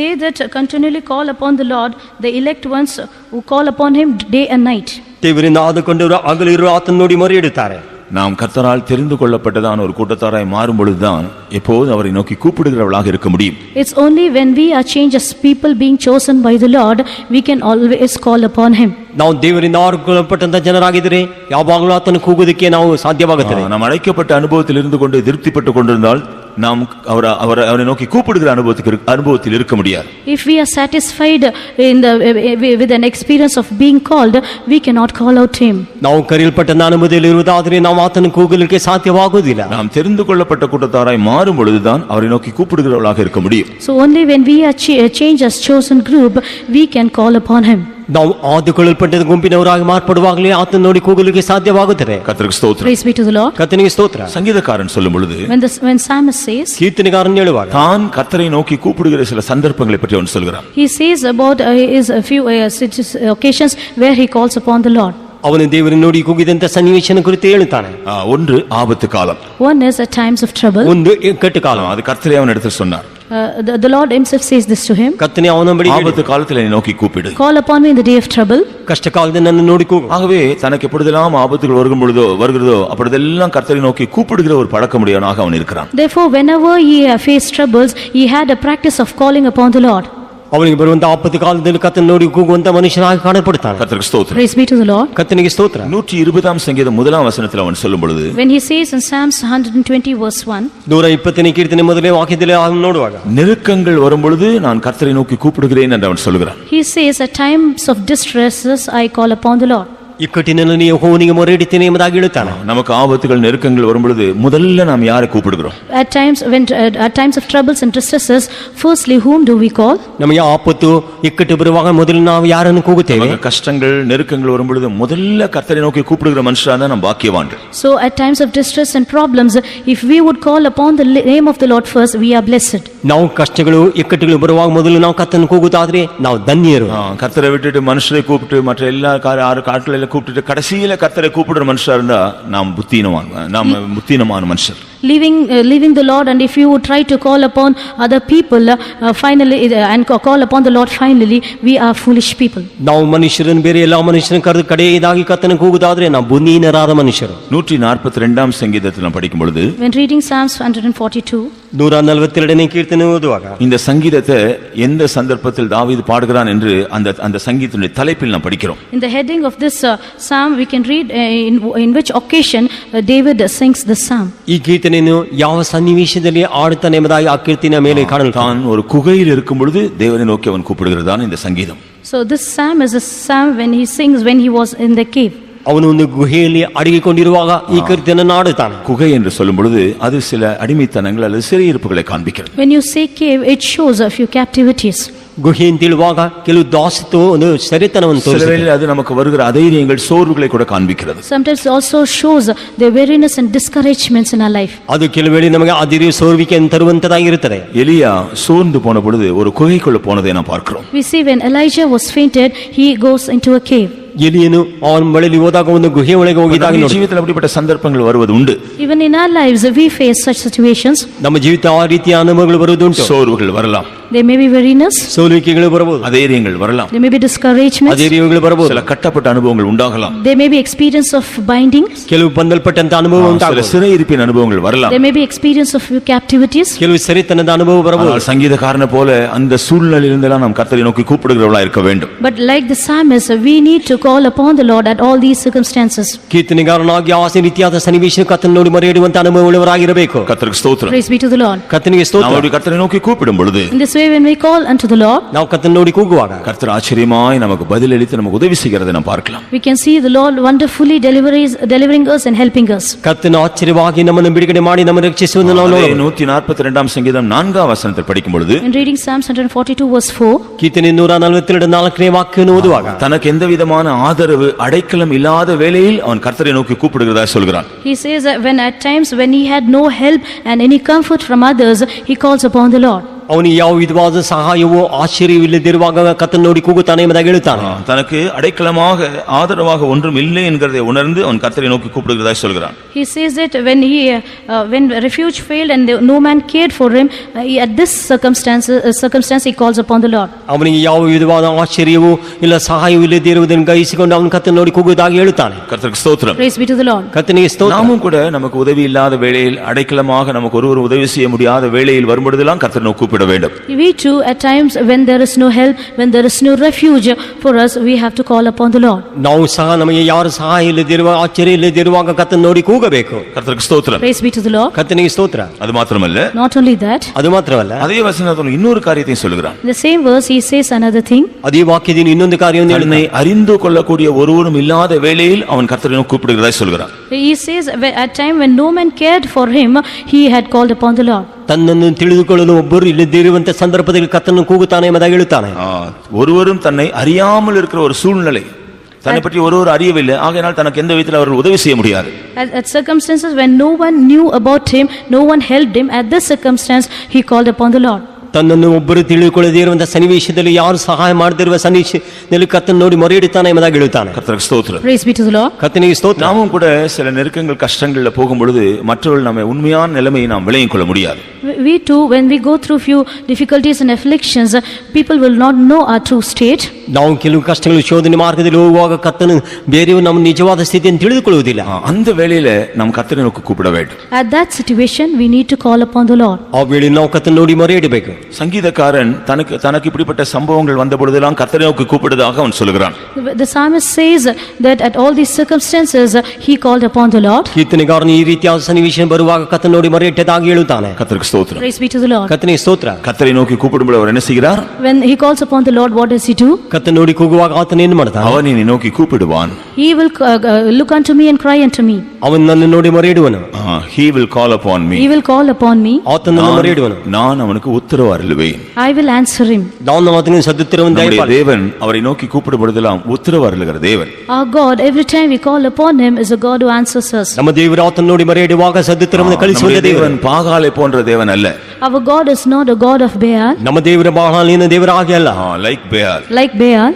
they that continually call upon the Lord, the elect ones who call upon Him day and night. ದೇವರಿಂದ ಆದುಕೊಂಡವರು ಹಗಲಿರುವ ಆತನ ನೋಡಿ ಮೊರೆ ಇಡುತ್ತಾರೆ. நாம் கர்த்தரால் தெரிந்து கொள்ளப்பட்டதான ஒரு கூட்டத்தாராய் மாறும் பொழுதுதான் எப்போதும் அவரை நோக்கி கூப்பிடுகிறவர்களாக இருக்க முடியும். It's only when we are changed as people being chosen by the Lord, we can always call upon Him. ನಾವು ದೇವರಿಂದ ಆರಿಸಿಕೊಳ್ಳಲ್ಪಟ್ಟಂತ ಜನರಾಗಿದ್ದರೆ ಯಾವಾಗಲೂ ಆತನ ಕೂಗುವುದಕ್ಕೆ ನಾವು ಸಾಧ್ಯವಾಗುತ್ತದೆ. நாம் அழைக்கப்பட்ட அனுபவத்தில் இருந்து கொண்டு திருப்திப்பட்டு கொண்டிருந்தால் நாம் அவரை நோக்கி கூப்பிடுகிற அனுபவத்தில் இருக்க முடியாது. If we are satisfied with an experience of being called, we cannot call out Him. ನಾವು ಕರೆಯಲ್ಪಟ್ಟ ಅನುಭವದಲ್ಲಿ ಇರುವುದಾದರೆ ನಾವು ಆತನ ಕೂಗಲಿಕ್ಕೆ ಸಾಧ್ಯವಾಗುವುದಿಲ್ಲ. நாம் தெரிந்து கொள்ளப்பட்ட கூட்டத்தாராய் மாறும் பொழுதுதான் அவரை நோக்கி கூப்பிடுகிறவர்களாக இருக்க முடியும். So only when we are changed as chosen group, we can call upon Him. ನಾವು ಆದುಕೊಳ್ಳಲ್ಪಟ್ಟ ಗುಂಪಿನವರಾಗಿ ಮಾರ್ಪಡುವಾಗಲೇ ಆತನ ನೋಡಿ ಕೂಗಲಿಕ್ಕೆ ಸಾಧ್ಯವಾಗುತ್ತದೆ. கர்த்தருக்கு ஸ்தோத்திரம். Praise be to the Lord. ಕರ್ತನಿಗೆ ಸ್ತೋತ್ರ. சங்கீதக்காரன் சொல்லும் பொழுது, When psalmist says, ಕೀರ್ತನೆಗಾರನು ಹೇಳುವಾಗ தான் கர்த்தரை நோக்கி கூப்பிடுகிற சில சந்தர்ப்பங்களை பற்றி அவன் சொல்கிறான். he says about a few occasions where he calls upon the Lord. ಅವನು ದೇವರನ್ನು ನೋಡಿ ಕೂಗಿದಂತ ಸನ್ನಿವೇಶನ ಕುರಿತು ಹೇಳುತ್ತಾನೆ. ஒன்று ஆபத்து காலம். One is at times of trouble. ಒಂದು ಇಕ್ಕಟ್ಟು ಕಾಲ. அது கர்த்தரே அவன் இடத்தில் சொன்னார். The Lord Himself says this to him. ಕರ್ತನೆ ಅವನ ಬಳಿ ஆபத்து காலத்தில் என்னை நோக்கி கூப்பிடு. Call upon me in the day of trouble. ಕಷ್ಟ ಕಾಲದಲ್ಲಿ ನನ್ನ ನೋಡಿ ಕೂಗು. ஆகவே தனக்கு எப்பொழுதெல்லாம் ஆபத்துகள் வருகிறதோ அப்பொழுதெல்லாம் கர்த்தரை நோக்கி கூப்பிடுகிற ஒரு பழக்கமுடையவனாக அவன் இருக்கிறான். Therefore, whenever he faced troubles, he had a practice of calling upon the Lord. ಅವನಿಗೆ ಬರುವಂತ ಆಪತ್ತು ಕಾಲದಲ್ಲಿ ಕರ್ತನ ನೋಡಿ ಕೂಗುವಂತ ಮನುಷ್ಯನಾಗಿ ಕಾಣப்படுತ್ತಾನೆ. கர்த்தருக்கு ஸ்தோத்திரம். Praise be to the Lord. ಕರ್ತನಿಗೆ ಸ್ತೋತ್ರ. 120 சங்கீதம் 1 வசனத்தில் அவன் சொல்லும் பொழுது, When he says in Psalms 120 verse 1, 120ನೇ ಕೀರ್ತನೆ ಮೊದಲೇ ವಾಕ್ಯದಲ್ಲಿ ಅವನು ನೋಡುವಾಗ நெருக்கங்கள் வரும் பொழுது நான் கர்த்தரை நோக்கி கூப்பிடுகிறேன் என்று அவன் சொல்கிறான். he says, at times of distresses I call upon the Lord. ಇಕ್ಕಟ್ಟಿನಲ್ಲಿ ಯೆಹೋವನಿಗೆ ಮೊರೆಯಿಡುತ್ತೇನೆ ಎಂಬುದಾಗಿ ಹೇಳುತ್ತಾನೆ. நமக்கு ஆபத்துகள் நெருக்கங்கள் வரும் பொழுது முதல்ல நாம் யாரை கூப்பிடுகிறோம்? At times of troubles and distresses, firstly whom do we call? ನಮಗೆ ಆಪತ್ತು ಇಕ್ಕಟ್ಟು ಬರುವಾಗ ಮೊದಲು ನಾವು ಯಾರನ್ನು ಕೂಗುತ್ತೇವೆ? நமக்கு கஷ்டங்கள் நெருக்கங்கள் வரும் பொழுது முதல்ல கர்த்தரை நோக்கி கூப்பிடுகிற மனுஷனா தான் நாம் பாக்கியவான்கள். So at times of distress and problems, if we would call upon the name of the Lord first, we are blessed. ನಾವು ಕಷ್ಟಗಳು ಇಕ್ಕಟ್ಟುಗಳು ಬರುವಾಗ ಮೊದಲು ನಾವು ಕರ್ತನ ಕೂಗುತ್ತಾದ್ರೆ ನಾವು ಧನ್ಯರು. கர்த்தரை விட்டுட்டு மனுஷரை கூப்பிட்டு மற்ற எல்லா ஆறு காட்களை கூப்பிட்டு கடைசியில கர்த்தரை கூப்பிடுற மனுஷா இருந்தா நாம் புத்தீனமான மனுஷர். Leaving the Lord, and if you would try to call upon other people finally and call upon the Lord finally, we are foolish people. ನಾವು ಮನುಷ್ಯರನ್ನು ಬೇರೆ ಎಲ್ಲ ಮನುಷ್ಯರನ್ನು ಕರೆದು ಕಡೆಯದಾಗಿ ಕರ್ತನ ಕೂಗುತ್ತಾದ್ರೆ ನಾವು ಬುದ್ಧಿಹೀನರಾದ ಮನುಷ್ಯರು. 142 சங்கீதத்தில் நாம் படிக்கும் பொழுது, when reading Psalms 142, 142ನೇ கீர்த்தனை ஓதுவாங்க, இந்த சங்கீதத்தை எந்த சந்தர்ப்பத்தில் தாவீது பாடுகிறான் என்று அந்த சங்கீதத்தினுடைய தலைப்பில் நாம் படிக்கிறோம். in the heading of this psalm we can read in which occasion David sings this psalm. ಈ ಕೀರ್ತನೆಯನ್ನು ಯಾವ ಸನ್ನಿವೇಶದಲ್ಲಿ ಆಡುತ್ತಾನೆ ಎಂಬುದಾಗಿ ಆ ಕೀರ್ತನೆಯ ಮೇಲೆ ಕಾಣಲು தான் ஒரு குகையில் இருக்கும் பொழுது தேவனை நோக்கி அவன் கூப்பிடுகிறதான் இந்த சங்கீதம். So this psalm is a psalm when he sings when he was in the cave. ಅವನು ಒಂದು ಗುಹೆಯಲ್ಲಿ ಅಡಗಿಕೊಂಡಿರುವಾಗ ಈ ಕೀರ್ತನೆಯನ್ನು ಆಡುತ್ತಾನೆ. குகை என்று சொல்லும் பொழுது அது சில அடிமைத்தனங்கள் அல்லது சிறையிருப்புகளை காண்பிக்கிறது. When you say cave, it shows a few captivities. ಗುಹೆ ಅಂತ ಹೇಳುವಾಗ ಕೆಲವು ದಾಸತ್ವ ಒಂದು ಸರಿತನವನ್ನು ತೋರಿಸುತ್ತದೆ. அது நமக்கு வருகிற அதைரியங்கள் சோர்வுகளை கூட காண்பிக்கிறது. Sometimes it also shows the weariness and discouragements in our life. ಅದು ಕೆಲವು ವೇಳೆ ನಮಗೆ ಅದಿರಿಯ ಸೋರ್ವಿಕೆಯನ್ನು ತರುವಂತದಾಗಿರುತ್ತದೆ. எலியா சோர்ந்து போன பொழுது ஒரு குகைக்குள்ள போனதை நாம் பார்க்கிறோம். We see when Elijah was fainted, he goes into a cave. ಎಲಿಯನು ಅವನ ಬಳಿಯಲ್ಲಿ ಹೋದಾಗ ಒಂದು ಗುಹೆ ಒಳಗೆ ಹೋಗಿದಾಗ ಜೀವಿತದಲ್ಲಿ அப்படிப்பட்ட சந்தர்ப்பங்கள் வருவது உண்டு. Even in our lives we face such situations. ನಮ್ಮ ಜೀವಿತ ಆ ರೀತಿಯ ಅನುಭವಗಳು ಬರುವುದುಂಟು. சோர்வுகள் வரலாம். There may be weariness. ಸೋಲುವಿಕೆಗಳು ಬರಬಹುದು. ಅಧೈರ್ಯங்கள் வரலாம். There may be discouragements. ಅಧೈರ್ಯಗಳು ಬರಬಹುದು. சில கட்டப்பட்ட அனுபவங்கள் உண்டாகலாம். There may be experience of binding. ಕೆಲವು ಬಂಧಲ್ಪಟ್ಟಂತ ಅನುಭವ ಉಂಟಾಗಬಹುದು. சில சிறையிருப்பின் அனுபவங்கள் வரலாம். There may be experience of captivities. ಕೆಲವು ಸರಿತನದ ಅನುಭವ ಬರಬಹುದು. சங்கீதக்காரனை போல அந்த சூழ்நிலையிலிருந்தெல்லாம் நாம் கர்த்தரை நோக்கி கூப்பிடுகிறவர்களா இருக்க வேண்டும். But like the psalmist, we need to call upon the Lord at all these circumstances. ಕೀರ್ತನೆಗಾರನಾಗಿ ಆ ರೀತಿಯಾದ ಸನ್ನಿವೇಶ ಕರ್ತನ ನೋಡಿ ಮರೆಯುವಂತ ಅನುಭವವುಳ್ಳವರಾಗಿರಬೇಕು. கர்த்தருக்கு ஸ்தோத்திரம். Praise be to the Lord. ಕರ್ತನಿಗೆ ಸ್ತೋತ್ರ. ನಾವು கர்த்தரை நோக்கி கூப்பிடும் பொழுது, in this way when we call unto the Lord, ನಾವು ಕರ್ತನ ನೋಡಿ ಕೂಗುವಾಗ கர்த்தர் ஆச்சரியமாய் நமக்கு பதிலளித்து நமக்கு உதவி செய்கிறதை நாம் பார்க்கலாம். we can see the Lord wonderfully delivering us and helping us. ಕರ್ತನ ಆಶ್ಚರ್ಯವಾಗಿ ನಮ್ಮನ್ನು ಬಿಡುಗಡೆ ಮಾಡಿ ನಮ್ಮನ್ನು ರಕ್ಷಿಸುವುದನ್ನು ನಾವು ನೋಡಬಹುದು. 142 சங்கீதம் 4 வசனத்தில் படிக்கும் பொழுது, in reading Psalms 142 verse 4, ಕೀರ್ತನೆ 142 4ನೇ ವಾಕ್ಯವನ್ನು ಓದುವಾಗ, தனக்கு எந்த விதமான ஆதரவு அடைக்கலம் இல்லாத வேளையில் அவன் கர்த்தரை நோக்கி கூப்பிடுகிறதா சொல்கிறான். he says that when at times when he had no help and any comfort from others, he calls upon the Lord. ಅವನು ಯಾವ ವಿಧವಾದ ಸಹಾಯವೋ ಆಶ್ಚರ್ಯವಿಲ್ಲದಿರುವಾಗ ಕರ್ತನ ನೋಡಿ ಕೂಗುತ್ತಾನೆ ಎಂಬುದಾಗಿ ಹೇಳುತ್ತಾನೆ. தனக்கு அடைக்கலமாக ஆதரவாக ஒன்றும் இல்லை என்கிறதை உணர்ந்து அவன் கர்த்தரை நோக்கி கூப்பிடுகிறதா சொல்கிறான். he says that when refuge failed and no man cared for him, at this circumstance he calls upon the Lord. ಅವನಿಗೆ ಯಾವ ವಿಧವಾದ ಆಶ್ಚರ್ಯವೋ ಇಲ್ಲ ಸಹಾಯವೂ ಇಲ್ಲದಿರುವುದನ್ನು ಗ್ರಹಿಸಿಕೊಂಡು ಅವನು ಕರ್ತನ ನೋಡಿ ಕೂಗುವುದಾಗಿ ಹೇಳುತ್ತಾನೆ. கர்த்தருக்கு ஸ்தோத்திரம். Praise be to the Lord. ಕರ್ತನಿಗೆ ಸ್ತೋತ್ರ. நாமும் கூட நமக்கு உதவி இல்லாத வேளையில் அடைக்கலமாக நமக்கு ஒருவர் உதவி செய்ய முடியாத வேளையில் வரும்பொழுதெல்லாம் கர்த்தரை நோக்கி கூப்பிட வேண்டும். We too at times when there is no help, when there is no refuge for us, we have to call upon the Lord. ನಾವು ಸಹ ನಮಗೆ ಯಾರು ಸಹಾಯ ಇಲ್ಲದಿರುವಾಗ ಆಶ್ಚರ್ಯ ಇಲ್ಲದಿರುವಾಗ ಕರ್ತನ ನೋಡಿ ಕೂಗಬೇಕು. கர்த்தருக்கு ஸ்தோத்திரம். Praise be to the Lord. ಕರ್ತನಿಗೆ ಸ್ತೋತ್ರ. அது மாத்திரமல்ல, Not only that, ಅದು ಮಾತ್ರವಲ್ಲ, அதே வசனத்தில் இன்னொரு காரியத்தையும் சொல்கிறான். in the same verse he says another thing. ಅದೇ ವಾಕ್ಯದಿಂದ ಇನ್ನೊಂದು ಕಾರ್ಯವನ್ನು தன்னை ಹೇಳುತ್ತಾನೆ. அறிந்து கொள்ளக்கூடிய ஒருவரும் இல்லாத வேளையில் அவன் கர்த்தரை நோக்கி கூப்பிடுகிறதா சொல்கிறான். He says at time when no man cared for him, he had called upon the Lord. ತನ್ನನ್ನು ತಿಳಿದುಕೊಳ್ಳಲು ಒಬ್ಬರು ಇಲ್ಲದಿರುವಂತ ಸಂದರ್ಭದಲ್ಲಿ ಕರ್ತನನ್ನು ಕೂಗುತ್ತಾನೆ ಎಂಬುದಾಗಿ ಹೇಳುತ್ತಾನೆ. ஒருவரும் தன்னை அறியாமல் இருக்கிற ஒரு சூழ்நிலை, தன்னை பற்றி ஒருவர் அறியவில்லை, ஆகையால் தனக்கு எந்த விதத்தில் அவர் உதவி செய்ய முடியாது. At circumstances when no one knew about him, no one helped him, at this circumstance he called upon the Lord. ತನ್ನನ್ನು ಒಬ್ಬರು ತಿಳಿದುಕೊಳ್ಳದೇ ಇರುವಂತಹ ಸನ್ನಿವೇಶದಲ್ಲಿ ಯಾರು ಸಹಾಯ ಮಾಡದಿರುವ ಸನ್ನಿವೇಶದಲ್ಲಿ ಕರ್ತನ ನೋಡಿ ಮೊರೆಯಿಡುತ್ತಾನೆ ಎಂಬುದಾಗಿ ಹೇಳುತ್ತಾನೆ. கர்த்தருக்கு ஸ்தோத்திரம். Praise be to the Lord. ಕರ್ತನಿಗೆ ಸ್ತೋತ್ರ. நாமும் கூட சில நெருக்கங்கள் கஷ்டங்கள்ல போகும் பொழுது மற்றவர்கள் நம்ம உண்மையான நிலைமையை நாம் விளங்கிக் கொள்ள முடியாது. We too when we go through few difficulties and afflictions, people will not know our true state. ನಾವು ಕೆಲವು ಕಷ್ಟಗಳು ಶೋಧನೆ ಮಾರ್ಗದಲ್ಲಿ ಹೋಗುವಾಗ ಕರ್ತನು ಬೇರೆಯವರು ನಮ್ಮ ನಿಜವಾದ ಸ್ಥಿತಿಯನ್ನು ತಿಳಿದುಕೊಳ್ಳುವುದಿಲ್ಲ. அந்த வேளையில நாம் கர்த்தரை நோக்கி கூப்பிட வேண்டும். At that situation we need to call upon the Lord. ಆ ವೇಳೆ ನಾವು ಕರ್ತನ ನೋಡಿ ಮೊರೆಯಿಡಬೇಕು. சங்கீதக்காரன் தனக்கு இப்படிப்பட்ட சம்பவங்கள் வந்த பொழுதெல்லாம் கர்த்தரை நோக்கி கூப்பிடுவதாக அவன் சொல்கிறான். The psalmist says that at all these circumstances he called upon the Lord. ಕೀರ್ತನೆಗಾರನು ಈ ರೀತಿಯಾದ ಸನ್ನಿವೇಶ ಬರುವಾಗ ಕರ್ತನ ನೋಡಿ ಮೊರೆಯಿಟ್ಟದಾಗಿ ಹೇಳುತ್ತಾನೆ. கர்த்தருக்கு ஸ்தோத்திரம். Praise be to the Lord. ಕರ್ತನಿಗೆ ಸ್ತೋತ್ರ. கர்த்தரை நோக்கி கூப்பிடும்போது அவர் என்ன செய்கிறார்? When he calls upon the Lord, what does he do? ಕರ್ತನ ನೋಡಿ ಕೂಗುವಾಗ ಆತನ ಏನು ಮಾಡ್ತಾನೆ? அவன் என்னை நோக்கி கூப்பிடுவான். He will look unto me and cry unto me. ಅವನು ನನ್ನ ನೋಡಿ ಮೊರೆ ಇಡುವನು. He will call upon me. He will call upon me. ಆತನ ಮೊರೆ ಇಡುವನು. நான் அவனுக்கு உத்தரவு அருளுவேன். I will answer him. ನಾನು ಆತನಿಗೆ ಸದ್ದುತ್ತರವನ್ನು நம்முடைய ದಯಪಾಲಿಸುವೆನು. தேவன் அவரை நோக்கி கூப்பிடும் பொழுதெல்லாம் உத்தரவு அருளுகிற தேவன். Our God, every time we call upon him, is a God who answers us. ನಮ್ಮ ದೇವರು ಆತನ ನೋಡಿ ಮೊರೆ ಇಡುವಾಗ ಸದ್ದುತ್ತರವನ್ನು ಕಳಿಸುವ நம்முடைய ದೇವರು. தேவன் பாகாலை போன்ற தேவன் அல்ல. Our God is not a God of Baal. ನಮ್ಮ ದೇವರ ಬಾಳಾಲಿನ ದೇವರ ಹಾಗೆ ಅಲ್ಲ. லைக் பேயால். Like Baal.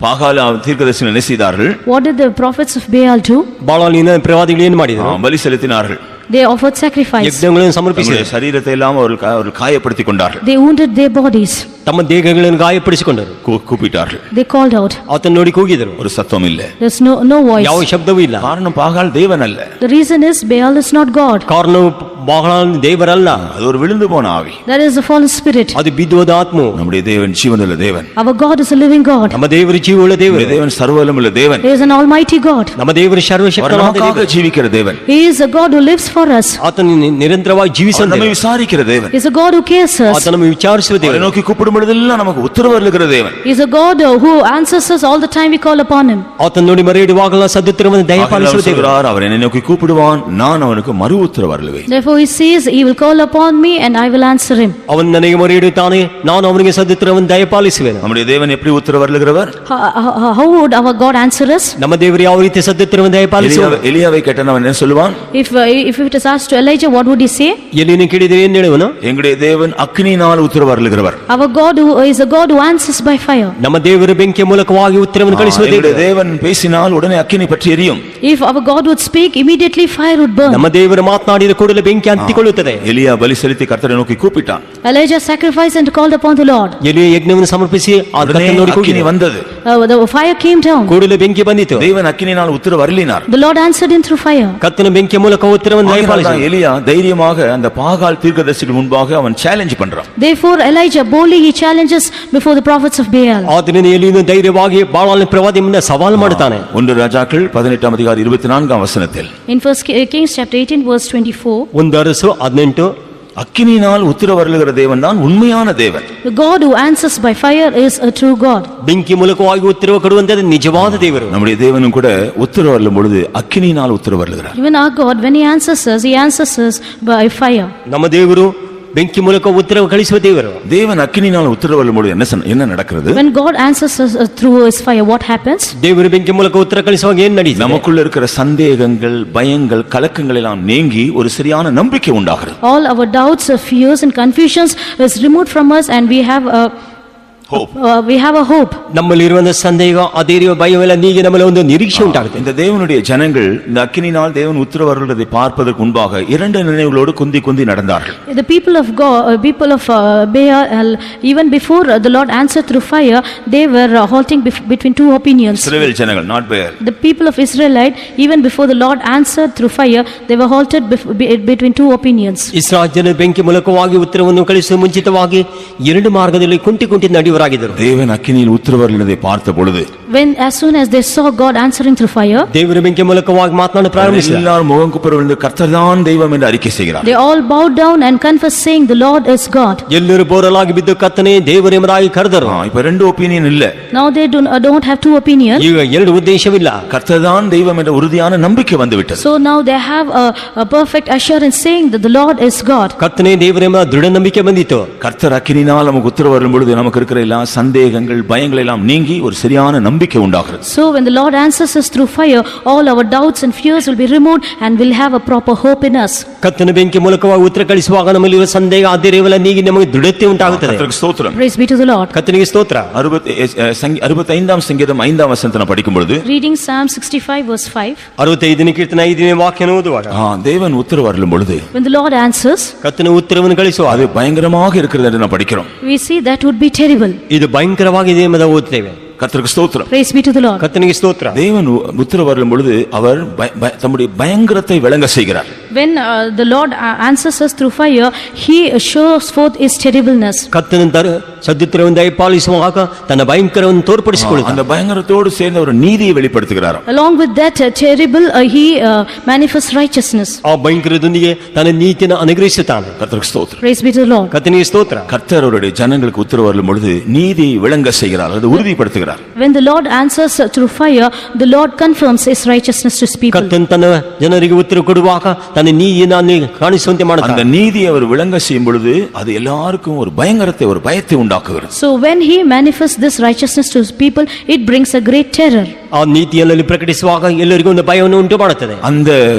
பாகால தீர்க்கதரிசிகள் என்ன செய்தார்கள்? What did the prophets of Baal do? ಬಾಳಾಲಿನ ಪ್ರವಾದಿಗಳು ಏನು ಮಾಡಿದರು? பலி செலுத்தினார்கள். They offered sacrifice. ಯಜ್ಞಗಳನ್ನು ಸಮರ್ಪಿಸಿದರು. தங்களுடைய சரீரத்தை எல்லாம் அவர்கள் காயப்படுத்திக் கொண்டார்கள். They wounded their bodies. ತಮ್ಮ ದೇಹಗಳನ್ನು ಗಾಯಪಡಿಸಿಕೊಂಡರು. கூப்பிட்டார்கள். They called out. ಆತನ ನೋಡಿ ಕೂಗಿದರು. ஒரு சத்தம் இல்ல. There's no voice. ಯಾವ ಶಬ್ದವೂ ಇಲ್ಲ. காரணம் பாகால் தேவன் அல்ல. The reason is Baal is not God. ಕಾರಣವು ಬಾಳಾಲಿನ ದೇವರಲ್ಲ. அது ஒரு விழுந்து போன ஆவி. That is a fallen spirit. ಅದು ಬಿದ್ದು ಹೋದ ಆತ್ಮವು. நம்முடைய தேவன் ஜீவனுள்ள தேவன். Our God is a living God. ನಮ್ಮ ದೇವರು ಜೀವವುಳ್ಳ ದೇವರು. நம்முடைய தேவன் சர்வவல்லமையுள்ள தேவன். He is an almighty God. ನಮ್ಮ ದೇವರು அவர் ಸರ್ವಶಕ್ತನಾದ நமக்காக ದೇವರು. ஜீவிக்கிற தேவன். He is a God who lives for us. ಆತನು ನಿರಂತರವಾಗಿ அவர் ಜೀವಿಸುವ நம்மை ದೇವರು. விசாரிக்கிற தேவன். He is a God who cares us. ಆತನು ನಮಗೆ ವಿಚಾರಿಸುವ அவரை ದೇವರು. நோக்கி கூப்பிடும் பொழுதெல்லாம் நமக்கு உத்தரவு அருளுகிற தேவன். He is a God who answers us all the time we call upon him. ಆತನು ನೋಡಿ ಮೊರೆ ಇಡುವಾಗಲ ಸದ್ದುತ್ತರವನ್ನು ದಯಪಾಲಿಸುವ அவர் ದೇವರು. சொல்கிறார், அவர் என்னை நோக்கி கூப்பிடுவான், நான் அவனுக்கு மறு உத்தரவு அருளுவேன். Therefore he says, he will call upon me and I will answer him. ಅವನು ನನಗೆ ಮೊರೆ ಇಡುತ್ತಾನೆ, ನಾನು ಅವನಿಗೆ ಸದ್ದುತ್ತರವನ್ನು ದಯಪಾಲಿಸುವೆನು. நம்முடைய தேவன் எப்படி உத்தரவு அருளுகிறவர்? How would our God answer us? ನಮ್ಮ ದೇವರು ಯಾವ ರೀತಿ ಸದ್ದುತ್ತರವನ್ನು ದಯಪಾಲಿಸುವ? எலியாவை கேட்டான், அவன் என்ன சொல்லுவான்? If it is asked to Elijah, what would he say? ಎಲ್ಲಿನ ಕೇಳಿದರೆ ಏನು ಹೇಳುವನು? எங்களுடைய தேவன் அக்கினியினால் உத்தரவு அருளுகிறவர். Our God who is a God who answers by fire. ನಮ್ಮ ದೇವರು ಬೆಂಕಿಯ ಮೂಲಕವಾಗಿ ಉತ್ತರವನ್ನು ಕಳಿಸುವ எங்களுடைய ದೇವರು. தேவன் பேசினால் உடனே அக்கினி பற்றி எரியும். If our God would speak, immediately fire would burn. ನಮ್ಮ ದೇವರು ಮಾತನಾಡಿದ ಕೂಡಲೇ ಬೆಂಕಿ ಹತ್ತಿಕೊಳ್ಳುತ್ತದೆ. எலியா பலி செலுத்தி கர்த்தரை நோக்கி கூப்பிட்டான். Elijah sacrificed and called upon the Lord. ಎಲಿಯ ಯಜ್ಞವನ್ನು ಸಮರ್ಪಿಸಿ ಆ உடனே ಕರ್ತನ ನೋಡಿ அக்கினி ಕೂಗಿದನು. வந்தது. The fire came down. ಕೂಡಲೇ ಬೆಂಕಿ ಬಂದಿತು. தேவன் அக்கினியினால் உத்தரவு அருளினார். The Lord answered him through fire. ಕರ್ತನ ಬೆಂಕಿಯ ಮೂಲಕ ಉತ್ತರವನ್ನು ದಯಪಾಲಿಸಿದನು. எலியா தைரியமாக அந்த பாகால் தீர்க்கதரிசிகள் முன்பாக அவன் சேலஞ்ச் பண்றான். Therefore Elijah boldly he challenges before the prophets of Baal. ಆದ್ದರಿಂದ ಎಲಿಯನು ಧೈರ್ಯವಾಗಿ ಬಾಳಾಲಿನ ಪ್ರವಾದಿ ಮುಂದೆ ಸವಾಲು ಮಾಡುತ್ತಾನೆ. 1 ராஜாக்கள் 18 அதிகாரம் 24 வசனத்தில் In 1 Kings chapter 18 verse 24, ಒಂದು ಅರಸು 18 அக்கினியினால் உத்தரவு அருளுகிற தேவன் தான் உண்மையான தேவன். the God who answers by fire is a true God. ಬೆಂಕಿ ಮೂಲಕವಾಗಿ ಉತ್ತರವು ಕೊಡುವಂತದ್ದು ನಿಜವಾದ ದೇವರು. நம்முடைய தேவனும் கூட உத்தரவு அருளும் பொழுது அக்கினியினால் உத்தரவு அருளுகிறார். Even our God, when he answers us by fire. ನಮ್ಮ ದೇವರು ಬೆಂಕಿ ಮೂಲಕ ಉತ್ತರವು ಕಳಿಸುವ ದೇವರು. தேவன் அக்கினியினால் உத்தரவு அருளும் பொழுது என்ன நடக்கிறது? When God answers us through his fire, what happens? ದೇವರು ಬೆಂಕಿ ಮೂಲಕ ಉತ್ತರ ಕಳಿಸುವಾಗ ಏನು ನಡೆಯುತ್ತದೆ? நமக்குள்ள இருக்கிற சந்தேகங்கள், பயங்கள், கலக்கங்கள் எல்லாம் நீங்கி ஒரு சரியான நம்பிக்கை உண்டாகிறது. All our doubts, fears and confusions is removed from us and we have a hope. ನಮ್ಮಲ್ಲಿರುವಂತ ಸಂದೇಹ, ಅಧೈರ್ಯ, ಭಯವೆಲ್ಲ ನೀಗಿ ನಮ್ಮಲ್ಲಿ ಒಂದು ನಿರೀಕ್ಷೆ ಉಂಟಾಗುತ್ತೆ. இந்த தேவனுடைய ஜனங்கள் இந்த அக்கினியினால் தேவன் உத்தரவு அருளுவதை பார்ப்பதற்கு முன்பாக இரண்டு நினைவுகளோடு குந்தி நடந்தார்கள். The people of God, people of Baal, even before the Lord answered through fire, they were halting between two opinions. இஸ்ரவேல் ஜனங்கள், not Baal. The people of Israelite, even before the Lord answered through fire, they were halted between two opinions. Israel ಜನರು ಬೆಂಕಿ ಮೂಲಕವಾಗಿ ಉತ್ತರವನ್ನು ಕಳಿಸುವ ಮುಂಚಿತವಾಗಿ ಎರಡು ಮಾರ್ಗದಲ್ಲಿ ಕುಂಟಿ ನಡೆಯುವರಾಗಿದ್ದರು. தேவன் அக்கினியில் உத்தரவு அருளினதை பார்த்த பொழுது, As soon as they saw God answering through fire, ದೇವರ ಬೆಂಕಿ ಮೂಲಕವಾಗಿ ಮಾತನಾಡ ಪ್ರಾರಂಭಿಸಿದರು. எல்லாரும் முகம் குப்புற விழுந்து கர்த்தர்தான் தெய்வம் என்று அறிக்கை செய்கிறார்கள். they all bowed down and confessed, saying, "The Lord is God." ಎಲ್ಲರೂ ಬೋರಲಾಗಿ ಬಿದ್ದು ಕರ್ತನೇ ದೇವರೆಂಬುದಾಗಿ ಕರೆದರು. இப்ப ரெண்டு ஒப்பீனியன் இல்ல. Now they don't have two opinions. ಈಗ ಎರಡು ಉದ್ದೇಶವಿಲ್ಲ. கர்த்தர்தான் தெய்வம் என்ற உறுதியான நம்பிக்கை வந்து விட்டது. So now they have a perfect assurance, saying that the Lord is God. ಕರ್ತನೇ ದೇವರೆಂಬ ದೃಢ ನಂಬಿಕೆ ಬಂದಿತು. கர்த்தர் அக்கினினால் நமக்கு உத்தரவு அருளும் பொழுது நமக்கு இருக்கிற எல்லா சந்தேகங்கள், பயங்கள் எல்லாம் நீங்கி ஒரு சரியான நம்பிக்கை உண்டாகிறது. So when the Lord answers us through fire, all our doubts and fears will be removed and we'll have a proper hope in us. ಕರ್ತನ ಬೆಂಕಿ ಮೂಲಕವಾಗಿ ಉತ್ತರ ಕಳಿಸುವಾಗ ನಮ್ಮಲ್ಲಿರುವ ಸಂದೇಹ, ಅಧೈರ್ಯವೆಲ್ಲ ನೀಗಿ ನಮಗೆ ದೃಢತೆ ಉಂಟಾಗುತ್ತದೆ. கர்த்தருக்கு ஸ்தோத்திரம். Praise be to the Lord. ಕರ್ತನಿಗೆ ಸ್ತೋತ್ರ. 65ஆம் சங்கீதம் 5ஆம் வசனத்தை படிக்கும் பொழுது, Reading Psalm 65 verse 5. 65ನೇ ಕೀರ್ತನೆ 5ನೇ ವಾಕ್ಯನ ಓದುವಾಗ, தேவன் உத்தரவு அருளும் பொழுது When the Lord answers, ಕರ್ತನ ಉತ್ತರವನ್ನು ಕಳಿಸುವ அது பயங்கரமாக இருக்கிறது என்று நாம் படிக்கிறோம். we see that would be terrible. ಇದು ಭಯಂಕರವಾಗಿದೆ ಎಂಬುದನ್ನು ಓದುತ್ತೇವೆ. கர்த்தருக்கு ஸ்தோத்திரம். Praise be to the Lord. ಕರ್ತನಿಗೆ ಸ್ತೋತ್ರ. தேவன் உத்தரவு அருளும் பொழுது அவர் தம்முடைய பயங்கரத்தை விளங்க செய்கிறார். When the Lord answers us through fire, he shows forth his terribleness. ಕರ್ತನ ಸದ್ದುತ್ತರವನ್ನು ದಯಪಾಲಿಸುವಾಗ ತನ್ನ ಭಯಂಕರವನ್ನು ತೋರ್ಪಡಿಸಿಕೊಳ್ಳುತ್ತಾನೆ. அந்த பயங்கரத்தோடு சேர்ந்த ஒரு நீதியை வெளிப்படுத்துகிறார். Along with that terrible, he manifests righteousness. ಆ ಭಯಂಕರದೊಂದಿಗೆ ತನ್ನ ನೀತಿಯನ್ನು ಅನುಗ್ರಹಿಸುತ್ತಾನೆ. கர்த்தருக்கு ஸ்தோத்திரம். Praise be to the Lord. ಕರ್ತನಿಗೆ ಸ್ತೋತ್ರ. கர்த்தர் அவருடைய ஜனங்களுக்கு உத்தரவு அருளும் பொழுது நீதி விளங்க செய்கிறார், அது உறுதிப்படுத்துகிறார். When the Lord answers through fire, the Lord confirms his righteousness to his people. ಕರ್ತನು ತನ್ನ ಜನರಿಗೆ ಉತ್ತರ ಕೊಡುವಾಗ ತನ್ನ ನೀತಿಯನ್ನು ಕಾಣಿಸುವಂತೆ அந்த ಮಾಡುತ್ತಾನೆ. நீதியை அவர் விளங்க செய்யும் பொழுது அது எல்லாருக்கும் ஒரு பயங்கரத்தை, ஒரு பயத்தை உண்டாக்குகிறது. So when he manifests this righteousness to his people, it brings a great terror. ಆ ನೀತಿಯಲ್ಲಿ ಪ್ರಕಟಿಸುವಾಗ ಎಲ್ಲರಿಗೂ ಒಂದು ಭಯವನ್ನು ಉಂಟು ಮಾಡುತ್ತದೆ. அந்த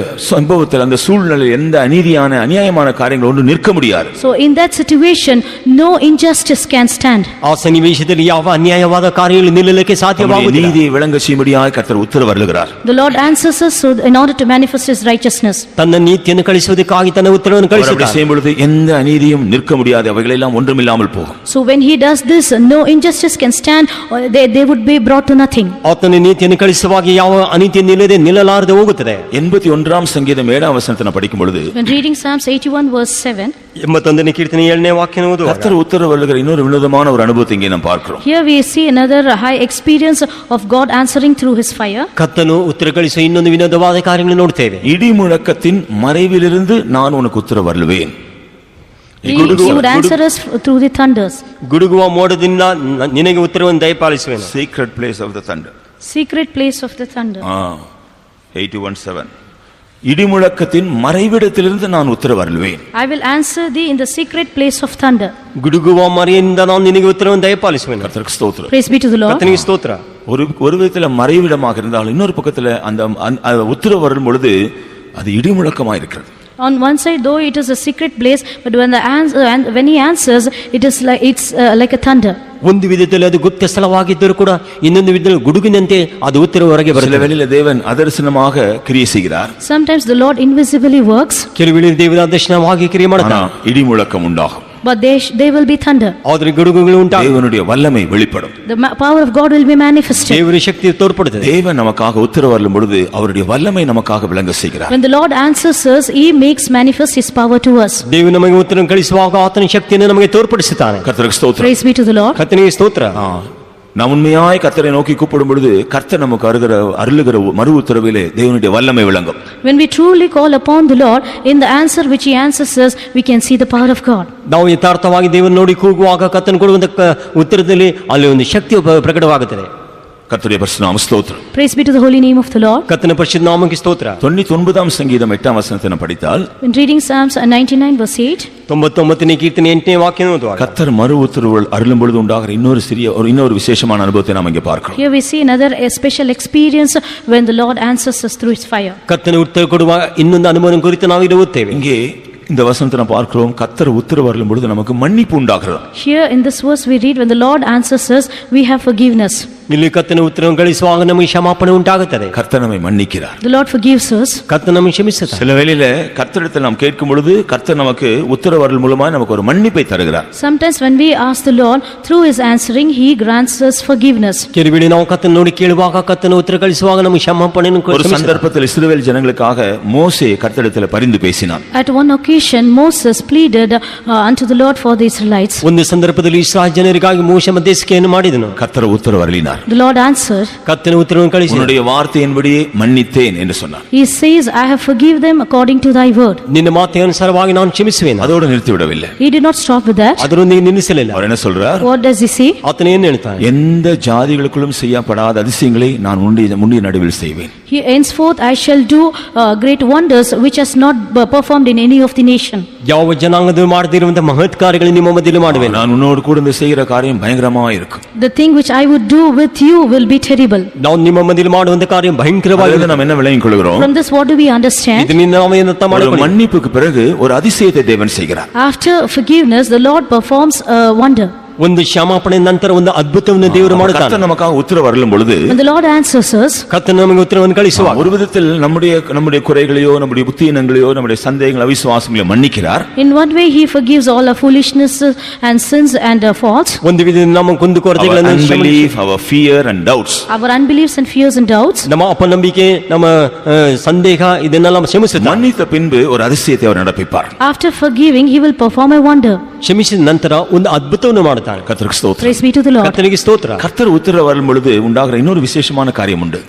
சம்பவத்தில், அந்த சூழ்நிலையில் எந்த அநீதியான அநியாயமான காரியங்கள் ஒன்று நிற்க முடியாது. So in that situation, no injustice can stand. ಆ ಸನ್ನಿವೇಶದಲ್ಲಿ ಯಾವ ಅನ್ಯಾಯವಾದ ಕಾರ್ಯಗಳು ನಿಲ್ಲಲಿಕ್ಕೆ ಸಾಧ್ಯವಾಗುವುದಿಲ್ಲ. நீதியை விளங்க செய்யும்படியாக கர்த்தர் உத்தரவு அருளுகிறார். The Lord answers us so in order to manifest his righteousness. ತನ್ನ ನೀತಿಯನ್ನು ಕಳಿಸುವುದಕ್ಕಾಗಿ ತನ್ನ ಉತ್ತರವನ್ನು அவர் அப்படி ಕಳಿಸುತ್ತಾನೆ. செய்யும் பொழுது எந்த அநீதியும் நிற்க முடியாது, அவைகள் எல்லாம் ஒன்றுமில்லாமல் போகும். So when he does this, no injustice can stand, or they would be brought to nothing. ಆತನ ನೀತಿಯನ್ನು ಕಳಿಸುವಾಗ ಯಾವ ಅನೀತಿ ನಿಲ್ಲಲಾರದೆ ಹೋಗುತ್ತದೆ. 81 சங்கீதம் 7 வசனத்தை படிக்கும் பொழுது, When reading Psalms 81 verse 7, 81ನೇ ಕೀರ್ತನೆ 7ನೇ ವಾಕ್ಯ ಓದುವಾಗ கர்த்தர் உத்தரவு அருளுகிற இன்னொரு வினோதமான ஒரு அனுபவத்தை இங்கே நாம் பார்க்கிறோம். here we see another high experience of God answering through his fire. ಕರ್ತನು ಉತ್ತರ ಕಳಿಸುವ ಇನ್ನೊಂದು ವಿನೋದವಾದ ಕಾರ್ಯಗಳನ್ನು ನೋಡ್ತೇವೆ. இடி முழக்கத்தின் மறைவிலிருந்து நான் உனக்கு உத்தரவு அருளுவேன். He would answer us through the thunders. ಗುಡುಗುವ ಮೋಡದಿಂದ ನಿನಗೆ ಉತ್ತರವನ್ನು ದಯಪಾಲಿಸುವೆನು. Secret place of the thunder. Secret place of the thunder. 81:7. இடிமுழக்கத்தின் மறைவிடத்திலிருந்து நான் உத்தரவு அருளுவேன். I will answer thee in the secret place of thunder. ಗುಡುಗುವ ಮರೆಯಿಂದ ನಾನು ನಿನಗೆ ಉತ್ತರವನ್ನು ದಯಪಾಲಿಸುವೆನು. கர்த்தருக்கு ஸ்தோத்திரம். Praise be to the Lord. ಕರ್ತನಿಗೆ ಸ್ತೋತ್ರ. ஒரு விதத்துல மறைவிடமாக இருந்தாலும் இன்னொரு பக்கத்துல அந்த உத்தரவு வரும் பொழுது அது இடிமுழக்கமாக இருக்கிறது. On one side, though it is a secret place, but when he answers, it's like a thunder. ಒಂದು ವಿಧದಲ್ಲಿ ಅದು ಗುಪ್ತ ಸ್ಥಳವಾಗಿದ್ದರೂ ಕೂಡ ಇನ್ನೊಂದು ವಿಧದಲ್ಲಿ ಗುಡುಗಿನಂತೆ ಅದು ಉತ್ತರ ಹೊರಗೆ சில ಬರುತ್ತದೆ. வேளையில தேவன் அதர்சனமாக கிரியை செய்கிறார். Sometimes the Lord invisibly works, ಕೆಲವು ವೇಳೆ ದೇವರ ದರ್ಶನವಾಗಿ ಕ್ರಿಯೆ ஆனா ಮಾಡುತ್ತಾನೆ. இடிமுழக்கம் உண்டாகும். but they will be thunder. ಆದರೆ ಗುಡುಗುಗಳು ಉಂಟಾಗುತ್ತವೆ. தேவனுடைய வல்லமை வெளிப்படும். The power of God will be manifested. ದೇವರ ಶಕ್ತಿ ತೋರ್ಪಡುತ್ತದೆ. தேவன் நமக்காக உத்தரவு அருளும் பொழுது அவருடைய வல்லமை நமக்காக விளங்க செய்கிறார். When the Lord answers us, he makes manifest his power to us. ದೇವರು ನಮಗೆ ಉತ್ತರವನ್ನು ಕಳಿಸುವಾಗ ಆತನ ಶಕ್ತಿಯನ್ನು ನಮಗೆ ತೋರ್ಪಡಿಸುತ್ತಾನೆ. கர்த்தருக்கு ஸ்தோத்திரம். Praise be to the Lord. ಕರ್ತನಿಗೆ ಸ್ತೋತ್ರ. நாம் உண்மையாய் கர்த்தரை நோக்கி கூப்பிடும் பொழுது கர்த்தர் நமக்கு அருளுகிற மறு உத்தரவிலே தேவனுடைய வல்லமை விளங்கும். When we truly call upon the Lord, in the answer which he answers us, we can see the power of God. ನಾವು ಯಥಾರ್ಥವಾಗಿ ದೇವರನ್ನು ನೋಡಿ ಕೂಗುವಾಗ ಕರ್ತನು ಕೊಡುವಂತ ಉತ್ತರದಲ್ಲಿ ಅಲ್ಲಿ ಒಂದು ಶಕ್ತಿ ಪ್ರಕಟವಾಗುತ್ತದೆ. கர்த்தருடைய பரிசுத்த நாமம் ஸ்தோத்திரம். Praise be to the holy name of the Lord. ಕರ್ತನ ಪರಿಶುದ್ಧ ನಾಮಕ್ಕೆ ಸ್ತೋತ್ರ. 99 சங்கீதம் 8 வசனத்தை நாம் படித்தால், When reading Psalms 99 verse 8, 99ನೇ ಕೀರ್ತನೆ 8ನೇ ವಾಕ್ಯ ಓದುವಾಗ கர்த்தர் மறு உத்தரவு அருளும் பொழுது உண்டாகிற இன்னொரு விசேஷமான அனுபவத்தை நாம் இங்கே பார்க்கிறோம். here we see another special experience when the Lord answers us through his fire. ಕರ್ತನ ಉತ್ತರ ಕೊಡುವ ಇನ್ನೊಂದು ಅನುಭವ ಕುರಿತು ನಾವು ಇಲ್ಲಿ ಓದ್ತೇವೆ. இங்கே இந்த வசனத்தை நாம் பார்க்கிறோம், கர்த்தர் உத்தரவு அருளும் பொழுது நமக்கு மன்னிப்பு உண்டாகிறது. Here in this verse we read, when the Lord answers us, we have forgiveness. ಇಲ್ಲಿ ಕರ್ತನ ಉತ್ತರವನ್ನು ಗಳಿಸುವಾಗ ನಮಗೆ ಕ್ಷಮಾಪಣೆ ಉಂಟಾಗುತ್ತದೆ. கர்த்தர் நம்மை மன்னிக்கிறார். The Lord forgives us. ಕರ್ತನ ನಮಗೆ ಕ್ಷಮಿಸುತ್ತಾನೆ. சில வேளையில கர்த்தரிடத்தில் நாம் கேட்கும் பொழுது கர்த்தர் நமக்கு உத்தரவு அருள் மூலமாக நமக்கு ஒரு மன்னிப்பை தருகிறார். Sometimes when we ask the Lord, through his answering, he grants us forgiveness. ಕೆಲವು ವೇಳೆ ನಾವು ಕರ್ತನ ನೋಡಿ ಕೇಳುವಾಗ ಕರ್ತನ ಉತ್ತರ ಕಳಿಸುವಾಗ ನಮಗೆ ಕ್ಷಮಾಪಣೆಯನ್ನು ஒரு சந்தர்ப்பத்தில் இஸ்ரவேல் ஜனங்களுக்காக மோசே கர்த்தரிடத்தில் பரிந்து பேசினான். At one occasion, Moses pleaded unto the Lord for the Israelites. ಒಂದು ಸಂದರ್ಭದಲ್ಲಿ ಇಸ್ರಾಯೇಲ್ ಜನರಿಗಾಗಿ ಮೋಶೆ ಮಧ್ಯಸ್ಥಿಕೆಯನ್ನು ಮಾಡಿದನು. கர்த்தர் உத்தரவு அருளினார். The Lord answered. ಕರ್ತನ ಉತ್ತರವನ್ನು ಕಳಿಸಿ உன்னுடைய வார்த்தையின்படியே மன்னித்தேன் என்று சொன்னார். He says, I have forgiven them according to thy word. ನಿನ್ನ ಮಾತಿನ ಅನುಸಾರವಾಗಿ ನಾನು ಕ್ಷಮಿಸುವೆನು. அதோடு நிறுத்தி விடவில்லை. He did not stop with that. ಅದರೊಂದಿಗೆ ನಿಲ್ಲಿಸಲಿಲ್ಲ. அவர் என்ன சொல்றார்? What does he say? ಆತನ ಏನು ಹೇಳ್ತಾನೆ? எந்த ஜாதிகளுக்குள்ளும் செய்யப்படாத அதிசயங்களை நான் உன்னுடைய நடுவில் செய்வேன். He henceforth I shall do great wonders which has not performed in any of the nation. ಯಾವ ಜನಾಂಗದಲ್ಲಿ ಮಾಡದಿರುವಂತ ಮಹತ್ ಕಾರ್ಯಗಳನ್ನು ನಿಮ್ಮ ಮಧ್ಯದಲ್ಲಿ ಮಾಡುವೆನು. நான் உன்னோடு கூட இந்த செய்கிற காரியம் பயங்கரமா இருக்கும். The thing which I would do with you will be terrible. ನಾವು ನಿಮ್ಮ ಮಧ್ಯದಲ್ಲಿ ಮಾಡುವಂತ ಕಾರ್ಯ ಭಯಂಕರವಾಗಿದೆ. நாம் என்ன விளங்கிக் கொள்கிறோம்? From this what do we understand? ಇದರಿಂದ ನಾವು ಏನು ಅರ್ಥ ஒரு ಮಾಡಿಕೊಳ್ಳಿ? மன்னிப்புக்கு பிறகு ஒரு அதிசயத்தை தேவன் செய்கிறார். After forgiveness, the Lord performs a wonder. ಒಂದು ಕ್ಷಮಾಪಣೆ ನಂತರ ಒಂದು ಅದ್ಭುತವನ್ನು ದೇವರು ಮಾಡುತ್ತಾನೆ. கர்த்தர் நமக்காக உத்தரவு அருளும் பொழுது When the Lord answers us, ಕರ್ತನು ನಮಗೆ ಉತ್ತರವನ್ನು ಕಳಿಸುವಾಗ ஒரு விதத்தில் நம்முடைய குறைகளையோ நம்முடைய புத்தியினங்களையோ நம்முடைய சந்தேகங்கள் அவிசுவாசங்களையோ மன்னிக்கிறார். in one way he forgives all our foolishness and sins and faults. ಒಂದು ವಿಧದಲ್ಲಿ ನಮ್ಮ ಕುಂದುಕೊರತೆಗಳನ್ನು unbelief, our fear and doubts. Our unbeliefs and fears and doubts. ನಮ್ಮ ಅಪನಂಬಿಕೆ ನಮ್ಮ ಸಂದೇಹ ಇದನ್ನೆಲ್ಲ ಕ್ಷಮಿಸುತ್ತಾನೆ. மன்னித்த பின்பு ஒரு அதிசயத்தை அவர் நடப்பிப்பார். After forgiving, he will perform a wonder. ಕ್ಷಮಿಸಿದ ನಂತರ ಒಂದು ಅದ್ಭುತವನ್ನು ಮಾಡುತ್ತಾನೆ. ಮಾಡುತ್ತಾನೆ. கர்த்தருக்கு ஸ்தோத்திரம். Praise be to the Lord. ಕರ್ತನಿಗೆ ಸ್ತೋತ್ರ. கர்த்தர் உத்தரவு வரும் பொழுது உண்டாகிற இன்னொரு விசேஷமான காரியம் உண்டு.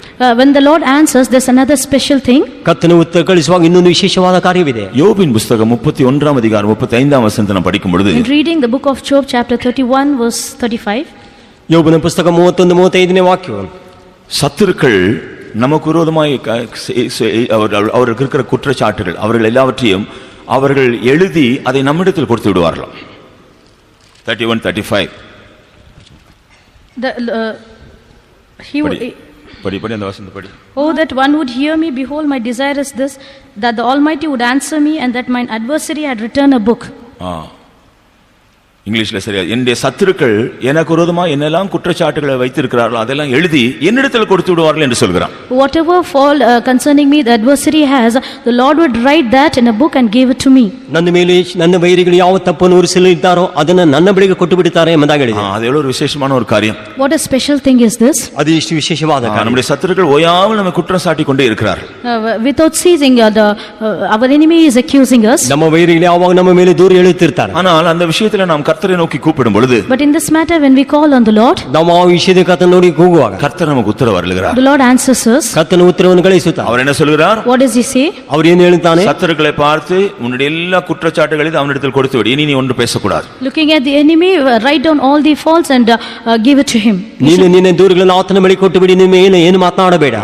When the Lord answers, there's another special thing. ಕರ್ತನು ಉತ್ತರ ಕಳಿಸುವಾಗ ಇನ್ನೊಂದು ವಿಶೇಷವಾದ ಕಾರ್ಯವಿದೆ. யோபின் புஸ்தகம் 31 அதிகாரம் 35 வசனத்தை நாம் படிக்கும் பொழுது In reading the book of Job, chapter 31, verse 35, ಯೋಬನ ಪುಸ್ತಕ 31-35 ವಾಕ್ಯ. சத்துருக்கள் நமக்கு விரோதமாய் அவர்களுக்கு இருக்கிற குற்றச்சாட்டுகள் அவர்கள் எல்லாவற்றையும் அவர்கள் எழுதி அதை நம்மிடத்தில் கொடுத்து விடுவார்களாம். 31-35 he would, படி அந்த வசனத்தை படி. Oh, that one would hear me, behold, my desire is this, that the Almighty would answer me, and that mine adversary had written a book. இங்கிலீஷ்ல சரியா, என்னுடைய சத்துருக்கள் எனக்கு விரோதமா என்னெல்லாம் குற்றச்சாட்டுகளை வைத்திருக்கிறார்களோ அதெல்லாம் எழுதி என்னிடத்தில் கொடுத்து விடுவார்கள் என்று சொல்கிறான். Whatever fault concerning me the adversary has, the Lord would write that in a book and give it to me. ನನ್ನ ಮೇಲೆ ನನ್ನ ವೈರಿಗಳು ಯಾವ ತಪ್ಪನ್ನು ಹೊರಿಸಲಿದ್ದಾರೋ ಅದನ್ನ ನನ್ನ ಬಳಿಗೆ ಕೊಟ್ಟು ಬಿಡುತ್ತಾರೆ ಎಂಬುದಾಗಿ ಹೇಳಿದೆ. அது எவ்வளவு ஒரு விசேஷமான ஒரு காரியம். What a special thing is this? ಅದು ಎಷ್ಟು ವಿಶೇಷವಾದ ಕಾರ್ಯ. நம்முடைய சத்துருக்கள் ஓயாமல் நம்ம குற்றம் சாட்டி கொண்டே இருக்கிறார்கள். Without ceasing, our enemy is accusing us. ನಮ್ಮ ವೈರಿಗಳು ಯಾವಾಗ ನಮ್ಮ ಮೇಲೆ ದೂರ ಹೇಳುತ್ತಿರ್ತಾರೆ. ஆனால் அந்த விஷயத்துல நாம் கர்த்தரை நோக்கி கூப்பிடும் பொழுது, But in this matter, when we call on the Lord, ನಾವು ಆ ವಿಷಯದ ಕರ್ತನ ನೋಡಿ ಕೂಗುವಾಗ கர்த்தர் நமக்கு உத்தரவு அருளுகிறார். the Lord answers us. ಕರ್ತನ ಉತ್ತರವನ್ನು ಕಳಿಸುತ್ತಾನೆ. அவர் என்ன சொல்கிறார்? What does he say? ಅವರು ಏನು ಹೇಳುತ್ತಾನೆ? சத்துருக்களை பார்த்து உன்னுடைய எல்லா குற்றச்சாட்டுகளையும் அவனிடத்தில் கொடுத்து விடு, இனி நீ ஒன்று பேசக்கூடாது. Looking at the enemy, write down all the faults and give it to him. ನೀನು ನಿನ್ನ ದೂರುಗಳನ್ನು ಆತನ ಬಳಿ ಕೊಟ್ಟು ಬಿಡಿ, ನಿಮ್ಮ ಮೇಲೆ ಏನು ಮಾತನಾಡಬೇಡ.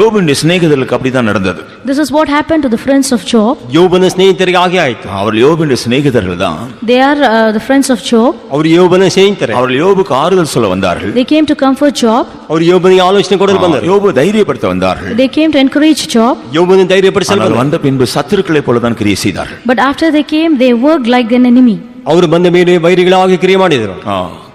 யோபின் சிநேகிதர்களுக்கு அப்படிதான் நடந்தது. This is what happened to the friends of Job. ಯೋಬನ ಸ್ನೇಹಿತರಿಗೆ ಹಾಗೆ ಆಯಿತು. அவர் யோபின் சிநேகிதர்கள் தான். They are the friends of Job. ಅವರು ಯೋಬನ ಸ್ನೇಹಿತರೆ. அவர்கள் யோபுக்கு ஆறுதல் சொல்ல வந்தார்கள். They came to comfort Job. ಅವರು ಯೋಬನಿಗೆ ಆಲೋಚನೆ ಕೊಡಲು ಬಂದರು. யோபு தைரியப்படுத்த வந்தார்கள். They came to encourage Job. ಯೋಬನ ಧೈರ್ಯಪಡಿಸಲು ஆனால் ಬಂದರು. வந்த பின்பு சத்துருக்களை போலதான் கிரியை செய்தார்கள். But after they came, they worked like an enemy. ಅವರು ಬಂದ ಮೇಲೆ ವೈರಿಗಳಾಗಿ ಕ್ರಿಯೆ ಮಾಡಿದರು.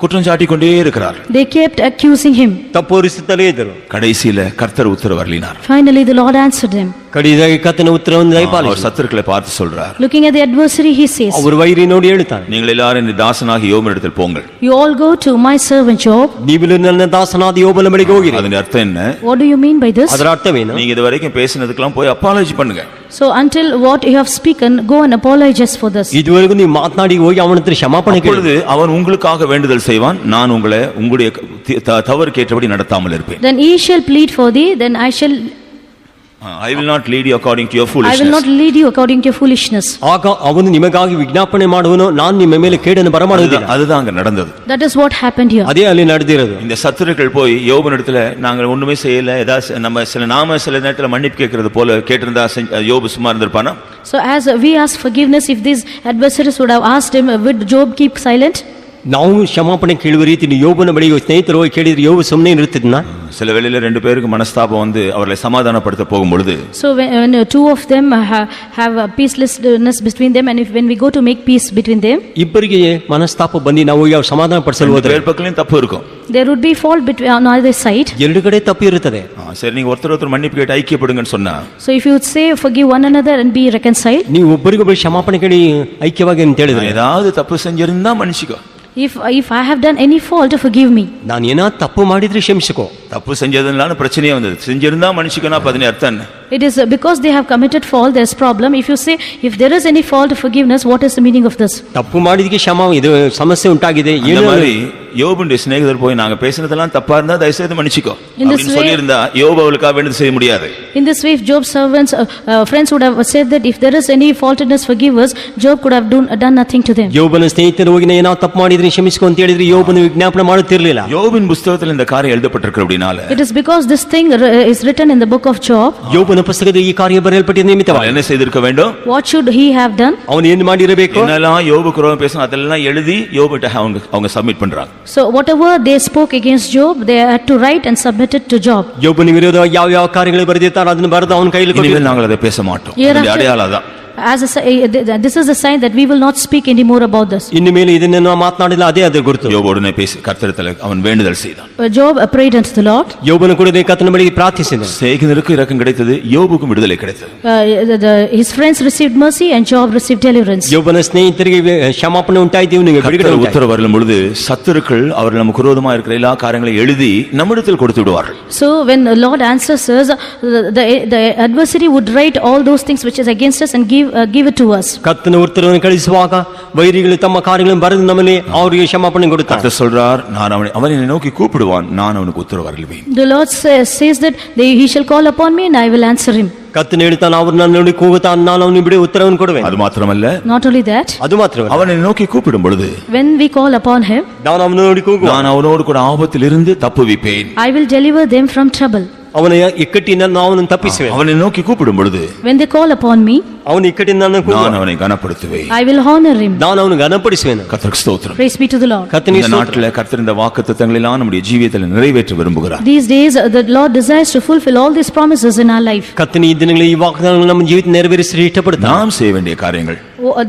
குற்றம் சாட்டி கொண்டே இருக்கிறார்கள். They kept accusing him. ತಪ್ಪು ಹೊರಿಸುತ್ತಲೇ ಇದ್ದರು. கடைசியில கர்த்தர் உத்தரவு அருளினார். Finally, the Lord answered them. ಕಡೆಯದಾಗಿ ಕರ್ತನ ಉತ್ತರವನ್ನು அவர் ದಯಪಾಲಿಸಿ சத்துருக்களை பார்த்து சொல்றார், Looking at the adversary, he says, ಅವರು ವೈರಿ ನೋಡಿ ಹೇಳುತ್ತಾನೆ, நீங்கள் எல்லாரும் இந்த தாசனாகி யோபினிடத்தில் போங்கள். You all go to my servant Job. ನೀವು ನನ್ನ ದಾಸನಾದ ಯೋಬನ ಬಳಿಗೆ ಹೋಗಿರಿ. அதன் அர்த்தம் என்ன? What do you mean by this? ಅದರ ಅರ್ಥವೇನು? நீங்க இது வரைக்கும் பேசினதுக்கெல்லாம் போய் அப்பாலஜி பண்ணுங்க. So until what you have spoken, go and apologize for this. ಇದುವರೆಗೂ ನೀವು ಮಾತನಾಡಿ ಹೋಗಿ ಅವನ ಹತ್ರ ಕ್ಷಮಾಪಣೆ ಕೇಳಿ. அப்பொழுது அவன் உங்களுக்காக வேண்டுதல் செய்வான், நான் உங்களை உங்களுடைய தவறுக்கு ஏற்றபடி நடத்தாமல் இருப்பேன். Then he shall plead for thee, then I will not lead you according to your will foolishness. not lead you according to your foolishness. ಆಗ ಅವನು ನಿಮಗಾಗಿ ವಿಜ್ಞಾಪನೆ ಮಾಡುವನು, ನಾನು ನಿಮ್ಮ ಮೇಲೆ ಕೇಡನ್ನು ಬರಮಾಡುವುದಿಲ್ಲ. அதுதான் அங்க நடந்தது. That is what happened here. ಅದೇ ಅಲ್ಲಿ ನಡೆದಿರೋದು. இந்த சத்துருக்கள் போய் யோபனிடத்துல நாங்கள் ஒண்ணுமே செய்யல, ஏதாவது நாம சில நேரத்துல மன்னிப்பு கேட்கறது போல கேட்டிருந்தா யோபு சும்மா இருந்திருப்பானா? So as we ask forgiveness, if these adversaries would have asked him, would Job keep silent? ನಾವು ಕ್ಷಮಾಪಣೆ ಕೇಳುವ ರೀತಿ ಯೋಬನ ಬಳಿಗೆ ಸ್ನೇಹಿತರು ಹೋಗಿ ಕೇಳಿದ್ರೆ ಯೋಬು ಸುಮ್ಮನೆ ಇರುತ್ತಿದ್ನ? சில வேளையில ரெண்டு பேருக்கு மனஸ்தாபம் வந்து அவர்களை சமாதானப்படுத்த போகும் பொழுது, So when two of them have a peacelessness between them, and when we go to make peace between them, ಇಬ್ಬರಿಗೆ ಮನಸ್ತಾಪ ಬಂದು ನಾವು ಯಾವ ಸಮಾಧಾನ ಪಡಿಸಲು ಹೋದ್ರೆ ரெண்டு பக்கத்துலயும் தப்பு இருக்கும். there would be fault between on either side. ಎರಡು ಕಡೆ ತಪ್ಪು ಇರುತ್ತದೆ. சரி, நீங்க ஒருத்தர் மன்னிப்பு கேட்டு ஐக்கியப்படுங்கன்னு சொன்னா, So if you would say forgive one another and be reconciled, ನೀವು ಒಬ್ಬರಿಗೊಬ್ಬರು ಕ್ಷಮಾಪಣೆ ಕೇಳಿ ಐಕ್ಯವಾಗಿ ಅಂತ ಹೇಳಿದ್ರೆ, ஏதாவது தப்பு செஞ்சிருந்தா மன்னிச்சுக்கோ. if I have done any fault, forgive me. ನಾನು ಏನಾದ್ರು ತಪ್ಪು ಮಾಡಿದ್ರೆ ಕ್ಷಮಿಸಿಕೋ. தப்பு செஞ்சதுனால பிரச்சனையே வந்தது, செஞ்சிருந்தா மன்னிச்சுக்கோனா பதினே அர்த்தம் என்ன? It is because they have committed fault, there is problem. If you say if there is any fault, forgiveness, what is the meaning of this? ತಪ್ಪು ಮಾಡಿದಕ್ಕೆ ಕ್ಷಮ, ಇದು ಸಮಸ್ಯೆ ಉಂಟಾಗಿದೆ. இந்த மாதிரி யோபுடைய சிநேகிதர் போய் நாங்க பேசினதெல்லாம் தப்பா இருந்தா தயவு செய்து மன்னிச்சுக்கோ அப்படின்னு சொல்லியிருந்தா யோபு அவளுக்காக வேண்டியது செய்ய முடியாது. In this way, if Job's servants friends would have said that if there is any faultiness, forgive us, Job could have done nothing to them. ಯೋಬನ ಸ್ನೇಹಿತರು ಹೋಗಿ ಏನಾದ್ರು ತಪ್ಪು ಮಾಡಿದ್ರೆ ಕ್ಷಮಿಸಿಕೊ ಅಂತ ಹೇಳಿದ್ರೆ ಯೋಬನ ವಿಜ್ಞಾಪನೆ ಮಾಡುತ್ತಿರಲಿಲ್ಲ. யோபின் புத்தகத்தில் இந்த காரியம் எழுதப்பட்டிருக்கிறபடினால, It is because this thing is written in the book of Job. ಯೋಬನ ಪುಸ್ತಕದಲ್ಲಿ ಈ ಕಾರ್ಯ ಬರೆಯಲ್ಪಟ್ಟ ನಿಮಿತ್ತವಾಗಿ என்ன செய்திருக்க வேண்டும்? What should he have done? ಅವನು ಏನು ಮಾಡಿರಬೇಕು? என்னெல்லாம் யோபுக்கு விரோதமா பேசணும் அதெல்லாம் எழுதி யோபுட்ட அவங்க சப்மிட் பண்றாங்க. So whatever they spoke against Job, they had to write and submit it to Job. ಯೋಬನ ವಿರೋಧವಾಗಿ ಯಾವ ಯಾವ ಕಾರ್ಯಗಳು ಬರೆದಿರ್ತಾರೋ ಅದನ್ನು ಬರೆದು ಅವನ ಕೈಯಲ್ಲಿ ಕೊಟ್ಟು, இனிமேல் நாங்கள் அதை பேச மாட்டோம். Hereafter- இது அடையாளம் தான். This is a sign that we will not speak anymore about this. ಇನ್ನು ಮೇಲೆ ಇದನ್ನು ನಾವು ಮಾತನಾಡಿಲ್ಲ, ಅದೇ ಅದ್ರ ಗುರುತು. யோபுடனே பேசி கர்த்தரிடத்தில் அவன் வேண்டுதல் செய்தான். Job prayed unto the Lord. ಯೋಬನ ಕೂಡ ಕರ್ತನ ಬಳಿಗೆ ಪ್ರಾರ್ಥಿಸಿದ. சிநேகிதருக்கு இரக்கம் கிடைத்தது, யோபுக்கும் விடுதலை கிடைத்தது. His friends received mercy and Job received deliverance. ಯೋಬನ ಸ್ನೇಹಿತರಿಗೆ ಕ್ಷಮಾಪಣೆ ಉಂಟಾಯಿತು, ಇವನಿಗೆ ಬಿಡುಗಡೆ கர்த்தர் ಉಂಟಾಯಿತು. உத்தரவு வரும் பொழுது சத்துருக்கள் அவர்கள் நமக்கு விரோதமா இருக்கிற எல்லா காரியங்களையும் எழுதி நம்மிடத்தில் கொடுத்து விடுவார்கள். So when the Lord answers us, the adversary would write all those things which is against us and give give it to us. ಕರ್ತನ ಉತ್ತರವನ್ನು ಕಳಿಸುವಾಗ ವೈರಿಗಳು ತಮ್ಮ ಕಾರ್ಯಗಳನ್ನು ಬರೆದು ನಮ್ಮಲ್ಲಿ ಅವರಿಗೆ ಕ್ಷಮಾಪಣೆ ಕೊಡುತ್ತಾರೆ. கர்த்தர் சொல்றார், நான் அவன் என்னை நோக்கி கூப்பிடுவான், நான் அவனுக்கு உத்தரவு அருள்வேன். The Lord says that he shall call upon me and I will answer him. ಕರ್ತನು ಹೇಳ್ತಾನೆ, ಅವರು ನನ್ನ ನೋಡಿ ಕೂಗುತ್ತಾನೆ, ನಾನು ಅವನಿಗೆ ಬಿಡಿ ಉತ್ತರವನ್ನು ಕೊಡುವೆ. அது ಮಾತ್ರಮಲ್ಲ, Not only that, ಅದು ಮಾತ್ರವಲ್ಲ, அவன் என்னை நோக்கி கூப்பிடும் பொழுது when we call upon him, ನಾನು ಅವನ ನೋಡಿ ಕೂಗುವ, நான் அவனோடு கூட ஆபத்தில் இருந்து தப்புவிப்பேன். I will deliver them from trouble. ಅವನ ಇಕ್ಕಟ್ಟಿನಿಂದ ನಾನು ಅವನನ್ನು ತಪ್ಪಿಸುವೆ. அவனை நோக்கி கூப்பிடும் பொழுது When they call upon me, ಅವನ ಇಕ್ಕಟ್ಟಿನಿಂದ ನಾನು நான் அவனை கனப்படுத்துவேன். I will honor him. ನಾನು ಅವನು ಘನಪಡಿಸುವೆನು. கர்த்தருக்கு ஸ்தோத்திரம். Praise be to the Lord. ಕರ್ತನಿಗೆ இந்த ಸ್ತೋತ್ರ. நாட்டில் கர்த்தர் இந்த வாக்குத்தத்தங்களை எல்லாம் நம்முடைய ஜீவியத்தில் நிறைவேற்ற விரும்புகிறார். These days, the Lord desires to fulfill all these promises in our life. ಕರ್ತನ ಈ ದಿನಗಳಲ್ಲಿ ಈ ವಾಗ್ದಾನಗಳನ್ನು ನಮ್ಮ ಜೀವಿತ ನೆರವೇರಿಸಲು ಇಷ್ಟಪಡುತ್ತಾನೆ. நாம் செய்ய வேண்டிய காரியங்கள்,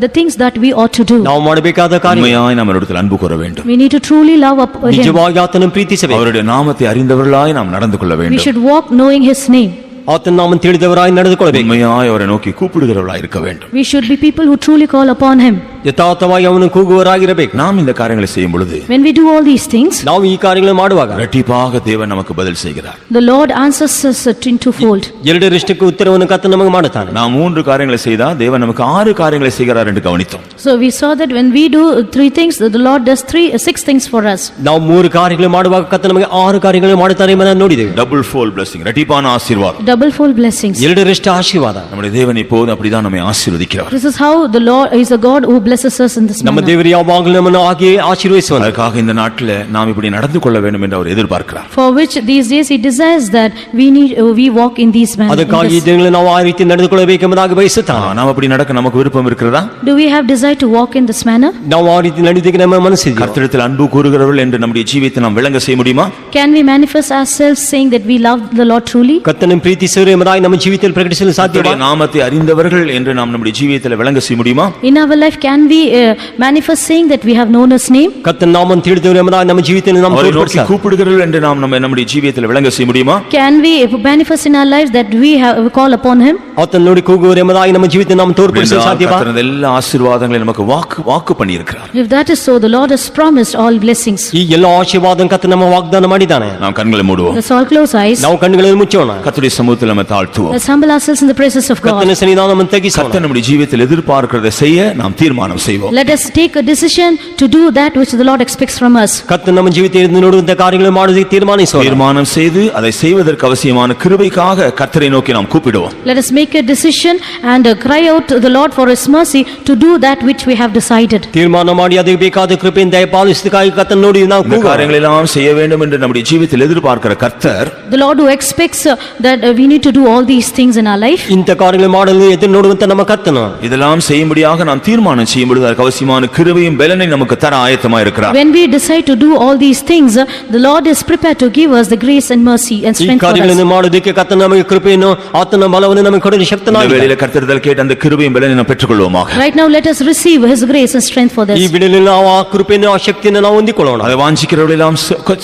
The things that we ought to do. ನಾವು ಮಾಡಬೇಕಾದ ಕಾರ್ಯ, உண்மையாய் நம்ம இடத்தில் அன்பு கூற வேண்டும். We need to truly love him. ನಿಜವಾಗಿ ಆತನನ್ನು ಪ್ರೀತಿಸಬೇಕು. அவருடைய நாமத்தை அறிந்தவர்களாய் நாம் நடந்து கொள்ள We வேண்டும். should walk knowing his name. ಆತನ ನಾಮವನ್ನು ತಿಳಿದವರಾಗಿ ನಡೆದುಕೊಳ್ಳಬೇಕು. உண்மையாய் அவரை நோக்கி கூப்பிடுகிறவர்களாய் இருக்க வேண்டும். We should be people who truly call upon him. ಯಥಾರ್ಥವಾಗಿ ಅವನು ಕೂಗುವವರಾಗಿರಬೇಕು. நாம் இந்த காரியங்களை செய்யும் பொழுது When we do all these things, ನಾವು ಈ ಕಾರ್ಯಗಳನ್ನು ಮಾಡುವಾಗ இரட்டிப்பாக தேவன் நமக்கு பதில் செய்கிறார். the Lord answers us into fold. ಎರಡರಷ್ಟಕ್ಕೆ ಉತ್ತರವನ್ನು ಕರ್ತನು ನಮಗೆ ಮಾಡುತ್ತಾನೆ. நாம் 3 காரியங்களை செய்தா தேவன் நமக்கு 6 காரியங்களை செய்கிறார் என்று கவனித்தோம். So we saw that when we do 3 things, the Lord does 6 things for us. ನಾವು 3 ಕಾರ್ಯಗಳು ಮಾಡುವಾಗ ಕರ್ತನು ನಮಗೆ 6 ಕಾರ್ಯಗಳನ್ನು ಮಾಡುತ್ತಾನೆ ಎಂಬುದನ್ನು ನೋಡಿದ್ದೇವೆ. டபுள் ஃபோல் blessing, இரட்டிப்பான ஆசீர்வாதம். Double fold blessings. ಎರಡರಷ್ಟು ಆಶೀರ್ವಾದ. நம்முடைய தேவன் இப்போது அப்படிதான் நம்மை ஆசீர்வதிக்கிறார். This is how the Lord is a God who blesses us in this ನಮ್ಮ manner. ದೇವರು ಯಾವಾಗಲೂ ನಮ್ಮನ್ನು ಹಾಗೆ ಆಶೀರ್ವದಿಸುವನು. அதற்காக இந்த நாட்டில் நாம் இப்படி நடந்து கொள்ள வேண்டும் என்று அவர் எதிர்பார்க்கிறார். For which these days he desires that we walk in these manners. ಅದಕ್ಕಾಗಿ ಈ ದಿನಗಳಲ್ಲಿ ನಾವು ಆ ರೀತಿ ನಡೆದುಕೊಳ್ಳಬೇಕೆಂಬುದಾಗಿ ಬಯಸುತ್ತಾನೆ. நாம் அப்படி நடக்க நமக்கு விருப்பம் இருக்கிறதா? Do we have desire to walk in this manner? ನಾವು ಆ ರೀತಿ ನಡೆಯೋದಕ್ಕೆ ನಮ್ಮ ಮನಸ್ಸಿದೆ. கர்த்தரிடத்தில் அன்பு கூறுகிறவர்கள் என்று நம்முடைய ஜீவியத்தை நாம் விளங்க செய்ய முடியுமா? Can we manifest ourselves saying that we love the Lord truly? ಕರ್ತನನ್ನು ಪ್ರೀತಿಸುವವರು ಎಂಬುದಾಗಿ ನಮ್ಮ ಜೀವಿತದಲ್ಲಿ ಪ್ರಕಟಿಸಲು ಸಾಧ್ಯವಾ? கர்த்தருடைய நாமத்தை அறிந்தவர்கள் என்று நாம் நம்முடைய ஜீவியத்தில் விளங்க செய்ய முடியுமா? In our life, can we manifest saying that we have known his name? ಕರ್ತನ ನಾಮವನ್ನು ತಿಳಿದವರು ಎಂಬುದಾಗಿ ನಮ್ಮ ಜೀವಿತದಲ್ಲಿ ನಾವು அவரை நோக்கி ತೋರಿಸಬೇಕು. கூப்பிடுகிறவர்கள் என்று நாம் நம்முடைய ஜீவியத்தில் விளங்க செய்ய முடியுமா? Can we manifest in our lives that we have call upon him? ಆತನ ನೋಡಿ ಕೂಗುವವರು ಎಂಬುದಾಗಿ ನಮ್ಮ ಜೀವಿತದಲ್ಲಿ ನಾವು ತೋರ್ಪಡಿಸಲು ಸಾಧ್ಯವಾ? கர்த்தர் எல்லா ஆசீர்வாதங்களையும் நமக்கு வாக்கு பண்ணி இருக்கிறார். If that is so, the Lord has promised all blessings. ಈ ಎಲ್ಲ ಆಶೀರ್ವಾದವನ್ನು ಕರ್ತನು ನಮ್ಮ ವಾಗ್ದಾನ ಮಾಡಿದ್ದಾನೆ. நாம் கண்களை மூடுவோம். Let's all close eyes. ನಾವು ಕಣ್ಣುಗಳನ್ನು ಮುಚ್ಚೋಣ. கர்த்தருடைய சமூகத்தில் நம்ம தாழ்த்துவோம். Let's humble ourselves in the presence of God. ಕರ್ತನ ಸನ್ನಿಧಾನವನ್ನು ತಗ್ಗಿಸೋಣ. கர்த்தர் நம்முடைய ஜீவியத்தில் எதிர்பார்க்கிறதை செய்ய நாம் தீர்மானம் செய்வோம். Let us take a decision to do that which the Lord expects from us. ಕರ್ತನ ನಮ್ಮ ಜೀವಿತದಲ್ಲಿ ನೋಡುವಂತ ಕಾರ್ಯಗಳನ್ನು ಮಾಡುವುದಕ್ಕೆ ತೀರ್ಮಾನಿಸೋಣ. தீர்மானம் செய்து அதை செய்வதற்கு அவசியமான கிருபைக்காக கர்த்தரை நோக்கி நாம் கூப்பிடுவோம். Let us make a decision and cry out to the Lord for his mercy to do that which we have decided. ತೀರ್ಮಾನ ಮಾಡಿ ಅದಕ್ಕೆ ಬೇಕಾದ ಕೃಪೆಯಿಂದ ದಯಪಾಲಿಸುವುದಕ್ಕಾಗಿ ಕರ್ತನ ನೋಡಿ ನಾವು இந்த காரியங்களை எல்லாம் செய்ய வேண்டும் என்று நம்முடைய ஜீவியத்தில் எதிர்பார்க்கிற கர்த்தர், The Lord who expects that we need to do all these things in our life. ಇಂಥ ಕಾರ್ಯಗಳು ಮಾಡಲು ಎದುರು ನೋಡುವಂತ ನಮ್ಮ ಕರ್ತನು இதெல்லாம் செய்யும்படியாக நாம் தீர்மானம் செய்யும் பொழுது அதற்கு அவசியமான கிருபையும் பலனை நமக்கு தர ஆயத்தமாக இருக்கிறார். When we decide to do all these things, the Lord is prepared to give us the grace and mercy and ಈ strength for ಕಾರ್ಯಗಳನ್ನು us. ಮಾಡುವುದಕ್ಕೆ ಕರ್ತನ ನಮಗೆ ಕೃಪೆಯನ್ನು ಆತನ ಬಲವನ್ನು ನಮಗೆ ಕೊಡಲು இந்த ಶಕ್ತನಾಗಿದ್ದಾನೆ. வேளையில கர்த்தரிடத்தில் கேட்ட அந்த கிருபையும் பலனை நாம் பெற்றுக்கொள்வோமாக. Right now, let us receive his grace and strength for ಈ this. ಬಿಡಲಿಲ್ಲ ನಾವು ಆ ಕೃಪೆಯನ್ನು ಆ ಶಕ್ತಿಯನ್ನು ನಾವು ಹೊಂದಿಕೊಳ್ಳೋಣ. அதை வாஞ்சிக்கிறவர்கள் எல்லாம்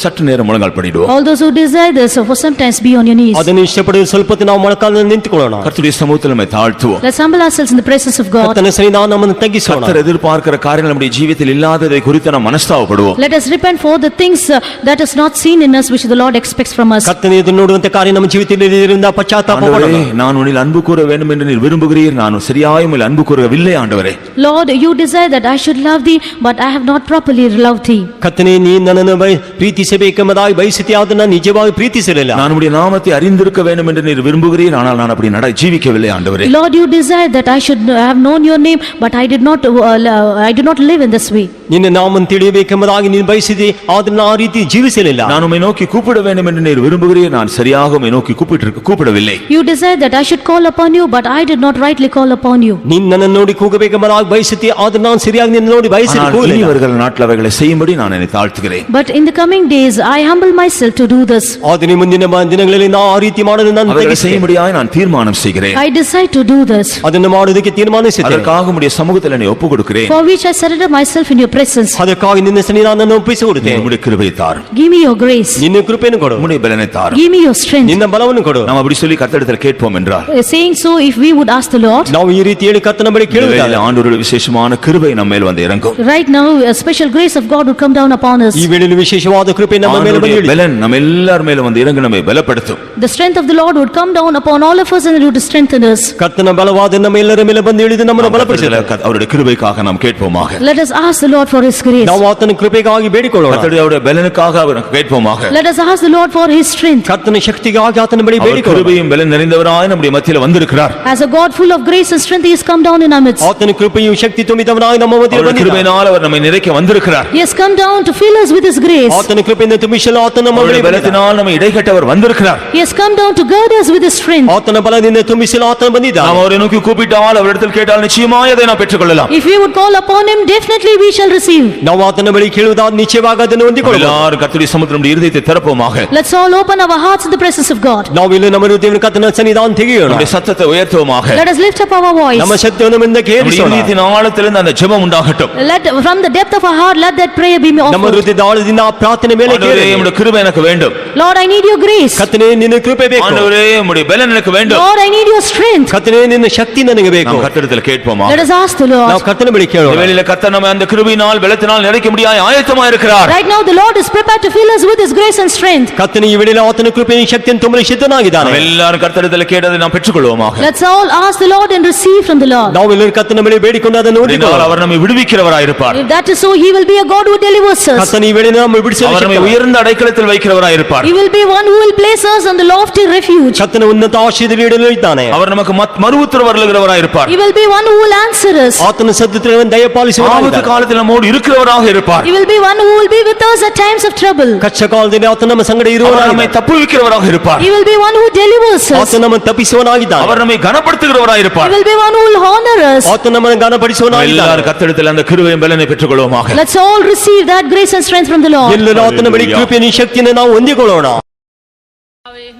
சற்று நேரம் முழங்கால் படிடுவோம். All those who desire this, for sometimes be on your knees. ಅದನ್ನು ಇಷ್ಟಪಡುವ ಸ್ವಲ್ಪ ಹೊತ್ತು ನಾವು ಮೊಳಕಾಲಲ್ಲಿ ನಿಂತುಕೊಳ್ಳೋಣ. கர்த்தருடைய சமூகத்தில் நம்ம தாழ்த்துவோம். Let's humble ourselves in the presence of God. ಕರ್ತನ ಸನ್ನಿಧಾನವನ್ನು ತಗ್ಗಿಸೋಣ. கர்த்தர் எதிர்பார்க்கிற காரியங்கள் நம்முடைய ஜீவியத்தில் இல்லாததை குறித்து நாம் மனஸ்தாபப்படுவோம். Let us repent for the things that is not seen in us which the Lord expects from us. ಕರ್ತನ ಎದುರು ನೋಡುವಂತ ಕಾರ್ಯ ನಮ್ಮ ಜೀವಿತದಲ್ಲಿ ಇರುವುದರಿಂದ ಪಶ್ಚಾತ್ತಾಪ ஆண்டவரே, ಪಡೋಣ. நான் உன்னில் அன்பு கூற வேண்டும் என்று நீர் விரும்புகிறீர், நான் சரியாய் உம்மில் அன்பு கூறவில்லை ஆண்டவரே. Lord, you desire that I should love thee, but I have not properly loved thee. ಕರ್ತನೇ, ನೀ ನನ್ನನ್ನು ಪ್ರೀತಿಸಬೇಕೆಂಬುದಾಗಿ ಬಯಸುತ್ತೀಯ, ಅದನ್ನು ನಿಜವಾಗಿ ಪ್ರೀತಿಸಲಿಲ್ಲ. நான் உம்முடைய நாமத்தை அறிந்திருக்க வேண்டும் என்று நீர் விரும்புகிறீர், ஆனால் நான் அப்படி ஜீவிக்கவில்லை ஆண்டவரே. Lord, you desire that I should have known your name, but I did not live in this way. ನಿನ್ನ ನಾಮವನ್ನು ತಿಳಿಯಬೇಕೆಂಬುದಾಗಿ ನೀನು ಬಯಸಿದಿ, ಆದ್ರೆ ಆ ರೀತಿ ಜೀವಿಸಲಿಲ್ಲ. நான் உம்மை நோக்கி கூப்பிட வேண்டும் என்று நீர் விரும்புகிறீர், நான் சரியாக உம்மை நோக்கி கூப்பிடவில்லை. You desire that I should call upon you, but I did not rightly call upon you. ನೀನು ನನ್ನನ್ನು ನೋಡಿ ಕೂಗಬೇಕೆಂಬುದಾಗಿ ಬಯಸುತ್ತಿ, ಆದ್ರೆ ನಾನು ಸರಿಯಾಗಿ ನಿನ್ನ ನೋಡಿ ಬಯಸಿದ ஆனால் இனி வருகிற நாட்கள் அவைகளை செய்யும்படி நான் என்னை தாழ்த்துகிறேன். But in the coming days, I humble myself to do this. ಆದ್ರೆ ಮುಂದಿನ ದಿನಗಳಲ್ಲಿ ನಾವು ಆ ರೀತಿ ಮಾಡಲು ನಾನು அவைகளை செய்யும்படியாக நான் தீர்மானம் செய்கிறேன். I decide to do this. ಅದನ್ನು ಮಾಡುವುದಕ್ಕೆ ತೀರ್ಮಾನಿಸಿದ್ದೇನೆ. அதற்காக உம்முடைய சமூகத்தில் என்னை ஒப்பு கொடுக்கிறேன். for which I surrender myself in your presence. ಅದಕ್ಕಾಗಿ ನಿನ್ನ ಸನ್ನಿಧಾನವನ್ನು ಒಪ್ಪಿಸಿಕೊಡುತ್ತೇನೆ. உம்முடைய கிருபையை தாரும், Give me your grace. ನಿನ್ನ ಕೃಪೆಯನ್ನು ಕೊಡು, உம்முடைய பலனை தாரும். Give me your strength. ನಿನ್ನ ಬಲವನ್ನು ಕೊಡು. நாம் அப்படி சொல்லி கர்த்தரிடத்தில் கேட்போம் என்றால், Saying so, if we would ask the Lord, ನಾವು ಈ ರೀತಿ ಹೇಳಿ ಕರ್ತನ ಬಳಿ இந்த ಕೇಳುವುದಾದರೆ வேளையிலே ஆண்டவருடைய விசேஷமான கிருபை நம்ம மேல் வந்து இறங்கும். right now a special grace of God would come down upon us. ಈ ವೇಳೆಯಲ್ಲಿ ವಿಶೇಷವಾದ ಕೃಪೆ ನಮ್ಮ ಮೇಲೆ ஆண்டவருடைய ಬಂದಿದೆ. பலன் நம்ம எல்லார் மேலும் வந்து இறங்கி நம்மை பலப்படுத்தும். The strength of the Lord would come down upon all of us and it would strengthen us. ಕರ್ತನ ಬಲವಾದ ನಮ್ಮ ಎಲ್ಲರ ಮೇಲೆ ಬಂದು ಇಳಿದು ನಮ್ಮನ್ನು ಬಲಪಡಿಸುತ್ತದೆ. அவருடைய கிருபைக்காக நாம் கேட்போமாக. Let us ask the Lord for his grace. ನಾವು ಆತನ ಕೃಪೆಗಾಗಿ ಬೇಡಿಕೊಳ್ಳೋಣ. கர்த்தருடைய பலனுக்காக அவருக்கு கேட்போமாக. Let us ask the Lord for his strength. ಕರ್ತನ ಶಕ್ತಿಗಾಗಿ ಆತನ ಬಳಿ அவர் ಬೇಡಿಕೊಳ್ಳೋಣ. கிருபையும் பலன் நிறைந்தவராய் நம்முடைய மத்தியில வந்திருக்கிறார். As a God full of grace and strength, he has come down in our midst. ಆತನ ಕೃಪೆಯು ಶಕ್ತಿ ತುಂಬಿದವನಾಗಿ ನಮ್ಮ ಮಧ್ಯೆ அவருடைய ಬಂದಿದ್ದಾನೆ. கிருபையினால் அவர் நம்மை நிறைக்க வந்திருக்கிறார். He has come down to fill us with his grace. ಆತನ ಕೃಪೆಯಿಂದ ತುಂಬಿಸಲು ಆತನ ನಮ್ಮ ಬಳಿ அவருடைய ಬಂದಿದ್ದಾನೆ. பலத்தினால் நம்மை இடைக்கட்டவர் வந்திருக்கிறார். He has come down to gird us with his strength. ಆತನ ಬಲದಿಂದ ತುಂಬಿಸಲು ಆತನ நாம் ಬಂದಿದ್ದಾನೆ. அவரை நோக்கி கூப்பிட்டால் அவரிடத்தில் கேட்டால் நிச்சயமாய் அதை நாம் பெற்றுக்கொள்ளலாம். If we would call upon him, definitely we shall receive. ನಾವು ಆತನ ಬಳಿ ಕೇಳುವುದಾದ ನಿಶ್ಚಯವಾಗಿ ಅದನ್ನು ಹೊಂದಿಕೊಳ್ಳಬಹುದು. எல்லாரும் கர்த்தருடைய சமுத்திரம் நம்முடைய இருதயத்தை திறப்போமாக. Let's all open our hearts in the presence of God. ನಾವು ಇಲ್ಲಿ ನಮ್ಮ ಹೃದಯವನ್ನು ಕರ್ತನ ಸನ್ನಿಧಾನ ತೆಗೆಯೋಣ. நம்முடைய சத்தத்தை உயர்த்துவோமாக. Let us lift up our voice. ನಮ್ಮ ಶಬ್ದವನ್ನು ಮುಂದೆ நம்முடைய ಕೇಳಿಸೋಣ. இருதயத்தின் ஆழத்திலிருந்து அந்த ஜெபம் உண்டாகட்டும். From the depth of our heart, let that prayer be ನಮ್ಮ offered. ಹೃದಯದ ಆಳದಿಂದ ಆ ಪ್ರಾರ್ಥನೆ ಮೇಲೆ ஆண்டவரே, ಕೇಳಿ. உம்முடைய கிருபை எனக்கு வேண்டும். Lord, I need your grace. ಕರ್ತನೇ ನಿನ್ನ ಕೃಪೆ ಬೇಕು. ஆண்டவரே, உம்முடைய பலன் எனக்கு வேண்டும். Lord, I need your strength. ಕರ್ತನೇ ನಿನ್ನ ಶಕ್ತಿ ನನಗೆ ಬೇಕು. நாம் கர்த்தரிடத்தில் கேட்போமாக. Let us ask the ನಾವು Lord. ಕರ್ತನ ಬಳಿ இந்த ಕೇಳೋಣ. வேளையிலே கர்த்தர் நம்மை அந்த கிருபையினால் பலத்தினால் நிறைக்க முடியாய் ஆயத்தமாக இருக்கிறார். Right now, the Lord is prepared to fill us with his grace and strength. ಕರ್ತನ ಈ ವೇಳೆಯಲ್ಲಿ ಆತನ ಕೃಪೆಯ ಶಕ್ತಿಯನ್ನು ತುಂಬಲು ಸಿದ್ಧನಾಗಿದ್ದಾನೆ. நாம் எல்லாரும் கர்த்தரிடத்தில் கேட்டதை நாம் பெற்றுக்கொள்வோமாக. Let's all ask the Lord and receive from the Lord. ನಾವೆಲ್ಲರೂ ಕರ್ತನ ಬಳಿ ಬೇಡಿಕೊಂಡು ಅದನ್ನು இதனால் ಹೊಂದಿಕೊಳ್ಳೋಣ. அவர் நம்மை விடுவிக்கிறவராய் இருப்பார். If that is so, he will be a God who delivers us. ಕರ್ತನ ಈ ವೇಳೆಯಲ್ಲಿ ನಮ್ಮ ಬಿಡಿಸಲು அவர் நம்மை ಶಕ್ತನು. உயர்ந்த அடைக்கலத்தில் வைக்கிறவராய் இருப்பார். He will be one who will place us on the lofty refuge. ಕರ್ತನ ಉನ್ನತ ಆಶ್ರಯದಲ್ಲಿ ಇಡಲು ಇದ್ದಾನೆ. அவர் நமக்கு மறு உத்தரவு அருளுகிறவராய் இருப்பார். He will be one who will answer us. ಆತನ ಸದ್ದುತ್ತರವನ್ನು ದಯಪಾಲಿಸುವವನಾಗಿದ್ದಾನೆ. ஆபத்து காலத்தில் நம்மோடு இருக்கிறவராக இருப்பார். He will be one who will be with us at times of trouble. ಕಷ್ಟ ಕಾಲದಲ್ಲಿ ಆತ ನಮ್ಮ ಸಂಗಡ அவர் நம்மை ಇರುವವನಾಗಿದ್ದಾನೆ. தப்புவிக்கிறவராக இருப்பார். He will be one who delivers us. ಆತ ನಮ್ಮನ್ನು ತಪ್ಪಿಸುವವನಾಗಿದ್ದಾನೆ. அவர் நம்மை கனப்படுத்துகிறவராய் He இருப்பார். will be one who will honor us. ಆತ ನಮ್ಮನ್ನು ಘನಪಡಿಸುವವನಾಗಿದ್ದಾನೆ. எல்லாரும் கர்த்தரிடத்தில் அந்த கிருபையும் பலனை பெற்றுக்கொள்வோமாக. Let's all receive that grace and strength from the Lord. ಎಲ್ಲರೂ ಆತನ ಬಳಿ ಕೃಪೆಯ ಶಕ್ತಿಯನ್ನು ನಾವು ಹೊಂದಿಕೊಳ್ಳೋಣ.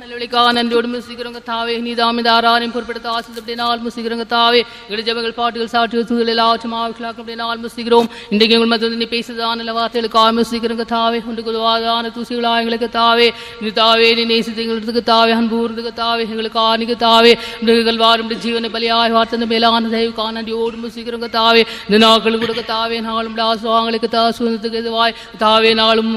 நல்லவழிக்காக நன்றியோடு முசிக்கிறவங்க தாவே நீதாம் இந்த ஆராரையும் பொறுப்படுத்த ஆசித்து அப்படி நாள் முசிக்கிறவங்க தாவே எங்கள் ஜெபங்கள் பாட்டுகள் சாற்றுகள் தூதல் எல்லாவற்றும் ஆவிக்கலாக்க அப்படி நாள் முசிக்கிறோம். இன்றைக்கு எங்கள் மத்தியில் நீ பேசுதான நல்ல வார்த்தைகளுக்காக முசிக்கிறவங்க தாவே ஒன்றுக்கு உதவாதான தூசிகளா எங்களுக்கு தாவே நீ தாவே நீ நேசித்து எங்களுக்கு தாவே அன்பூர்ந்துக்கு தாவே எங்களுக்கு ஆணிக்கு தாவே மிருகங்கள் வாரும் ஜீவனை பலியாய் வார்த்தை மேலான தெய்வக்கான நன்றியோடு முசிக்கிறவங்க தாவே இந்த நாட்கள் கொடுக்க தாவே நாளும் ஆசுவாங்களுக்கு சுதந்திரத்துக்கு இதுவாய் தாவே நாளும்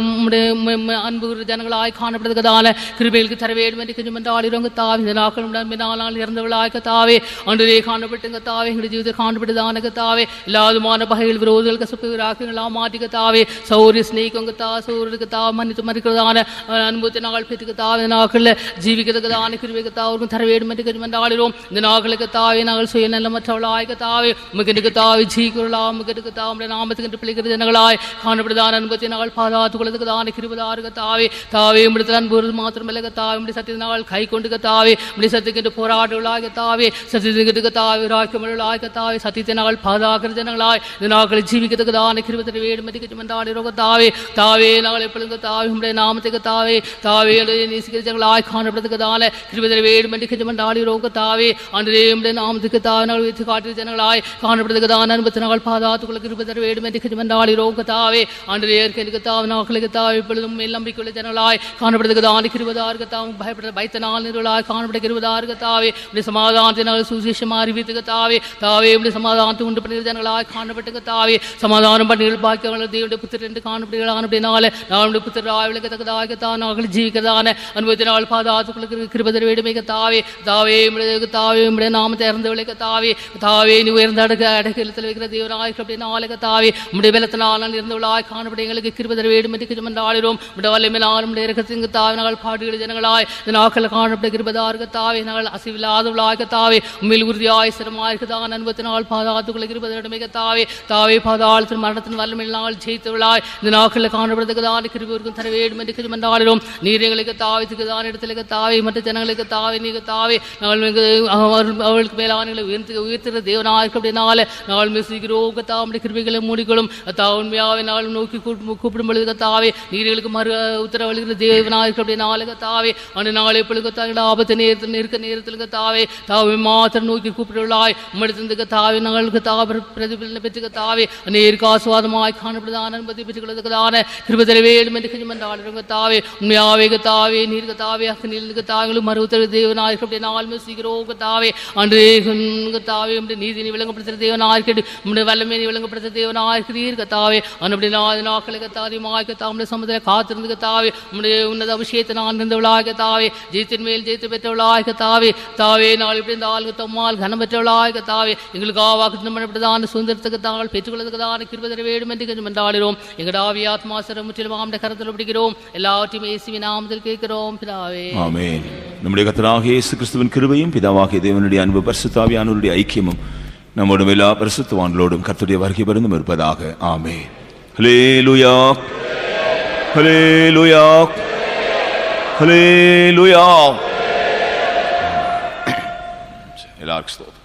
அன்பு ஜனங்களாய் காணப்படுறதுக்கான கிருபைகளுக்கு தர வேண்டும் என்று கொஞ்சம் ஆளுறவங்க தாவே இந்த நாட்கள் இறந்தவளாய்க்க தாவே அன்றைய காணப்பட்டுங்க தாவே எங்களுடைய ஜீவிதத்தை காணப்பட்டதானங்க தாவே எல்லாதுமான பகைகள் விரோதிகள் கசப்பு ராக்கெல்லாம் மாற்றிக்க தாவே சௌரிய ஸ்நேகிக்கவங்க தா சௌரியருக்கு தா மன்னித்து மறுக்கிறதான அனுபவத்தை நாள் பெற்றுக்க தாவே இந்த நாட்களில் ஜீவிக்கிறதுக்கு தானே கிருபைக்கு தாவருக்கும் தர வேண்டும் என்று கொஞ்சம் ஆளுறோம். இந்த நாட்களுக்கு தாவே நாங்கள் சுய நல்ல மற்றவளாய்க்க தாவே உமக்கு தாவே ஜீக்குறலாம் உமக்கு தாவுடைய நாமத்துக்கு பிள்ளைக்கிறது ஜனங்களாய் காணப்படுதான அனுபவத்தை நாங்கள் பாதுகாத்துக் கொள்வதற்கு தானே கிருபதாருக்க தாவே தாவே உம்மிடத்தில் அன்பு மாத்திரமல்ல தாவே சத்தியத்தினால் கை கொண்டு கத்தாவே உம்முடைய சத்தியத்திற்கு போராடுகளாக தாவே சத்தியத்திற்கு தாவே ராய்க்கமலாக தாவே சத்தியத்தினால் பாதுகாக்கிற ஜனங்களாய் இந்த நாட்களை ஜீவிக்கிறதுக்கு தானே கிருபத்தை வேண்டும் என்று மன்றாடுகிறோம் தாவே தாவே நாங்கள் எப்பொழுது தாவே உம்முடைய நாமத்துக்கு தாவே தாவே நேசிக்கிற ஜனங்களாய் காணப்படுறதுக்கு தானே கிருபத்தை வேண்டும் என்று மன்றாடுகிறோம் தாவே அன்றே உம்முடைய நாமத்துக்கு தாவே நாங்கள் வைத்து காட்டுற ஜனங்களாய் காணப்படுறதுக்கு தானே அனுபவத்தை நாங்கள் பாதுகாத்துக்குள்ள கிருபத்தை வேண்டும் என்று மன்றாடுகிறோம் தாவே அன்றே ஏற்கனவே தாவே நாட்களுக்கு தாவே எப்பொழுதும் நம்பிக்கையுள்ள ஜனங்களாய் காணப்படுறதுக்கு தானே கிருபதாருக்கு தாவும் பயப்படுற பயத்தனால் நிறுவலாய் காணப்படுகிறவதாக தாவே இப்படி சமாதானத்தினால் சுசேஷமாக அறிவித்துக்க தாவே தாவே இப்படி சமாதானத்தை உண்டு பண்ணுகிற ஜனங்களாய் காணப்பட்டுக்க தாவே சமாதானம் பண்ணிகள் பாக்கியவர்கள் தேவனுடைய புத்திர என்று காணப்படுகிறான் அப்படினால நாளுடைய புத்திராய் விளக்கத்தக்கதாகத்தான் நாங்கள் ஜீவிக்கிறதான அனுபவத்தினால் பாதுகாத்துக்குள்ள கிருபதர் வேடுமைக்க தாவே தாவே தாவே உடைய நாமத்தை இறந்து விளைக்க தாவே தாவே நீ உயர்ந்த அடக்கத்தில் வைக்கிற தேவனாய் அப்படின்னால தாவே உடைய பலத்தினால் இருந்தவளாய் காணப்பட எங்களுக்கு கிருபதர் வேடும் என்று ஆளுகிறோம் உடைய வல்லமையினாலும் உடைய இறக்கத்திற்கு தாவே நாங்கள் பாடுகிற ஜனங்களாய் இந்த நாட்கள் காணப்படுகிறதாக தாவே நாங்கள் அசைவில்லாதவளாக தாவே உண்மையில் உறுதியாய் சிரமாயிருக்கதான் அனுபவத்தினால் பாதாளத்துக்குள்ள இருப்பதற்கு தாவே தாவே பாதாளத்தின் மரணத்தின் வல்லமையினால் ஜெயித்தவளாய் இந்த நாட்களில் காணப்படுறதுக்குதான் கிருபைக்கும் தர வேண்டும் என்று மன்றாடுகிறோம். நீர் எங்களுக்கு தாவித்துக்கு தான் இடத்துல தாவே மற்ற ஜனங்களுக்கு தாவே நீங்க தாவே நாங்கள் அவர்களுக்கு மேலான உயர்த்துகிற தேவனாயிருக்க அப்படின்னால நாங்கள் மிசிக்கிறோம் தாவுடைய கிருபைகளை மூடிக்கொள்ளும் உண்மையாவே நாள் நோக்கி கூப்பிடும் பொழுது தாவே நீர்களுக்கு மறு உத்தரவளிக்கிற தேவனாயிருக்க அப்படின்னால தாவே அந்த நாள் நாளை பொழுது தாங்கள் ஆபத்து நேரத்தில் இருக்க நேரத்தில் தாவே தாவை மாத்திரம் நோக்கி கூப்பிட்டுள்ளாய் உம்மிடத்திற்கு தாவே நாங்களுக்கு தாவ பிரதிபலனை பெற்றுக்க தாவே அநேருக்கு ஆசுவாதமாய் காணப்படுதான அனுமதி பெற்றுக்கொள்வதற்கான கிருபை வேண்டும் என்று கஜமண்டாடுங்க தாவே உண்மையாவே தாவே நீர்க்க தாவே அக்கனில் தாங்களும் மறுத்தல் தேவனாய் அப்படியே நாள் சீக்கிரம் தாவே அன்றே தாவே நீதினி விளங்கப்படுத்துகிற தேவனாய் உடைய வல்லமையை விளங்கப்படுத்த தேவனாய் தாவே அப்படி நாட்களுக்கு தாரியமாக தாமுடைய சமுதிர காத்திருந்து தாவே உடைய உன்னத அபிஷேகத்தை நான் இருந்தவளாக தாவே ஜெயத்தின் மேல் ஜெயித்து பெற்றவளாக தாவே தாவே நாள் இப்படி இந்த ஆளுக்கு தம்மால் கனம் பெற்றவளாக தாவே எங்களுக்கு வாக்கு பண்ணப்பட்டதான சுதந்திரத்துக்கு தாங்கள் பெற்றுக்கொள்வதற்கு தான கிருபை வேண்டும் என்று கொஞ்சம் மன்றாடுகிறோம். எங்கள் ஆவி ஆத்மா சரம் முற்றிலும் ஆம்ட கரத்தில் பிடிக்கிறோம். எல்லாவற்றையும் இயேசுவின் நாமத்தில் கேட்கிறோம் பிதாவே. ஆமென். நம்முடைய கர்த்தராகிய இயேசு கிறிஸ்துவின் கிருபையும் பிதாவாகிய தேவனுடைய அன்பு பரிசுத்த ஆவியானவருடைய ஐக்கியமும் நம்மோடும் எல்லா பரிசுத்தவான்களோடும் கர்த்தருடைய வருகை பரிந்தும் இருப்பதாக. ஆமென். ஹல்லேலூயா ஹல்லேலூயா ஹல்லேலூயா. எல்லாருக்கும் ஸ்தோத்திரம்.